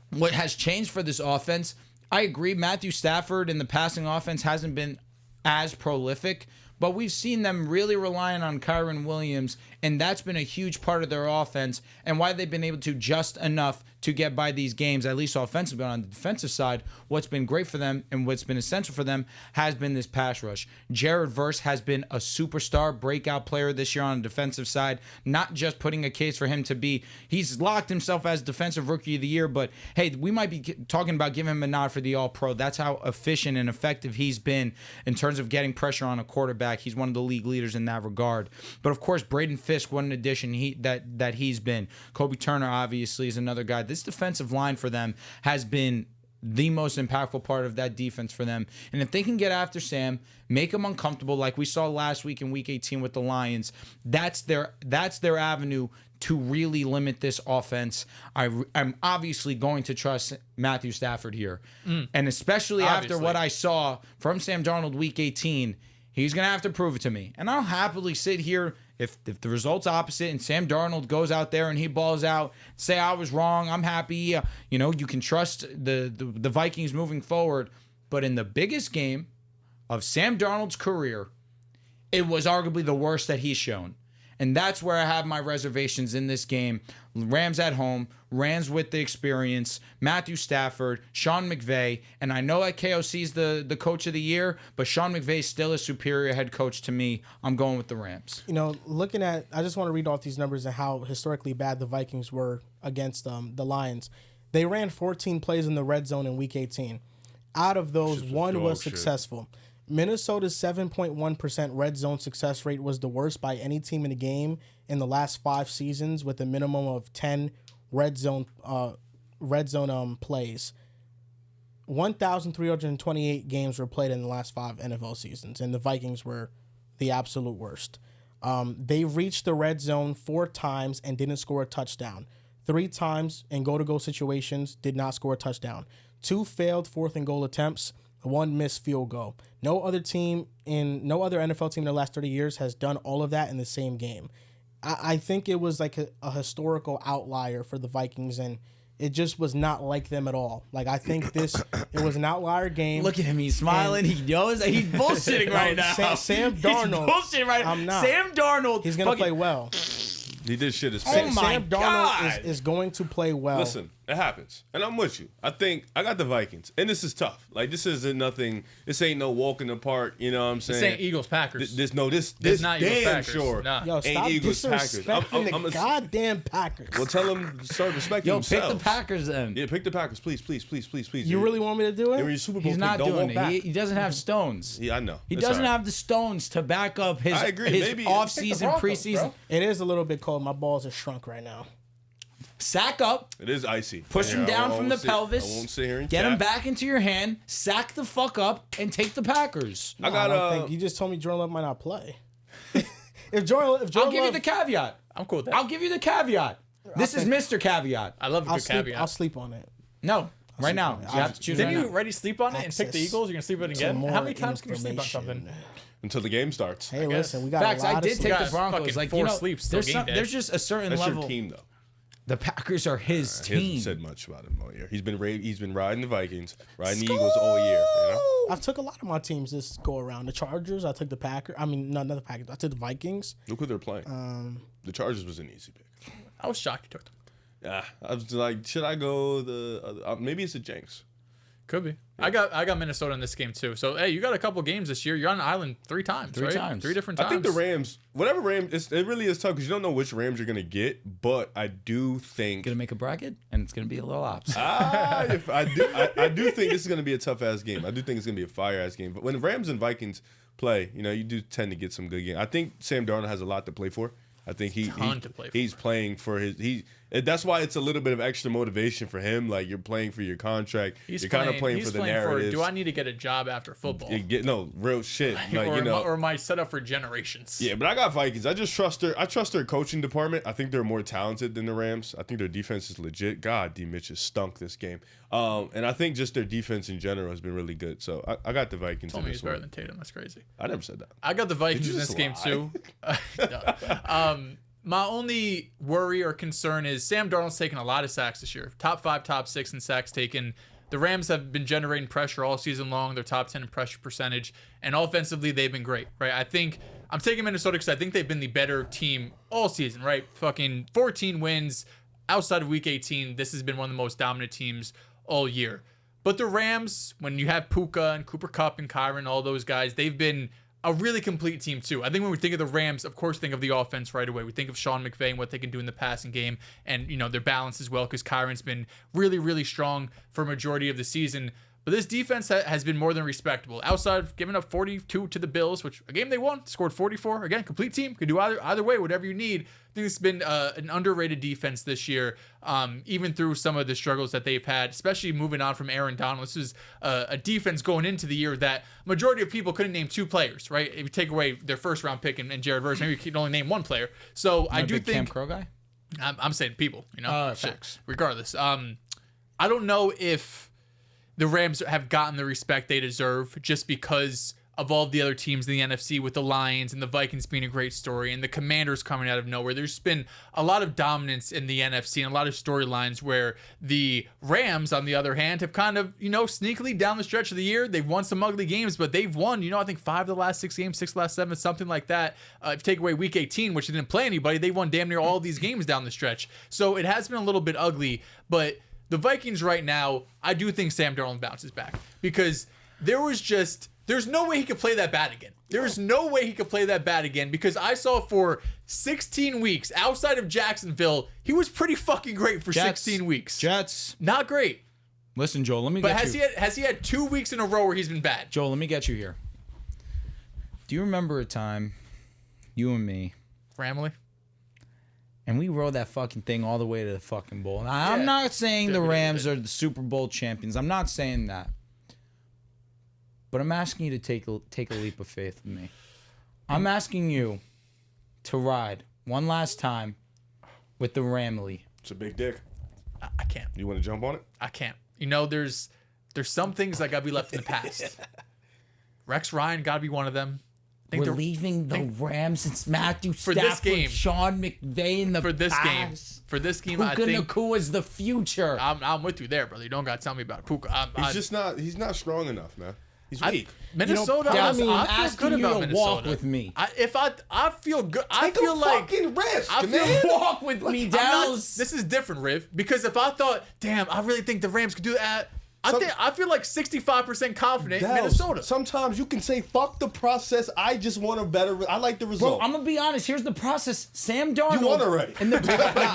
S2: What has changed for this offense, I agree, Matthew Stafford in the passing offense hasn't been as prolific, but we've seen them really relying on Kyren Williams, and that's been a huge part of their offense and why they've been able to just enough to get by these games, at least offensively. On the defensive side, what's been great for them and what's been essential for them has been this pass rush. Jared Verse has been a superstar breakout player this year on the defensive side, not just putting a case for him to be, he's locked himself as defensive rookie of the year, but hey, we might be talking about giving him a nod for the All-Pro. That's how efficient and effective he's been in terms of getting pressure on a quarterback. He's one of the league leaders in that regard. But of course, Braden Fisk, what an addition that he's been. Kobe Turner obviously is another guy. This defensive line for them has been the most impactful part of that defense for them. And if they can get after Sam, make him uncomfortable like we saw last week in Week 18 with the Lions, that's their avenue to really limit this offense. I'm obviously going to trust Matthew Stafford here. And especially after what I saw from Sam Darnold Week 18, He's going to have to prove it to me. And I'll happily sit here if the result's opposite and Sam Darnold goes out there and he balls out, say I was wrong, I'm happy. You know, you can trust the Vikings moving forward. But in the biggest game of Sam Darnold's career, it was arguably the worst that he's shown. And that's where I have my reservations in this game. Rams at home, Rams with the experience, Matthew Stafford, Sean McVay. And I know that KOC's the coach of the year, but Sean McVay is still a superior head coach to me. I'm going with the Rams.
S1: You know, I just want to read off these numbers and how historically bad the Vikings were against the Lions. They ran 14 plays in the red zone in Week 18. Out of those, one was successful. Minnesota's 7.1% red zone success rate was the worst by any team in the game in the last 5 seasons, with a minimum of 10 red zone plays. 1,328 games were played in the last 5 NFL seasons, and the Vikings were the absolute worst. They reached the red zone 4 times and didn't score a touchdown. 3 times in goal-to-goal situations, did not score a touchdown. 2 failed 4th and goal attempts. 1 missed field goal. No other NFL team in the last 30 years has done all of that in the same game. I think it was like a historical outlier for the Vikings, and it just was not like them at all. Like, I think it was an outlier game.
S2: Look at him. He's smiling. He knows that he's bullshitting right now.
S1: Sam Darnold.
S2: He's bullshitting right now.
S1: I'm not.
S2: Sam Darnold.
S1: He's going to play well.
S3: He did shit his
S2: Oh my
S1: Sam Darnold is going to play well.
S3: Listen, it happens. And I'm with you. I think I got the Vikings. And this is tough. Like, this isn't nothing. This ain't no walk in the park. You know what I'm saying?
S4: This ain't Eagles-Packers.
S3: This
S4: not
S3: damn
S4: Eagles-Packers.
S3: sure.
S4: Nah.
S1: Yo, stop
S3: ain't Eagles-Packers.
S1: disrespecting the goddamn Packers.
S3: Well, tell them to start respecting
S2: Yo,
S3: themselves.
S2: pick the Packers then.
S3: Yeah, pick the Packers. Please.
S1: You really want me to do
S3: And when
S1: it?
S3: you're Super Bowl
S2: He's
S3: pick,
S2: not
S3: don't
S2: doing
S3: walk back.
S2: it. He doesn't have stones.
S3: Yeah, I know.
S2: He
S3: It's
S2: doesn't
S3: all right.
S2: have the stones to back up his,
S3: I agree.
S2: his
S3: Maybe-
S2: off-season,
S4: Broncos,
S2: preseason.
S4: bro.
S1: It is a little bit cold. My balls are shrunk right now.
S2: Sack up.
S3: It is icy.
S2: Push him
S3: Yeah,
S2: down
S3: I
S2: from
S3: won't
S2: the pelvis.
S3: I won't sit here and
S2: Get him
S3: cap.
S2: back into your hand. Sack the fuck up and take the Packers.
S3: I got
S1: don't think you just told me Jordan Love might not play. if Jordan
S2: I'll give you
S1: Love,
S2: the caveat.
S4: I'm cool with that.
S2: I'll give you the caveat. This is Mr. Caveat.
S4: I love a good caveat.
S1: I'll sleep on it.
S2: No, right now. You have to choose
S4: Didn't
S2: right
S4: you
S2: now.
S4: already sleep on it and pick the
S1: Access
S4: Eagles? You're going to sleep on it
S1: to
S4: again?
S1: more
S4: How many times can you sleep on
S1: information.
S4: something?
S3: until the game starts.
S1: Hey, listen, we got
S2: Facts,
S1: a lot
S2: I did
S1: of
S2: take
S1: sleep.
S2: the
S4: Guys,
S2: Broncos.
S4: fucking
S2: Like,
S4: 4
S2: you know,
S4: sleeps till game day.
S2: there's just a certain
S3: That's
S2: level.
S3: your team, though.
S2: The Packers are his
S3: He hasn't
S2: team.
S3: said much about him all year. He's been riding the Vikings, riding the Eagles all year. You know?
S1: I've took a lot of my teams this go around. The Chargers, I took the Packers. I mean, not the Packers. I took the Vikings.
S3: Look who they're playing. The Chargers was an easy pick.
S4: I was shocked you took them.
S3: Yeah, I was like, should I go the other? Maybe it's a Jenks.
S4: Could be. Yeah. I got Minnesota in this game too. So hey, you got a couple games this year. You're on an island 3 times, right? 3 different times.
S3: I think the Rams, whatever Rams, it really is tough because you don't know which Rams you're gonna get. But I do think
S2: Gonna make a bracket, and it's gonna be a little ops.
S3: I do think this is gonna be a tough ass game. I do think it's gonna be a fire ass game. But when Rams and Vikings play, you know, you do tend to get some good games. I think Sam Darnold has a lot to play for. I think he's playing for his that's why it's a little bit of extra motivation for him. Like you're playing for your contract. You're kind of playing for the narrative.
S4: Do I need to get a job after football?
S3: No, real shit. Like,
S4: or am I set up for generations?
S3: Yeah, but I got Vikings. I trust their coaching department. I think they're more talented than the Rams. I think their defense is legit. God, D. Mitch has stunk this game. And I think just their defense in general has been really good. So I got the Vikings.
S4: Told me he's better than Tatum. That's crazy.
S3: I never said that.
S4: I got the Vikings in this game too. No. My only worry or concern is Sam Darnold's taken a lot of sacks this year. Top 5, top 6 in sacks taken. The Rams have been generating pressure all season long. They're top 10 in pressure percentage. And offensively, they've been great, right? I think I'm taking Minnesota because I think they've been the better team all season, right? Fucking 14 wins outside of Week 18. This has been one of the most dominant teams all year. But the Rams, when you have Puka and Cooper Kupp and Kyron, all those guys, they've been a really complete team too. I think when we think of the Rams, of course, think of the offense right away. We think of Sean McVay and what they can do in the passing game, and you know their balance as well. Because Kyron's been really, really strong for a majority of the season. But this defense has been more than respectable. Outside of giving up 42 to the Bills, which a game they won, scored 44. Again, complete team, could do either way, whatever you need. I think it's been an underrated defense this year, even through some of the struggles that they've had, especially moving on from Aaron Donald. This is a defense going into the year that majority of people couldn't name 2 players, right? If you take away their first round pick and Jared Verse, maybe you can only name 1 player. So I do think
S2: Cam Crow guy.
S4: I'm saying people, you know,
S2: Facts.
S4: Regardless, I don't know if the Rams have gotten the respect they deserve just because of all the other teams in the NFC, with the Lions and the Vikings being a great story and the Commanders coming out of nowhere. There's been a lot of dominance in the NFC and a lot of storylines where the Rams, on the other hand, have kind of, sneakily down the stretch of the year, they've won some ugly games, but they've won, I think 5 of the last 6 games, 6 of the last 7, something like that. If you take away week 18, which they didn't play anybody, they won damn near all of these games down the stretch. So it has been a little bit ugly, but the Vikings right now, I do think Sam Darnold bounces back, because there's no way he could play that bad again. There's no way he could play that bad again, because I saw for 16 weeks outside of Jacksonville, he was pretty fucking great for 16 weeks.
S2: Jets.
S4: Not great.
S2: Listen, Joel, let me get you.
S4: But has he had 2 weeks in a row where he's been bad?
S2: Joel, let me get you here. Do you remember a time, you and me,
S4: Family?
S2: and we rode that fucking thing all the way to the fucking bowl? Now, I'm not saying the Rams are the Super Bowl champions. I'm not saying that. But I'm asking you to take a leap of faith with me. I'm asking you to ride one last time with the Ramley.
S3: It's a big dick.
S4: I can't.
S3: You want to jump on it?
S4: I can't. There's some things that got to be left in the past. Rex Ryan got to be one of them.
S2: We're leaving the Rams. It's Matthew
S4: for
S2: Stafford,
S4: this game.
S2: Sean McVay in the
S4: for this
S2: past.
S4: game. For this game,
S2: Puka
S4: I think
S2: Nacua is the future.
S4: I'm with you there, brother. You don't got to tell me about it. Puka.
S3: He's not strong enough, man. He's weak.
S4: Minnesota.
S2: I
S4: feel good about Minnesota.
S2: Walk with me.
S4: I feel good. I
S3: Take
S4: feel
S3: a
S4: like
S3: fucking risk,
S4: I feel
S3: man.
S2: Walk with me, Dehls.
S4: This is different, Riv. Because if I thought, damn, I really think the Rams could do that. I feel like 65% confident in Minnesota.
S3: Sometimes you can say, fuck the process. I just want a better. I like the result.
S2: Bro, I'm gonna be honest. Here's the process. Sam Darnold.
S3: You won already.
S2: In the,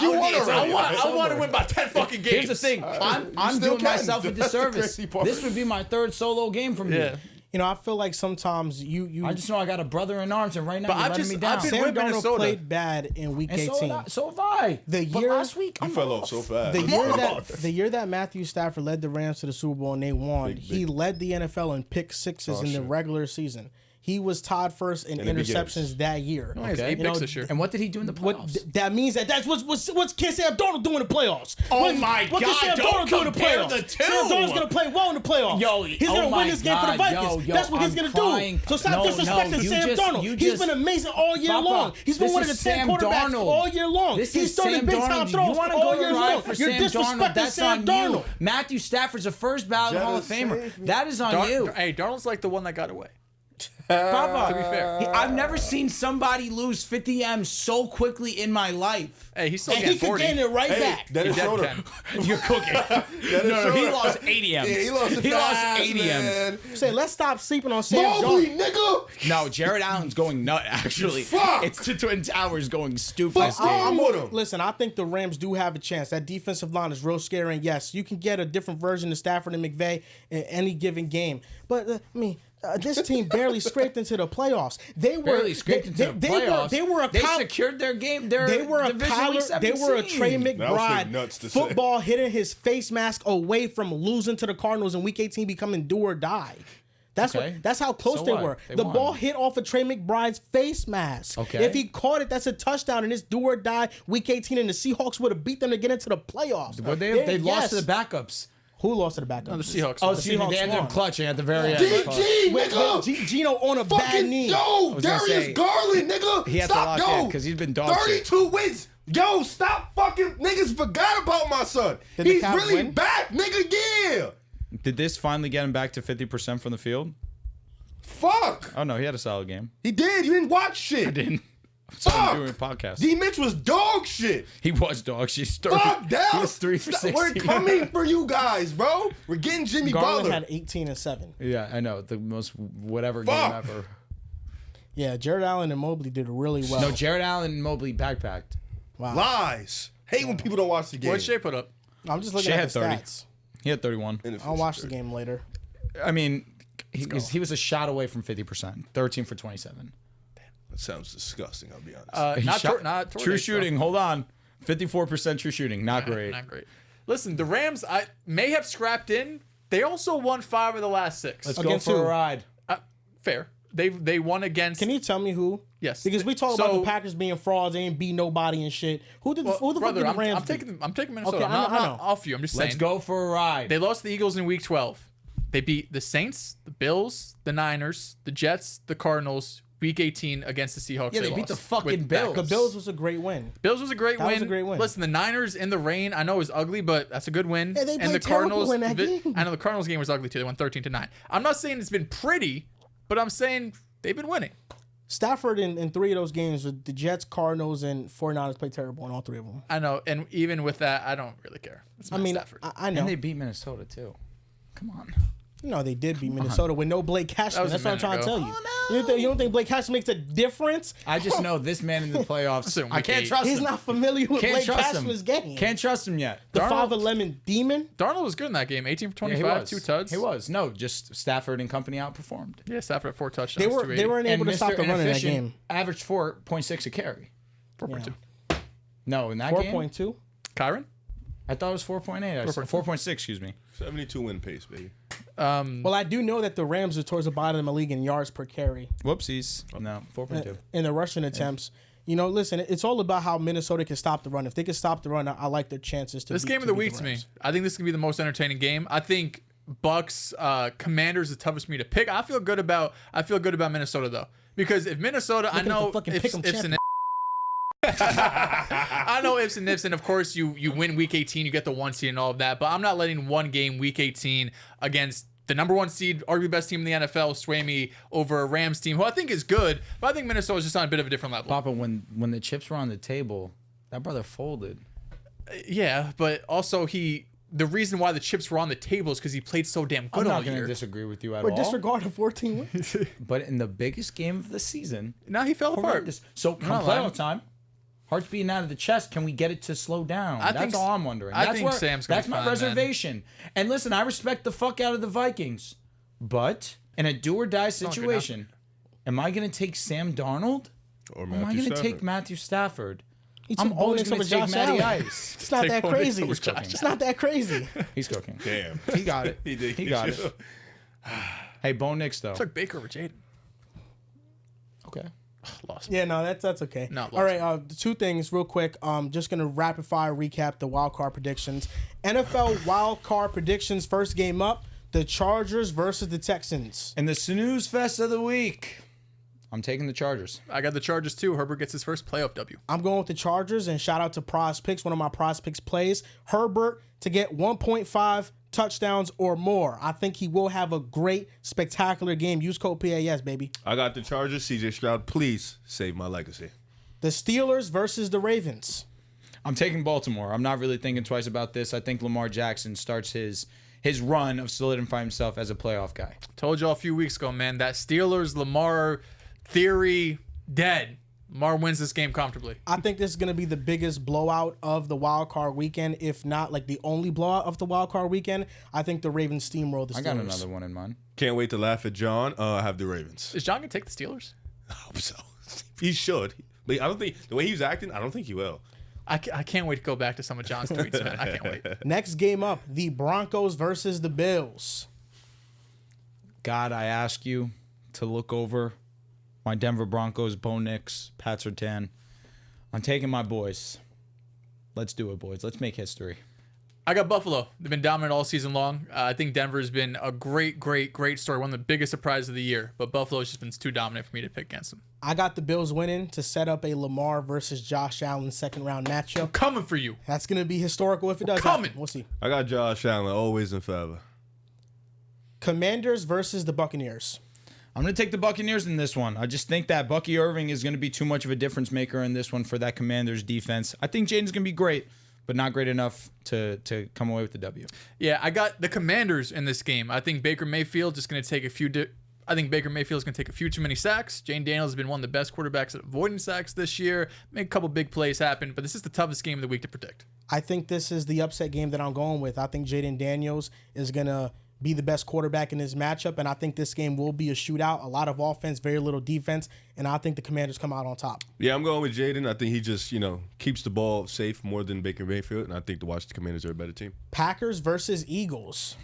S3: you won already.
S4: I want to win by 10 fucking games.
S2: Here's the thing. I'm
S3: still
S2: doing myself a
S3: That's the
S2: disservice.
S3: crazy part.
S2: This would be my 3rd solo game from you.
S1: I feel like sometimes you.
S2: I just know I got a brother in arms, and right now you're letting me down.
S4: I've been
S1: Sam
S4: with
S1: Darnold
S4: Minnesota.
S1: played bad in Week 18.
S2: So have I. But last week,
S3: You fell off so fast.
S1: The year that Matthew Stafford led the Rams to the Super Bowl and they won, he led the NFL in pick sixes in the regular season. He was tied first in interceptions that year.
S4: He has 8 picks this year.
S2: And what did he do in the playoffs?
S1: That means that's what's can Sam Darnold do in the playoffs?
S2: Oh my
S1: what
S2: God!
S1: Can Sam
S2: Don't
S1: Darnold do in the
S2: compare
S1: playoffs?
S2: the two.
S1: Sam Darnold's gonna play well in the playoffs.
S2: Yo,
S1: he's gonna win this game for the Vikings. That's what he's gonna do. So stop disrespecting Sam Darnold. He's been amazing all year long. He's been one of the 10 quarterbacks all year long. He's throwing big time throws all year long. You're disrespecting Sam Darnold.
S2: Matthew Stafford's a first ballot Hall of Famer. That is on you.
S4: Hey, Darnold's like the one that got away.
S2: Papa,
S4: to be fair,
S2: I've never seen somebody lose 50 M's so quickly in my life.
S4: Hey, he's still
S1: And
S4: getting
S1: he could
S4: 40.
S1: gain it right back.
S3: Dennis Schroeder.
S2: You're cooking. No, he lost 80 M's.
S3: Yeah, he lost
S2: 80 M's.
S1: Say, let's stop sleeping on Sam
S3: Mobley,
S1: Darnold.
S3: nigga.
S2: No, Jared Allen's going nut, actually.
S3: Fuck.
S2: It's to Twin Towers going stupid.
S3: Fuck, I'm with him.
S1: Listen, I think the Rams do have a chance. That defensive line is real scary. And yes, you can get a different version of Stafford and McVay in any given game. But, this team barely scraped into the playoffs. They
S2: secured their game.
S1: They were a Trey McBride football hitting his face mask away from losing to the Cardinals in Week 18, becoming do or die. That's how close they were. The ball hit off of Trey McBride's face mask.
S2: Okay.
S1: If he caught it, that's a touchdown, and it's do or die Week 18, and the Seahawks would have beat them to get into the playoffs.
S2: But they lost to the backups.
S1: Who lost to the backup?
S4: No, the Seahawks.
S2: Oh,
S1: the
S2: excuse me,
S1: Seahawks
S2: they ended up
S1: won.
S2: clutching at the very end.
S3: DG, nigga.
S1: Gino on a bad knee.
S3: Yo, Darius Garland, nigga.
S2: He had
S3: Stop,
S2: to lock in because he's been dog shit.
S3: 32 wins. Yo, stop fucking. Niggas forgot about my son.
S1: Did the
S3: He's
S1: Cavs
S3: really
S1: win?
S3: back, nigga. Yeah.
S2: Did this finally get him back to 50% from the field?
S3: Fuck.
S2: Oh, no, he had a solid game.
S3: He did. You didn't watch shit.
S2: I didn't. So I'm doing a podcast.
S3: D. Mitch was dog shit.
S2: He was dog shit.
S3: Fuck, Dehls.
S2: He was 3 for 16.
S3: We're coming for you guys, bro. We're getting Jimmy
S1: Garland
S3: Butler.
S1: had 18 and 7.
S2: Yeah, I know. The most whatever
S3: Fuck.
S2: game ever.
S1: Yeah, Jared Allen and Mobley did really well.
S2: No, Jared Allen and Mobley backpacked.
S1: Wow.
S3: Lies. Hate when people don't watch the game.
S4: What'd Shea put up?
S1: I'm just looking
S2: Shea
S1: at
S2: had
S1: the
S2: 30.
S1: stats.
S2: He had 31.
S1: I'll watch the game later.
S2: I mean, he was a shot away from 50%. 13 for 27.
S3: That sounds disgusting, I'll be honest.
S4: Not
S2: true shooting. Hold on. 54% true shooting. Not great.
S4: Not great. Listen, the Rams may have scrapped in. They also won 5 of the last 6.
S2: Let's go for a ride.
S4: Fair. They won against.
S1: Can you tell me who?
S4: Yes.
S1: Because we talk about the Packers being frauds, they ain't beat nobody and shit. Who the fuck did the Rams
S4: I'm taking Minnesota.
S1: Okay,
S4: I'm not off you. I'm just saying.
S2: Let's go for a ride.
S4: They lost the Eagles in Week 12. They beat the Saints, the Bills, the Niners, the Jets, the Cardinals. Week 18 against the Seahawks.
S2: Yeah, they beat the fucking Bills.
S1: The Bills was a great win.
S4: Bills was a great win.
S1: That was a great win.
S4: Listen, the Niners in the rain, I know it was ugly, but that's a good win.
S1: Yeah, they
S4: and
S1: played
S4: the
S1: terrible
S4: Cardinals
S1: in that game.
S4: I know the Cardinals game was ugly too. They won 13-9. I'm not saying it's been pretty, but I'm saying they've been winning.
S1: Stafford in 3 of those games with the Jets, Cardinals, and 49ers played terrible in all 3 of them.
S4: I know, and even with that, I don't really care. It's Matt Stafford.
S1: I know.
S2: And they beat Minnesota too. Come on.
S1: No, they did beat Minnesota with no Blake Cashman. That's what I'm trying to tell you.
S2: Oh, no.
S1: You don't think Blake Cashman makes a difference?
S2: I just know this man in the playoffs. I can't trust him.
S1: He's not familiar with Blake Cashman's game.
S2: Can't trust him yet.
S1: The 5'11" demon.
S4: Darnold was good in that game. 18 for 25, 2 tuds.
S2: He was. No, just Stafford and company outperformed.
S4: Yeah, Stafford had 4 touchdowns.
S1: They weren't able to stop the run in that game.
S2: Averaged 4.6 a carry.
S4: 4.2.
S2: No, in that game.
S1: 4.2.
S4: Kyron?
S2: I thought it was 4.8. 4.6, excuse me.
S3: 72 win pace, baby.
S1: Well, I do know that the Rams are towards the bottom of the league in yards per carry.
S2: Whoopsies. No, 4.2.
S1: In the rushing attempts. You know, listen, it's all about how Minnesota can stop the run. If they can stop the run, I like their chances to
S4: This game of the week to me. I think this could be the most entertaining game. I think Bucs, Commanders is the toughest for me to pick. I feel good about Minnesota though. Because if Minnesota, I know I know ifs and ifs, and of course you win week 18, you get the 1 seed and all of that, but I'm not letting one game week 18 against the number 1 seed, arguably best team in the NFL, sway me over a Rams team who I think is good, but I think Minnesota's just on a bit of a different level.
S2: Papa, when the chips were on the table, that brother folded.
S4: Yeah, but also the reason why the chips were on the table is because he played so damn good all year.
S2: I'm not going to disagree with you at all.
S1: Or disregard a 14 wins.
S2: But in the biggest game of the season,
S4: now he fell apart.
S2: So come playoff time, heart's beating out of the chest. Can we get it to slow down? That's all I'm wondering.
S4: I think Sam's going to be fine,
S2: that's my reservation. Man. And listen, I respect the fuck out of the Vikings, but in a do or die situation, am I going to take Sam Darnold
S3: Or
S2: am I going to take Matthew Stafford?
S1: I'm always going to take Matty Ice. It's not that crazy. It's not that crazy.
S2: He's cooking.
S3: Damn.
S2: He got it. He got it. Hey, Bo Nix, though.
S4: I took Baker over Jaden.
S2: Okay.
S4: Lost.
S1: Yeah, no, that's okay.
S4: No,
S1: all right, 2 things real quick. Just gonna rapid fire recap the wild card predictions. NFL wild card predictions. First game up, the Chargers versus the Texans.
S2: And the snooze fest of the week. I'm taking the Chargers.
S4: I got the Chargers too. Herbert gets his first playoff W.
S1: I'm going with the Chargers, and shout out to Prize Picks, one of my Prize Picks plays. Herbert to get 1.5 touchdowns or more. I think he will have a great, spectacular game. Use code PAS, baby.
S3: I got the Chargers. CJ Stroud, please save my legacy.
S1: The Steelers versus the Ravens.
S2: I'm taking Baltimore. I'm not really thinking twice about this. I think Lamar Jackson starts his run of solidifying himself as a playoff guy.
S4: Told y'all a few weeks ago, man, that Steelers-Lamar theory dead. Lamar wins this game comfortably.
S1: I think this is going to be the biggest blowout of the wild card weekend, if not like the only blowout of the wild card weekend. I think the Ravens steamroll the Steelers.
S2: I got another one in mind.
S3: Can't wait to laugh at John. I have the Ravens.
S4: Is John going to take the Steelers?
S3: I hope so. He should. But I don't think, the way he's acting, I don't think he will.
S4: I can't wait to go back to some of John's tweets, man. I can't wait.
S1: Next game up, the Broncos versus the Bills.
S2: God, I ask you to look over my Denver Broncos, Bo Nix, Pat Surtain. I'm taking my boys. Let's do it, boys. Let's make history.
S4: I got Buffalo. They've been dominant all season long. I think Denver's been a great story. One of the biggest surprises of the year. But Buffalo's just been too dominant for me to pick against them.
S1: I got the Bills winning to set up a Lamar versus Josh Allen second-round matchup.
S4: I'm coming for you.
S1: That's going to be historical if it does happen. We'll see.
S3: I got Josh Allen, always and forever.
S1: Commanders versus the Buccaneers.
S2: I'm going to take the Buccaneers in this one. I just think that Bucky Irving is going to be too much of a difference maker in this one for that Commanders defense. I think Jaden's going to be great, but not great enough to come away with the W.
S4: Yeah, I got the Commanders in this game. I think Baker Mayfield just going to take a few. I think Baker Mayfield's going to take a few too many sacks. Jane Daniels has been one of the best quarterbacks at avoiding sacks this year. Make a couple big plays happen, but this is the toughest game of the week to predict.
S1: I think this is the upset game that I'm going with. I think Jaden Daniels is going to be the best quarterback in this matchup, and I think this game will be a shootout. A lot of offense, very little defense, and I think the Commanders come out on top.
S3: Yeah, I'm going with Jaden. I think he just, keeps the ball safe more than Baker Mayfield, and I think the Washington Commanders are a better team.
S1: Packers versus Eagles.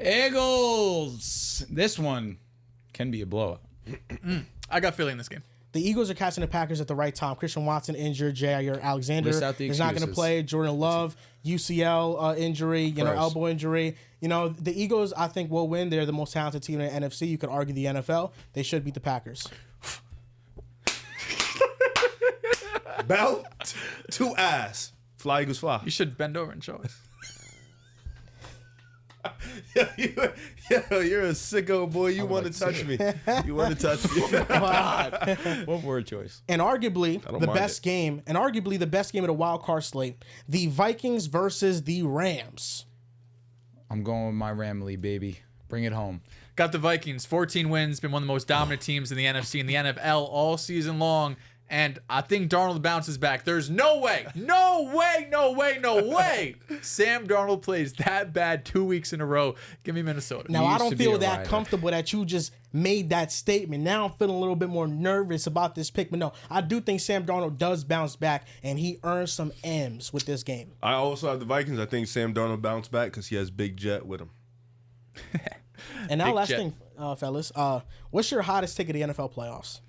S2: Eagles! This one can be a blowout.
S4: I got Philly in this game.
S1: The Eagles are catching the Packers at the right time. Christian Watson injured. Jair Alexander is not going to play. Jordan Love, UCL injury, elbow injury. The Eagles, I think, will win. They're the most talented team in the NFC. You could argue the NFL. They should beat the Packers.
S3: Belt to ass. Fly, Eagles, fly.
S4: You should bend over and show us.
S3: You're a sicko, boy. You want to touch me. You want to touch me.
S2: God. What word choice?
S1: And arguably the best game of the wild card slate, the Vikings versus the Rams.
S2: I'm going with my Ramley, baby. Bring it home.
S4: Got the Vikings, 14 wins, been one of the most dominant teams in the NFC and the NFL all season long. And I think Darnold bounces back. There's no way Sam Darnold plays that bad 2 weeks in a row. Give me Minnesota.
S1: Now, I don't feel that comfortable that you just made that statement. Now I'm feeling a little bit more nervous about this pick. But no, I do think Sam Darnold does bounce back, and he earns some M's with this game.
S3: I also have the Vikings. I think Sam Darnold bounced back because he has Big Jet with him.
S1: And now last thing, fellas. What's your hottest take of the NFL playoffs?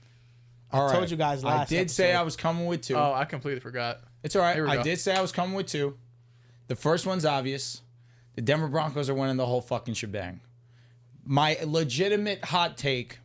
S2: I
S1: told you guys last
S2: I did
S1: episode.
S2: say I was coming with 2.
S4: Oh, I completely forgot.
S2: It's all right. I did say I was coming with 2. The first one's obvious. The Denver Broncos are winning the whole fucking shebang. My legitimate hot take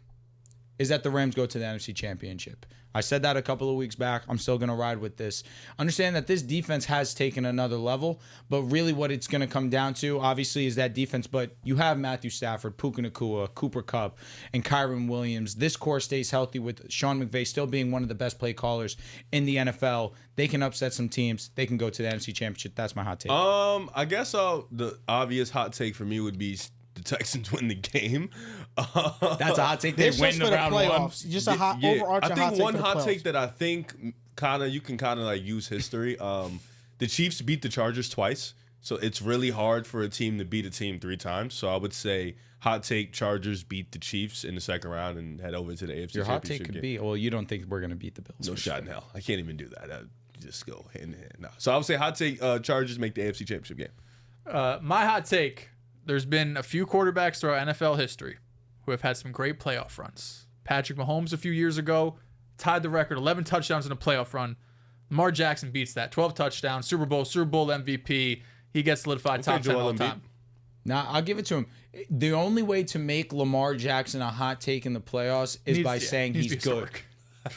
S2: is that the Rams go to the NFC Championship. I said that a couple of weeks back. I'm still going to ride with this. Understand that this defense has taken another level, but really what it's going to come down to, obviously, is that defense. But you have Matthew Stafford, Puka Nacua, Cooper Kupp, and Kyron Williams. This core stays healthy with Sean McVay still being one of the best play callers in the NFL. They can upset some teams. They can go to the NFC Championship. That's my hot take.
S3: I guess the obvious hot take for me would be the Texans win the game.
S2: That's a hot take. They win the round
S1: playoffs. Just a overarching hot take.
S3: I think one hot take that I think you can like use history. The Chiefs beat the Chargers twice, so it's really hard for a team to beat a team 3 times. So I would say hot take: Chargers beat the Chiefs in the second round and head over to the AFC.
S2: Your hot take could be, well, you don't think we're going to beat the Bills?
S3: No shot in hell. I can't even do that. I'd just go hand in hand. No. So I would say hot take: Chargers make the AFC Championship game.
S4: My hot take. There's been a few quarterbacks throughout NFL history who have had some great playoff runs. Patrick Mahomes a few years ago tied the record, 11 touchdowns in a playoff run. Lamar Jackson beats that, 12 touchdowns, Super Bowl MVP. He gets solidified top 10 all the time.
S2: Now, I'll give it to him. The only way to make Lamar Jackson a hot take in the playoffs is by saying he's good.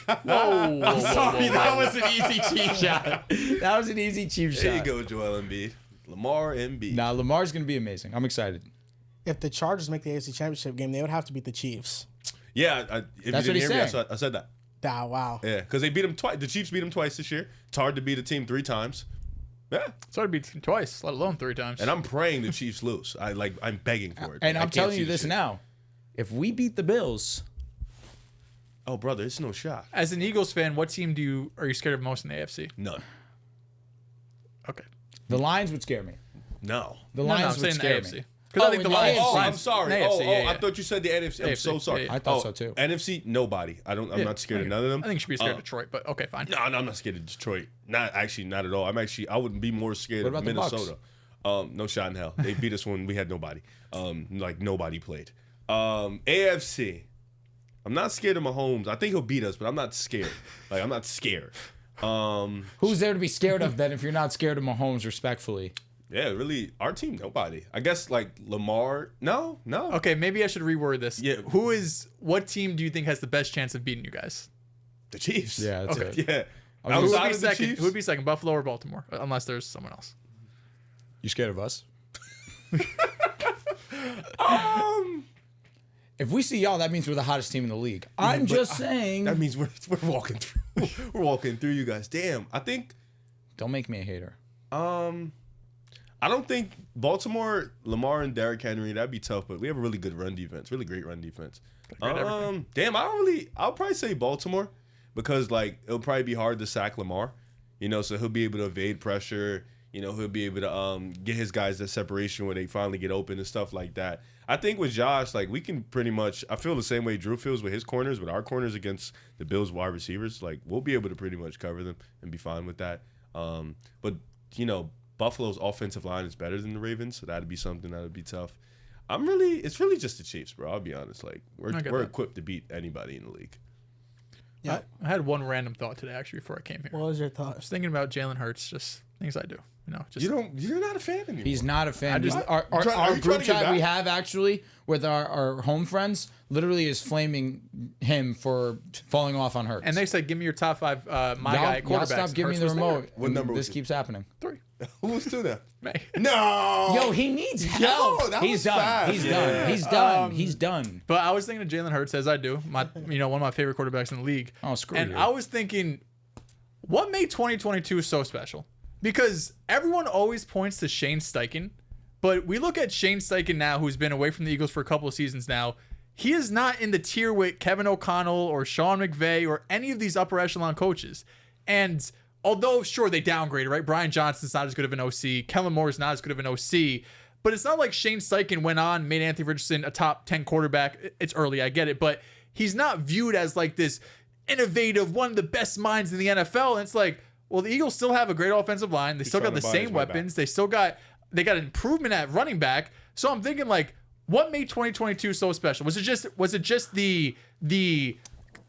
S4: Whoa.
S2: I'm sorry, that was an easy cheap shot. That was an easy cheap shot.
S3: There you go, Joel Embiid. Lamar Embiid.
S2: Nah, Lamar's going to be amazing. I'm excited.
S1: If the Chargers make the AFC Championship game, they would have to beat the Chiefs.
S3: Yeah,
S2: that's what he's saying.
S3: I said that.
S1: Wow.
S3: Yeah, because they beat them twice. The Chiefs beat them twice this year. It's hard to beat a team 3 times. Yeah,
S4: it's hard to beat a team twice, let alone 3 times.
S3: And I'm praying the Chiefs lose. I'm begging for it.
S2: And I'm telling you this now. If we beat the Bills,
S3: oh brother, it's no shot.
S4: As an Eagles fan, what team are you scared of most in the AFC?
S3: None.
S4: Okay.
S2: The Lions would scare me.
S3: No.
S2: The Lions would scare me.
S4: Because I think the Lions.
S3: Oh, I'm sorry.
S4: AFC,
S3: I thought you said the NFC. I'm so sorry.
S2: I thought so too.
S3: NFC, nobody. I'm not scared of none of them.
S4: I think you should be scared of Detroit, but okay, fine.
S3: No, I'm not scared of Detroit. Not at all. I wouldn't be more scared of Minnesota. No shot in hell. They beat us when we had nobody. Nobody played. AFC. I'm not scared of Mahomes. I think he'll beat us, but I'm not scared. I'm not scared.
S2: Who's there to be scared of then if you're not scared of Mahomes, respectfully?
S3: Yeah, really, our team, nobody. I guess Lamar. No.
S4: Okay, maybe I should reword this.
S3: Yeah.
S4: What team do you think has the best chance of beating you guys?
S3: The Chiefs.
S2: Yeah, that's it.
S3: Yeah.
S4: Who would be second? Who would be second? Buffalo or Baltimore? Unless there's someone else.
S2: You scared of us? If we see y'all, that means we're the hottest team in the league. I'm just saying.
S3: That means we're walking through. We're walking through you guys. Damn. I think.
S2: Don't make me a hater.
S3: I don't think Baltimore, Lamar and Derrick Henry, that'd be tough, but we have a really good run defense, really great run defense. Damn, I'll probably say Baltimore because it'll probably be hard to sack Lamar, so he'll be able to evade pressure, he'll be able to get his guys that separation when they finally get open and stuff like that. I think with Josh, we can pretty much, I feel the same way Drew feels with his corners, with our corners against the Bills wide receivers, we'll be able to pretty much cover them and be fine with that. But Buffalo's offensive line is better than the Ravens, so that'd be something that would be tough. It's really just the Chiefs, bro. I'll be honest. We're equipped to beat anybody in the league.
S4: Yeah, I had one random thought today actually before I came here.
S1: What was your
S4: I
S1: thought?
S4: was thinking about Jalen Hurts, just things I do. Just
S3: You're not a fan anymore.
S2: He's not a fan. Our
S3: you
S2: group
S3: trying to get
S2: chat
S3: back?
S2: we have actually with our home friends literally is flaming him for falling off on Hurts.
S4: And they said, "Give me your top 5 my guy quarterbacks."
S2: Y'all stop giving me the remote.
S3: What number
S2: This
S3: was it?
S2: keeps happening.
S4: 3.
S3: Who's to that?
S4: Me.
S3: No.
S2: Yo, he needs help.
S3: that
S2: He's
S3: was
S2: done.
S3: fast.
S2: He's
S3: Yeah.
S2: done. He's done. He's done.
S4: But I was thinking of Jalen Hurts as I do. One of my favorite quarterbacks in the league.
S2: Oh, screw
S4: And
S2: you.
S4: I was thinking, what made 2022 so special? Because everyone always points to Shane Steichen, but we look at Shane Steichen now, who's been away from the Eagles for a couple of seasons now. He is not in the tier with Kevin O'Connell or Sean McVay or any of these upper echelon coaches. And although, sure, they downgraded, right? Brian Johnson's not as good of an OC. Kellen Moore is not as good of an OC. But it's not like Shane Steichen went on, made Anthony Richardson a top 10 quarterback. It's early, I get it. But he's not viewed as like this innovative, one of the best minds in the NFL. And it's like, well, the Eagles still have a great offensive line. They still got the same weapons. They got improvement at running back. So I'm thinking, like, what made 2022 so special? Was it just the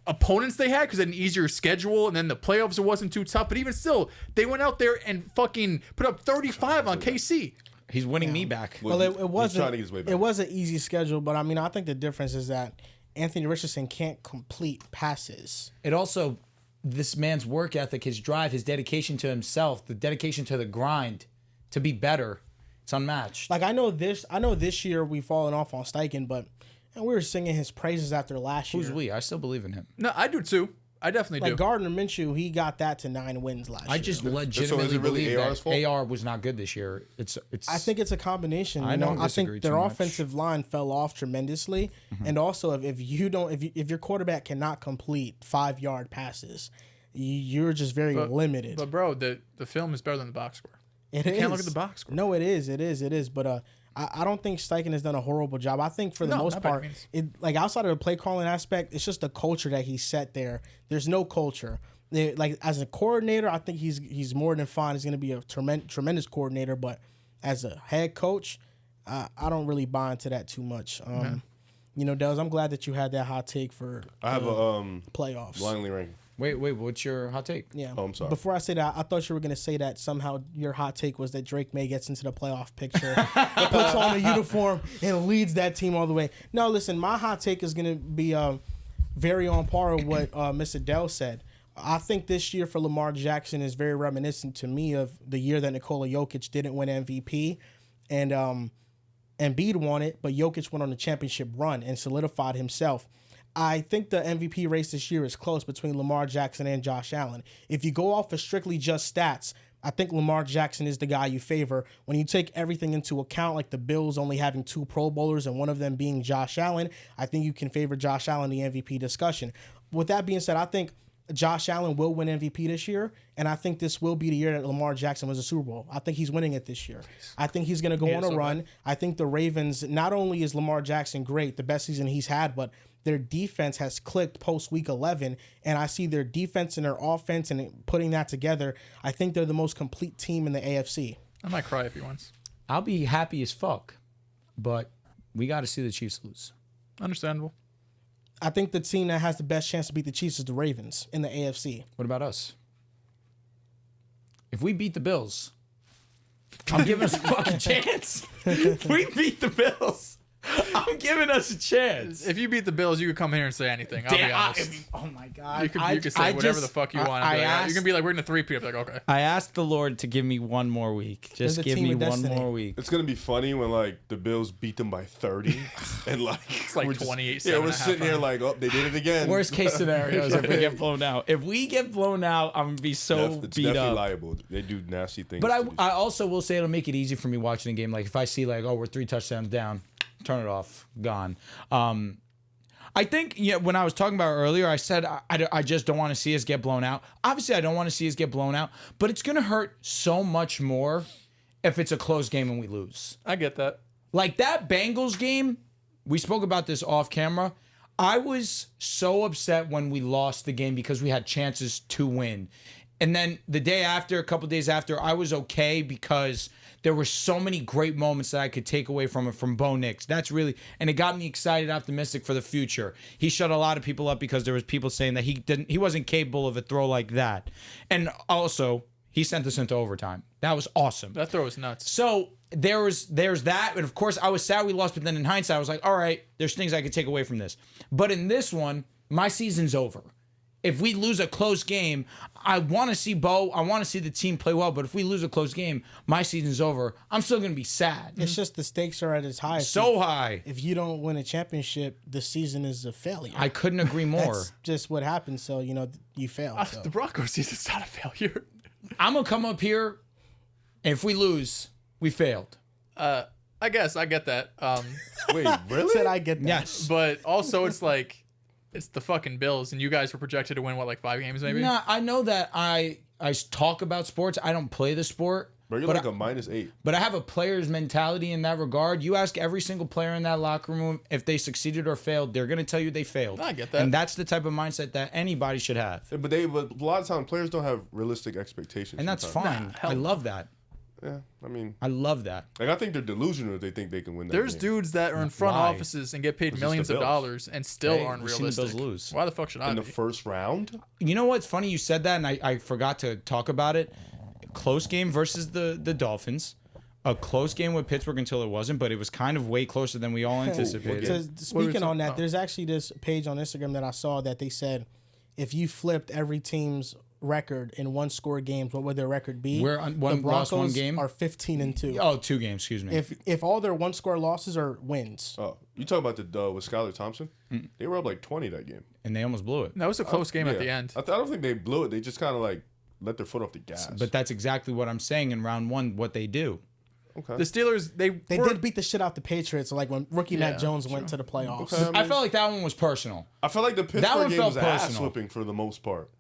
S4: opponents they had because they had an easier schedule, and then the playoffs, it wasn't too tough? But even still, they went out there and fucking put up 35 on KC.
S2: He's winning me back.
S1: Well, it wasn't.
S3: trying to get his way back.
S1: It was an easy schedule, but I mean, I think the difference is that Anthony Richardson can't complete passes.
S2: It also, this man's work ethic, his drive, his dedication to himself, the dedication to the grind to be better, it's unmatched.
S1: Like I know this year we've fallen off on Steichen, but we were singing his praises after last year.
S2: Who's we? I still believe in him.
S4: No, I do too. I definitely do.
S1: Gardner Minshew, he got that to 9 wins last year.
S2: I just
S3: So
S2: legitimately
S3: is it really
S2: believe
S3: AR's fault?
S2: that AR was not good this year. It's.
S1: I think it's a combination.
S2: I don't
S1: I
S2: disagree
S1: think
S2: too
S1: their
S2: much.
S1: offensive line fell off tremendously, and also if your quarterback cannot complete 5-yard passes, you're just very limited.
S4: But bro, the film is better than the box score.
S1: You
S4: can't look at the box score.
S1: No, it is. But I don't think Steichen has done a horrible job. I think for the most
S4: not by
S1: part,
S4: any means.
S1: it like outside of the play calling aspect, it's just the culture that he set there. There's no culture. Like as a coordinator, I think he's more than fine. He's going to be a tremendous coordinator. But as a head coach, I don't really buy into that too much. Dehls, I'm glad that you had that hot take for
S3: I have a
S1: playoffs.
S3: blindly ranking.
S2: Wait, what's your hot take?
S1: Yeah.
S3: Oh, I'm sorry.
S1: Before I say that, I thought you were going to say that somehow your hot take was that Drake May gets into the playoff picture, puts on a uniform, and leads that team all the way. No, listen, my hot take is going to be very on par with what Mr. Dehls said. I think this year for Lamar Jackson is very reminiscent to me of the year that Nikola Jokic didn't win MVP, and Embiid won it, but Jokic went on a championship run and solidified himself. I think the MVP race this year is close between Lamar Jackson and Josh Allen. If you go off of strictly just stats, I think Lamar Jackson is the guy you favor. When you take everything into account, like the Bills only having 2 Pro Bowlers and one of them being Josh Allen, I think you can favor Josh Allen in the MVP discussion. With that being said, I think Josh Allen will win MVP this year, and I think this will be the year that Lamar Jackson was a Super Bowl. I think he's winning it this year. I think he's going to go on a run. I think the Ravens, not only is Lamar Jackson great, the best season he's had, but their defense has clicked post Week 11, and I see their defense and their offense and putting that together. I think they're the most complete team in the AFC.
S4: I might cry if he wins.
S2: I'll be happy as fuck, but we got to see the Chiefs lose.
S4: Understandable.
S1: I think the team that has the best chance to beat the Chiefs is the Ravens in the AFC.
S2: What about us? If we beat the Bills, I'm giving us a fucking chance. If we beat the Bills, I'm giving us a chance.
S4: If you beat the Bills, you could come here and say anything. I'll be honest.
S2: Oh my God.
S4: You could say whatever the fuck you want. You can be like, we're in the 3P. I'm like, okay.
S2: I asked the Lord to give me one more week. Just give me one more week.
S3: It's gonna be funny when like the Bills beat them by 30, and like
S4: it's like 28.
S3: Yeah, we're sitting here like, oh, they did it again.
S2: Worst case scenario is if we get blown out. If we get blown out, I'm gonna be so
S3: it's
S2: beat
S3: definitely
S2: up.
S3: liable. They do nasty things.
S2: But I also will say it'll make it easy for me watching a game. Like if I see like, oh, we're 3 touchdowns down, turn it off, gone. I think when I was talking about earlier, I said I just don't want to see us get blown out. Obviously, I don't want to see us get blown out, but it's gonna hurt so much more if it's a close game and we lose.
S4: I get that.
S2: Like that Bengals game, we spoke about this off camera. I was so upset when we lost the game because we had chances to win. And then the day after, a couple days after, I was okay because there were so many great moments that I could take away from it from Bo Nix. That's really, and it got me excited, optimistic for the future. He shut a lot of people up because there was people saying that he wasn't capable of a throw like that. And also, he sent us into overtime. That was awesome.
S4: That throw was nuts.
S2: So there's that, and of course I was sad we lost, but then in hindsight I was like, all right, there's things I could take away from this. But in this one, my season's over. If we lose a close game, I want to see Bo. I want to see the team play well. But if we lose a close game, my season's over. I'm still going to be sad.
S1: It's just the stakes are at its highest.
S2: So high.
S1: If you don't win a championship, the season is a failure.
S2: I couldn't agree more.
S1: That's just what happens. So, you fail. So.
S4: The Broncos season's not a failure.
S2: I'm going to come up here, and if we lose, we failed.
S4: I guess I get that.
S3: Wait, really?
S1: Said I get that.
S2: Yes.
S4: But also it's like, it's the fucking Bills, and you guys were projected to win, what, like 5 games maybe?
S2: No, I know that I talk about sports. I don't play the sport.
S3: Bro, you're like a -8.
S2: But I have a player's mentality in that regard. You ask every single player in that locker room if they succeeded or failed, they're going to tell you they failed.
S4: I get that.
S2: And that's the type of mindset that anybody should have.
S3: Yeah, but a lot of times players don't have realistic expectations.
S2: And that's
S3: sometimes.
S2: fine. I love that.
S3: Yeah, I mean,
S2: I love that.
S3: like I think they're delusional if they think they can win that
S4: There's
S3: game.
S4: dudes that are in front
S2: Why?
S4: offices and get paid
S3: It's
S4: millions
S3: just
S4: of
S3: the Bills.
S4: dollars and still
S2: Hey,
S4: aren't
S2: we've seen the
S4: realistic.
S2: Bills lose.
S4: Why the fuck should I
S3: in the
S4: be?
S3: first round.
S2: You know what's funny? You said that, and I forgot to talk about it. Close game versus the Dolphins. A close game with Pittsburgh until it wasn't, but it was kind of way closer than we all anticipated.
S1: Speaking on that, there's actually this page on Instagram that I saw that they said if you flipped every team's record in one score games, what would their record be?
S2: We're
S1: the
S2: lost
S1: Broncos
S2: one game?
S1: are 15-2.
S2: Oh, 2 games, excuse me.
S1: If all their one score losses are wins.
S3: Oh, you talk about the with Skylar Thompson? They were up like 20 that game.
S2: And they almost blew it.
S4: That was a close game at
S3: Yeah.
S4: the end.
S3: I don't think they blew it. They just kind of like let their foot off the gas.
S2: But that's exactly what I'm saying in round 1, what they do.
S3: okay.
S4: The Steelers, they
S1: did beat the shit out the Patriots, like when rookie Matt Jones went to the playoffs.
S3: Okay,
S2: I felt like that one was personal.
S3: I felt like the
S2: one
S3: Pittsburgh game
S2: felt
S3: was ass
S2: personal.
S3: whipping for the most part.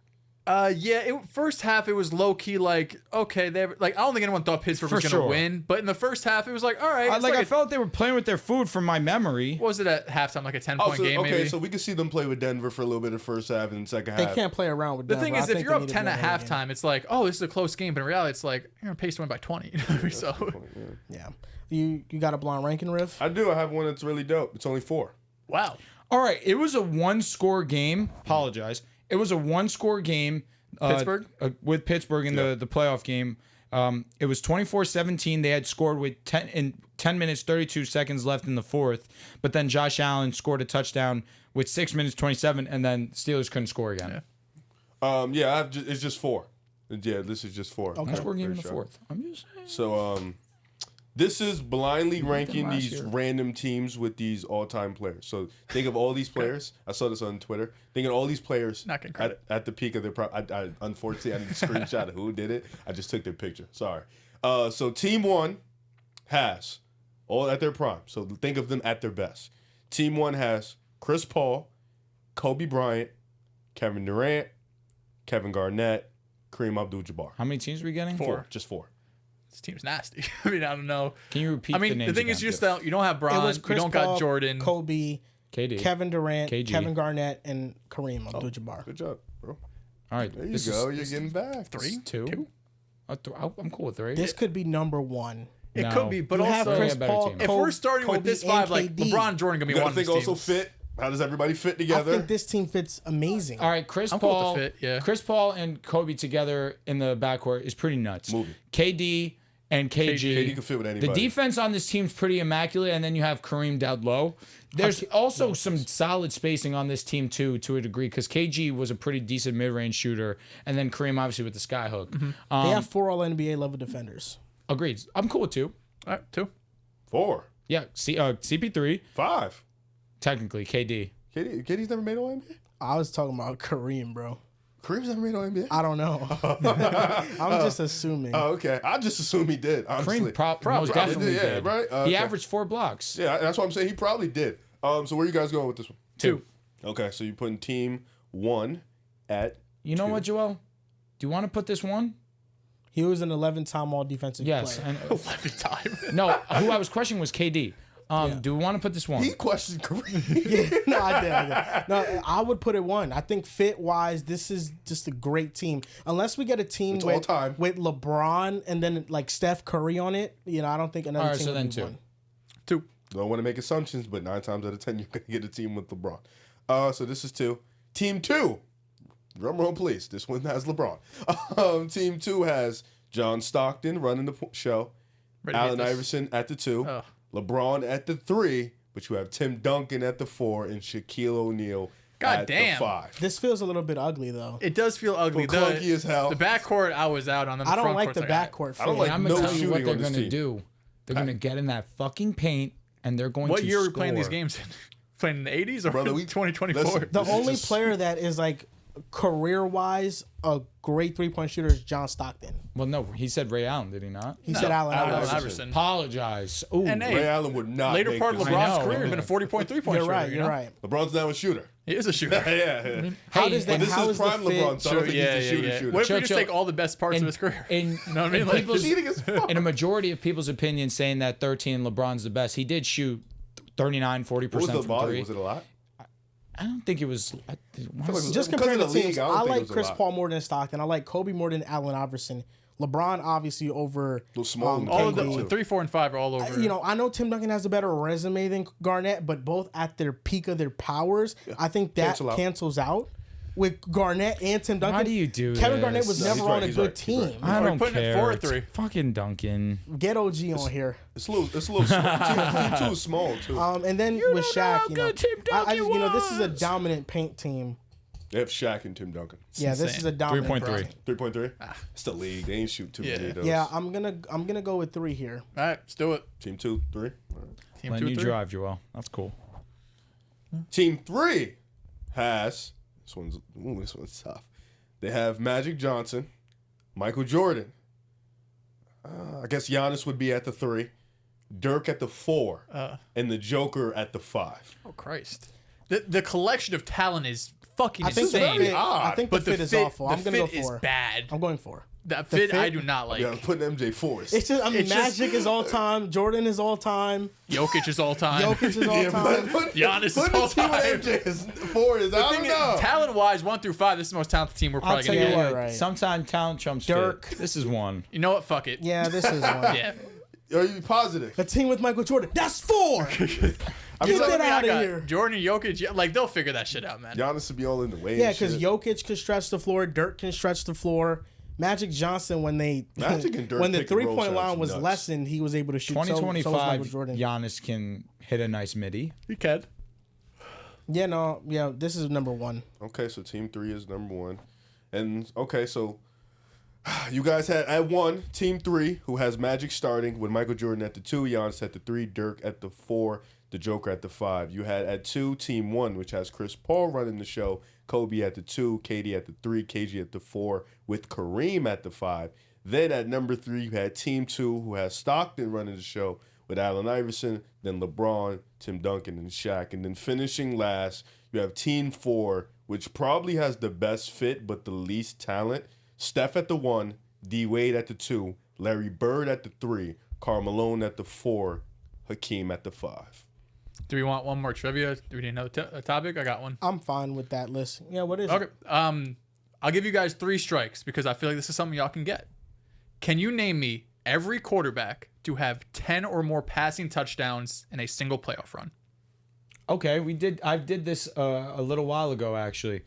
S4: First half it was low key like, okay, I don't think anyone thought Pittsburgh was
S2: For
S4: gonna
S2: sure.
S4: win, but in the first half it was like, all right, it's
S2: I felt they were playing with their food from my memory.
S4: what was it at halftime, like a 10-point game
S3: okay,
S4: maybe?
S3: so we could see them play with Denver for a little bit of first half and second half.
S1: They can't play around with
S4: The
S1: Denver.
S4: thing is,
S1: I
S4: if
S1: think
S4: you're
S1: they
S4: up
S1: need to
S4: 10
S1: be
S4: at
S1: ahead of the game.
S4: halftime, it's like, oh, this is a close game, but in reality, it's like you're on pace to win by 20. So
S1: Yeah. You got a blind ranking, Riff?
S3: I do. I have one that's really dope. It's only 4.
S4: wow,
S2: All right, it was a 1-score game. Apologize. It was a 1-score game.
S4: Pittsburgh?
S2: With Pittsburgh in the playoff game. It was 24-17. They had scored with 10 minutes, 32 seconds left in the fourth. But then Josh Allen scored a touchdown with 6 minutes, 27, and then Steelers couldn't score again.
S3: Yeah. It's just 4. Yeah, this is just 4.
S2: Okay. Score game in the fourth. I'm just saying.
S3: So, this is blindly ranking
S2: last
S3: these
S2: year.
S3: random teams with these all-time players. So think of all these players. I saw this on Twitter. Think of all these players
S4: Not getting credit.
S3: at the peak of their prime. I unfortunately, I didn't screenshot who did it. I just took their picture. Sorry. So Team 1 has all at their prime. So think of them at their best. Team 1 has Chris Paul, Kobe Bryant, Kevin Durant, Kevin Garnett, Kareem Abdul-Jabbar.
S2: How many teams are we getting?
S3: 4. Just 4.
S4: this team's nasty. I mean, I don't know.
S2: Can you repeat
S4: I mean,
S2: the names
S4: the thing is,
S2: again?
S4: you just don't, you don't have
S1: It
S4: Bron,
S1: was
S4: you
S1: Chris
S4: don't
S1: Paul,
S4: got Jordan.
S1: Kobe,
S2: KD.
S1: Kevin Durant,
S2: KG.
S1: Kevin Garnett, and Kareem Abdul-Jabbar.
S3: Good job, bro.
S2: All right.
S3: There you
S2: this
S3: go.
S2: Is,
S3: You're getting back.
S4: 3?
S2: 2? I'm cool with 3.
S1: This could be number 1.
S4: It
S2: No.
S4: could be, but
S1: You have
S4: also
S1: Chris
S2: a better
S1: Paul,
S2: team.
S4: if we're starting with
S1: Kobe,
S4: this 5,
S1: and
S4: like
S1: KD.
S4: LeBron, Jordan gonna be
S3: You
S4: one
S3: gotta
S4: of
S3: think
S4: these
S3: also
S4: teams.
S3: fit. How does everybody fit
S1: I
S3: together?
S1: think this team fits amazing.
S2: All right, Chris
S4: I'm cool with
S2: Paul,
S4: the fit, yeah.
S2: Chris Paul and Kobe together in the backcourt is pretty nuts.
S3: Movie.
S2: KD and KG.
S3: KD can fit with anybody.
S2: The defense on this team's pretty immaculate, and then you have Kareem down low. There's also some solid spacing on this team too, to a degree, because KG was a pretty decent mid-range shooter, and then Kareem obviously with the skyhook.
S1: They have 4 All-NBA level defenders.
S2: Agreed. I'm cool with 2.
S4: All right, 2.
S3: 4,
S2: Yeah, CP3
S3: 5.
S2: technically KD.
S3: KD's never made All NBA.
S1: I was talking about Kareem, bro.
S3: Kareem's never made All NBA.
S1: I don't know. I'm just assuming.
S3: Oh, okay. I just assume he did. Honestly,
S2: Kareem most definitely
S3: yeah,
S2: did.
S3: right.
S2: He
S3: Okay.
S2: averaged 4 blocks.
S3: Yeah, that's what I'm saying. He probably did. So where you guys going with this one?
S2: 2.
S3: Okay, so you're putting Team 1 at.
S2: You know
S3: 2.
S2: what, Joel? Do you want to put this 1?
S1: He was an 11-time All-Defensive
S2: Yes.
S1: player.
S2: And
S4: 11 time.
S2: no, who I was questioning was KD. Do we want to put this one?
S3: He questioned Kareem.
S1: No, I did. No, I would put it 1. I think fit wise, this is just a great team. Unless we get a team with LeBron and then like Steph Curry on it, I don't think another team would be 1.
S4: 2.
S3: Don't want to make assumptions, but 9 times out of 10, you're going to get a team with LeBron. So this is 2. Team 2. Drum roll, please. This one has LeBron. Team 2 has John Stockton running the show. Allen Iverson at the 2. LeBron at the 3. But you have Tim Duncan at the 4 and Shaquille O'Neal at the 5.
S1: This feels a little bit ugly, though.
S4: It does feel ugly.
S3: Clunky as hell.
S4: The backcourt, I was out on them.
S1: I don't like the backcourt.
S3: I don't like
S2: I'm going to
S3: no
S2: tell you
S3: shooting
S2: what they're
S3: on this
S2: going to
S3: team.
S2: do. They're going to get in that fucking paint, and they're going to
S4: What year are we
S2: score.
S4: playing these games in? Playing in the 80s or 2024?
S3: Listen,
S1: The only player that is like career-wise a great three-point shooter is John Stockton.
S2: Well, no, he said Ray Allen, did he not?
S1: He said Allen
S4: Iverson.
S2: Apologize. Ooh.
S4: And hey,
S3: Ray Allen would not.
S4: later
S3: make
S4: part of
S3: this.
S4: LeBron's
S2: I know,
S4: career has been a 40-point three-point shooter.
S1: You're right.
S3: LeBron's now a shooter.
S4: He is a shooter.
S3: Yeah.
S1: How does that?
S3: But this
S1: How
S3: is
S1: is
S3: prime
S1: the fit?
S3: LeBron, so I don't think he's a shooter.
S4: What if we just
S2: Chill.
S4: take all the best parts of his career? You know what I mean? Like,
S2: people's-
S3: Cheating as fuck.
S2: in a majority of people's opinion saying that 13 LeBron's the best, he did shoot 39, 40%
S3: What was the
S2: from
S3: volume?
S2: three.
S3: Was it a lot?
S2: I don't think it was.
S1: Just
S3: Because
S1: comparing
S3: of
S1: the
S3: the
S1: teams,
S3: league, I don't
S1: I
S3: think it
S1: like
S3: was a
S1: Chris
S3: lot.
S1: Paul more than Stockton. I like Kobe more than Allen Iverson. LeBron obviously over
S3: small and
S4: all of
S3: Duncan,
S4: the
S3: too.
S4: 3, 4, and 5 are all over.
S1: I know Tim Duncan has a better resume than Garnett, but both at their peak of their powers, I think that cancels out. With Garnett and Tim Duncan,
S2: Why do you do
S1: Kevin
S2: this?
S1: Garnett was
S3: No,
S1: never
S3: he's right,
S1: on a
S3: he's
S1: good
S3: right, he's right.
S1: team.
S2: I don't
S4: putting it
S2: care.
S4: 4 or
S2: It's
S4: 3.
S2: fucking Duncan.
S1: Get OG on here.
S3: It's a little small. Team 2 is small, too.
S1: And then with Shaq, this is a dominant paint team.
S3: They have Shaq and Tim Duncan.
S1: Yeah, this
S4: insane.
S1: is a dominant
S2: 3.3.
S3: 3.3? It's the league. They ain't shoot too many of those.
S1: Yeah, I'm gonna go with 3 here.
S4: All right, let's do it.
S3: Team 2, 3. All right.
S4: Team
S2: Letting
S4: 2,
S2: you
S4: 3.
S2: drive, Joel. That's cool.
S3: Team 3 has this one's tough. They have Magic Johnson, Michael Jordan. I guess Giannis would be at the 3, Dirk at the 4, and the Joker at the 5.
S4: Oh Christ! The collection of talent is fucking
S1: I think
S4: insane.
S1: the fit, I think the fit is awful. I'm gonna go
S4: fit is
S1: 4.
S4: bad.
S1: I'm going 4.
S4: That fit I do not like.
S3: Yeah, I'm putting MJ 4s.
S1: It's just
S4: It's just-
S1: Magic is all time. Jordan is all time.
S4: Jokic is all time.
S1: Jokic is all time.
S4: Giannis is
S3: Put
S4: all
S3: the team
S4: time.
S3: with MJ is 4 is. I don't know.
S4: Talent wise, 1 through 5, this is the most talented team we're
S2: I'll
S4: probably
S2: tell
S4: gonna
S2: you
S4: get.
S2: what.
S1: right.
S2: Sometimes talent trumps
S1: Dirk.
S2: fit. This is one.
S4: You know what? Fuck it.
S1: Yeah, this is one.
S4: Yeah.
S3: Are you positive?
S1: A team with Michael Jordan. That's 4.
S3: I
S1: Get
S3: feel
S1: that
S3: like
S1: out of
S4: got
S1: here.
S4: Jordan, Jokic, like they'll figure that shit out, man.
S3: Giannis would be all in the way.
S1: Yeah,
S3: because
S1: because Jokic can stretch the floor. Dirk can stretch the floor. Magic Johnson, when
S3: Magic and Dirk
S1: when the
S3: pick and roll
S1: 3-point line
S3: sounds
S1: was
S3: nuts.
S1: lessened, he was able to shoot. So was
S2: 2025,
S1: Michael Jordan.
S2: Giannis can hit a nice midi.
S4: You can.
S1: Yeah, this is number 1.
S3: Okay, so Team 3 is number 1. And, okay, so you guys had at 1, Team 3, who has Magic starting with Michael Jordan at the 2, Giannis at the 3, Dirk at the 4, the Joker at the 5. You had at 2, Team 1, which has Chris Paul running the show, Kobe at the 2, KD at the 3, KG at the 4, with Kareem at the 5. Then at number 3, you had Team 2, who has Stockton running the show with Allen Iverson, then LeBron, Tim Duncan, and Shaq. And then finishing last, you have Team 4, which probably has the best fit but the least talent. Steph at the 1, D Wade at the 2, Larry Bird at the 3, Karl Malone at the 4, Hakeem at the 5.
S4: Do we want one more trivia? Do we need another topic? I got one.
S1: I'm fine with that list. Yeah, what is
S4: Okay.
S1: it?
S4: I'll give you guys 3 strikes because I feel like this is something y'all can get. Can you name me every quarterback to have 10 or more passing touchdowns in a single playoff run?
S2: Okay, I did this a little while ago actually.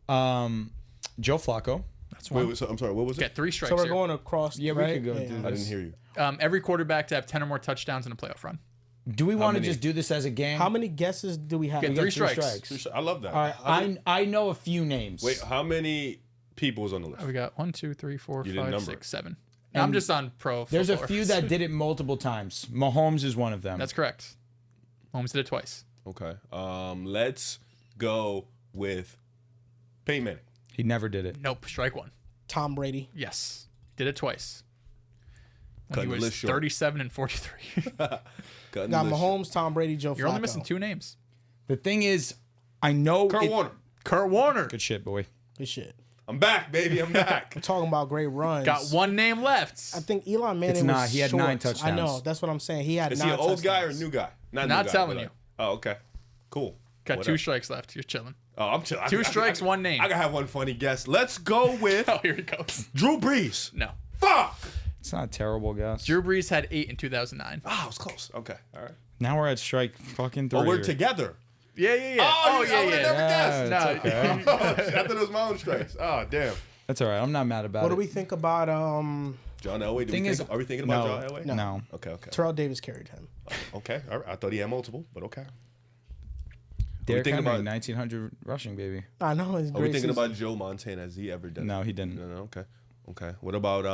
S2: Joe Flacco.
S4: That's one.
S3: Wait, so, I'm sorry, what was it?
S4: Get 3 strikes
S1: So we're
S4: here.
S1: going across.
S2: Yeah,
S1: right?
S2: we could go
S1: Yeah,
S2: do
S1: yeah.
S3: I didn't hear you.
S4: Every quarterback to have 10 or more touchdowns in a playoff run.
S2: Do we want to
S3: many?
S2: just do this as a game?
S1: How many guesses do we have?
S4: Get
S1: We
S4: three
S1: got
S4: strikes.
S3: I love that.
S2: All right, I know a few names.
S3: Wait, how many people was on the list?
S4: We got 1, 2, 3, 4,
S3: You didn't
S4: 5,
S3: number
S4: 6,
S3: it.
S4: 7. I'm just on pro.
S2: There's a
S4: football
S2: few
S4: reference.
S2: that did it multiple times. Mahomes is one of them.
S4: That's correct. Mahomes did it twice.
S3: Okay. Let's go with Peyton Manning.
S2: He never did it.
S4: Nope. Strike 1.
S1: Tom Brady.
S4: Yes. Did it twice. When
S3: Cutting
S4: he
S3: the
S4: was
S3: list short.
S4: 37 and 43.
S3: Cutting
S1: Got
S3: the list
S1: Mahomes, Tom Brady, Joe
S4: You're only
S1: Flacco.
S4: missing 2 names.
S2: The thing is, I know
S3: short. Kurt Warner.
S4: Kurt Warner.
S2: Good shit, boy.
S1: Good shit.
S3: I'm back, baby. I'm back.
S1: I'm talking about great runs.
S4: Got one name left.
S1: I think Eli Manning
S2: It's not.
S1: was
S2: He had
S1: short.
S2: 9 touchdowns.
S1: I know. That's what I'm saying. He had 9
S3: Is he an old guy or a
S1: touchdowns.
S3: new guy?
S4: Not
S3: new guy,
S4: telling
S3: but
S4: you.
S3: Oh, okay. Cool.
S4: Got
S3: Whatever.
S4: 2 strikes left. You're chilling.
S3: Oh, I'm chilling.
S4: 2 strikes, 1 name.
S3: I gotta have one funny guess. Let's go with
S4: Oh, here he goes.
S3: Drew Brees.
S4: No.
S3: Fuck.
S2: It's not a terrible guess.
S4: Drew Brees had 8 in 2009.
S3: Ah, I was close. Okay. All right.
S2: Now we're at strike fucking 3.
S3: Oh, we're together.
S4: Yeah.
S3: Oh,
S4: yeah.
S3: I would have never guessed.
S4: No.
S2: it's okay.
S3: Oh, shit, I thought it was my own strikes. Oh, damn.
S2: That's all right. I'm not mad about
S1: What
S2: it.
S1: do we think about
S3: John Elway.
S2: Thing is-
S3: Are we thinking about
S2: No.
S3: John Elway?
S2: No.
S3: Okay.
S1: Terrell Davis carried him?
S3: Okay. All right. I thought he had multiple, but okay.
S2: Derrick
S3: thinking
S2: Henry,
S3: about-
S2: 1900 rushing, baby.
S1: I know. It's
S3: Are we thinking about Joe Montana? Has he ever done?
S2: No, he didn't.
S3: No. Okay. What about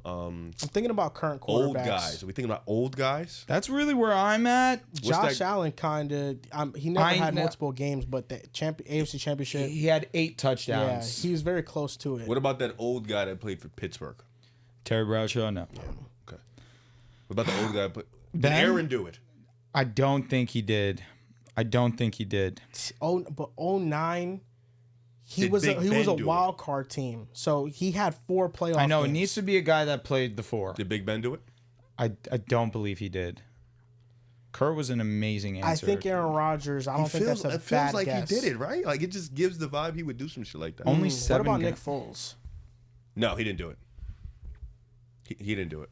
S1: I'm thinking about current quarterbacks.
S3: old guys? Are we thinking about old guys?
S2: That's really where I'm at.
S1: Josh
S3: that-
S1: Allen kind of. He never
S2: I
S1: had
S2: know-
S1: multiple games, but the AFC Championship.
S2: He had 8
S1: Yeah,
S2: touchdowns.
S1: he was very close to it.
S3: What about that old guy that played for Pittsburgh?
S2: Terry Bradshaw, no.
S3: Okay. What about the old guy? Did
S2: Ben?
S3: Aaron do it?
S2: I don't think he did.
S1: But 09, he
S3: Did
S1: was
S3: Big
S1: a
S3: Ben
S1: a
S3: do it?
S1: wild card team. So he had 4 playoff.
S2: I know. It
S1: games.
S2: needs to be a guy that played the 4.
S3: Did Big Ben do it?
S2: I don't believe he did. Kurt was an amazing answer.
S1: I think Aaron Rodgers. I don't think that's a
S3: it feels
S1: bad
S3: like
S1: guess.
S3: he did it, right? Like it just gives the vibe he would do some shit like that.
S2: Only
S1: What
S2: 7
S1: about
S2: ga-
S1: Nick Foles?
S3: No, he didn't do it. He didn't do it.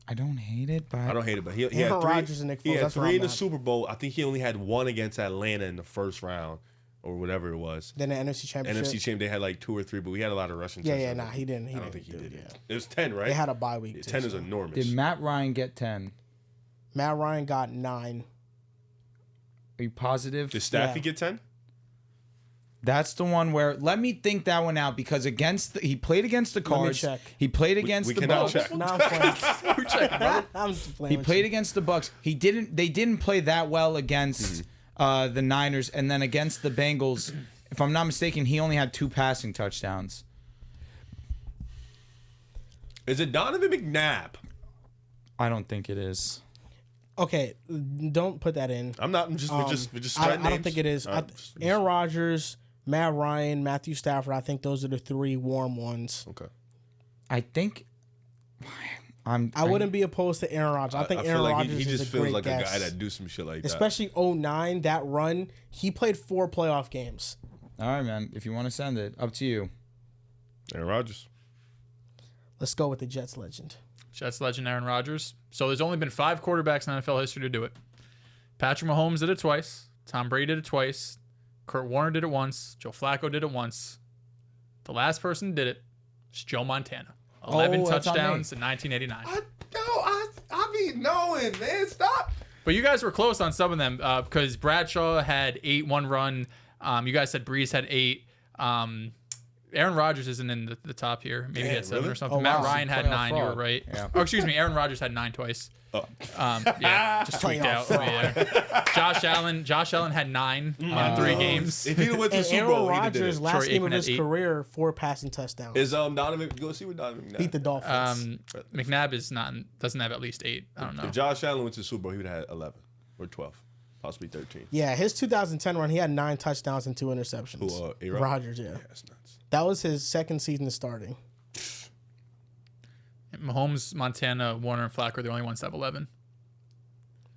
S2: I don't hate it, but
S3: I don't hate it, but he had
S1: Aaron
S3: 3.
S1: Rodgers and Nick
S3: He
S1: Foles,
S3: had
S1: that's where
S3: 3 in
S1: I'm
S3: the
S1: at.
S3: Super Bowl. I think he only had 1 against Atlanta in the first round or whatever it was.
S1: Then the NFC Championship.
S3: NFC Championship, they had like 2 or 3, but we had a lot of rushing.
S1: Yeah,
S3: touchdowns.
S1: nah, he didn't.
S3: I don't think he
S1: do
S3: did
S1: it,
S3: it.
S1: yeah.
S3: It was 10, right?
S1: They had a bye week. Too,
S3: 10 is
S1: so.
S3: enormous.
S2: did Matt Ryan get 10?
S1: Matt Ryan got 9.
S2: Are you positive?
S3: Did Staffy
S1: Yeah.
S3: get 10?
S2: That's the one where let me think that one out because he played against the
S1: me
S2: Cards.
S1: check.
S2: He played against
S3: we
S2: the
S3: cannot
S2: Bucs.
S3: check.
S1: No, I'm playing.
S4: We're checking, brother.
S1: I'm just playing
S2: He
S1: with
S2: played
S1: you.
S2: against the Bucs. They didn't play that well against the Niners, and then against the Bengals. If I'm not mistaken, he only had 2 passing touchdowns.
S3: Is it Donovan McNabb?
S2: I don't think it is.
S1: Okay, don't put that in.
S3: I'm not. We're just
S1: I
S3: spreading
S1: don't
S3: names.
S1: think it is.
S3: All right, just-
S1: Aaron Rodgers, Matt Ryan, Matthew Stafford. I think those are the 3 warm ones.
S3: Okay.
S2: I think
S1: I wouldn't be opposed to Aaron Rodgers. I think
S3: feel
S1: Aaron
S3: like
S1: Rodgers
S3: he
S1: is
S3: just
S1: a
S3: feels
S1: great
S3: like
S1: guess.
S3: a guy that do some shit like that.
S1: Especially 09, that run. He played 4 playoff games.
S2: All right, man. If you want to send it, up to you.
S3: Aaron Rodgers.
S1: Let's go with the Jets legend.
S4: Jets legend Aaron Rodgers. So there's only been 5 quarterbacks in NFL history to do it. Patrick Mahomes did it twice. Tom Brady did it twice. Kurt Warner did it once. Joe Flacco did it once. The last person who did it is Joe Montana. 11
S2: that's on me.
S4: touchdowns in 1989.
S3: I be knowing, man. Stop.
S4: But you guys were close on some of them because Bradshaw had 8 one run. You guys said Breeze had 8. Aaron Rodgers isn't in the top here. Maybe he had 7
S3: really?
S4: or something.
S1: Oh,
S4: Matt
S1: wow.
S4: Ryan had
S2: Playoff
S4: 9. You were
S2: fraud.
S4: right.
S2: Yeah.
S4: Oh, excuse me. Aaron Rodgers had 9 twice.
S3: Oh.
S4: Yeah, just tweaked
S1: Playoff
S4: out.
S1: fraud.
S4: Josh Allen had 9 in 3 games.
S3: If he went to the
S1: And
S3: Super
S1: Aaron
S3: Bowl, he'd have did
S1: Rodgers,
S3: it.
S1: last
S4: Troy
S1: game of
S4: Aikman had
S1: his
S4: 8.
S1: career, 4 passing touchdowns.
S3: Is Donovan? Go see what Donovan McNabb.
S1: Beat the Dolphins.
S4: McNabb is not doesn't have at least 8. I don't know.
S3: If Josh Allen went to the Super Bowl, he would have had 11 or 12, possibly 13.
S1: Yeah, his 2010 run, he had 9 touchdowns and 2 interceptions.
S3: Who, A-Rod?
S1: Rodgers, yeah.
S3: That's nuts.
S1: That was his second season of starting.
S4: Mahomes, Montana, Warner, and Flacco are the only ones that have 11.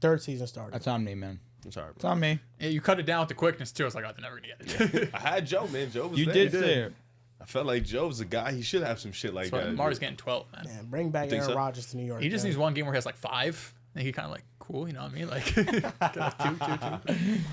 S1: Third season starting.
S2: That's on me, man.
S3: I'm sorry,
S2: It's
S3: bro.
S2: on me.
S4: Yeah, you cut it down with the quickness too. I was like, oh, they're never gonna get it.
S3: I had Joe, man. Joe was
S2: You
S3: there.
S2: did
S3: He
S2: say it.
S3: I felt like Joe was a guy. He should have some shit like
S4: So
S3: that.
S4: Lamar's getting 12, man.
S1: Man, bring back
S3: think
S1: Aaron
S3: so?
S1: Rodgers to New York.
S4: He just
S1: man.
S4: needs one game where he has like 5. And he kind of like cool, you know what I mean? Like two.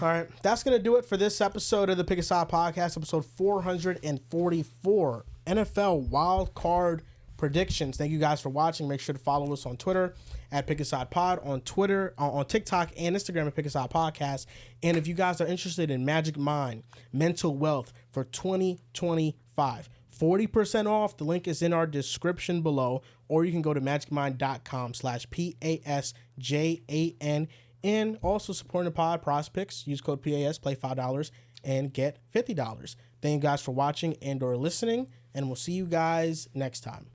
S1: All right, that's gonna do it for this episode of the Pick a Side Podcast, episode 444, NFL Wild Card Predictions. Thank you guys for watching. Make sure to follow us on Twitter at Pick a Side Pod, on Twitter, on TikTok and Instagram at Pick a Side Podcast. And if you guys are interested in Magic Mind, Mental Wealth for 2025, 40% off. The link is in our description below, or you can go to magicmind.com/PASJAN. And also supporting the pod, Prize Picks. Use code PAS, play $5 and get $50. Thank you guys for watching and or listening, and we'll see you guys next time.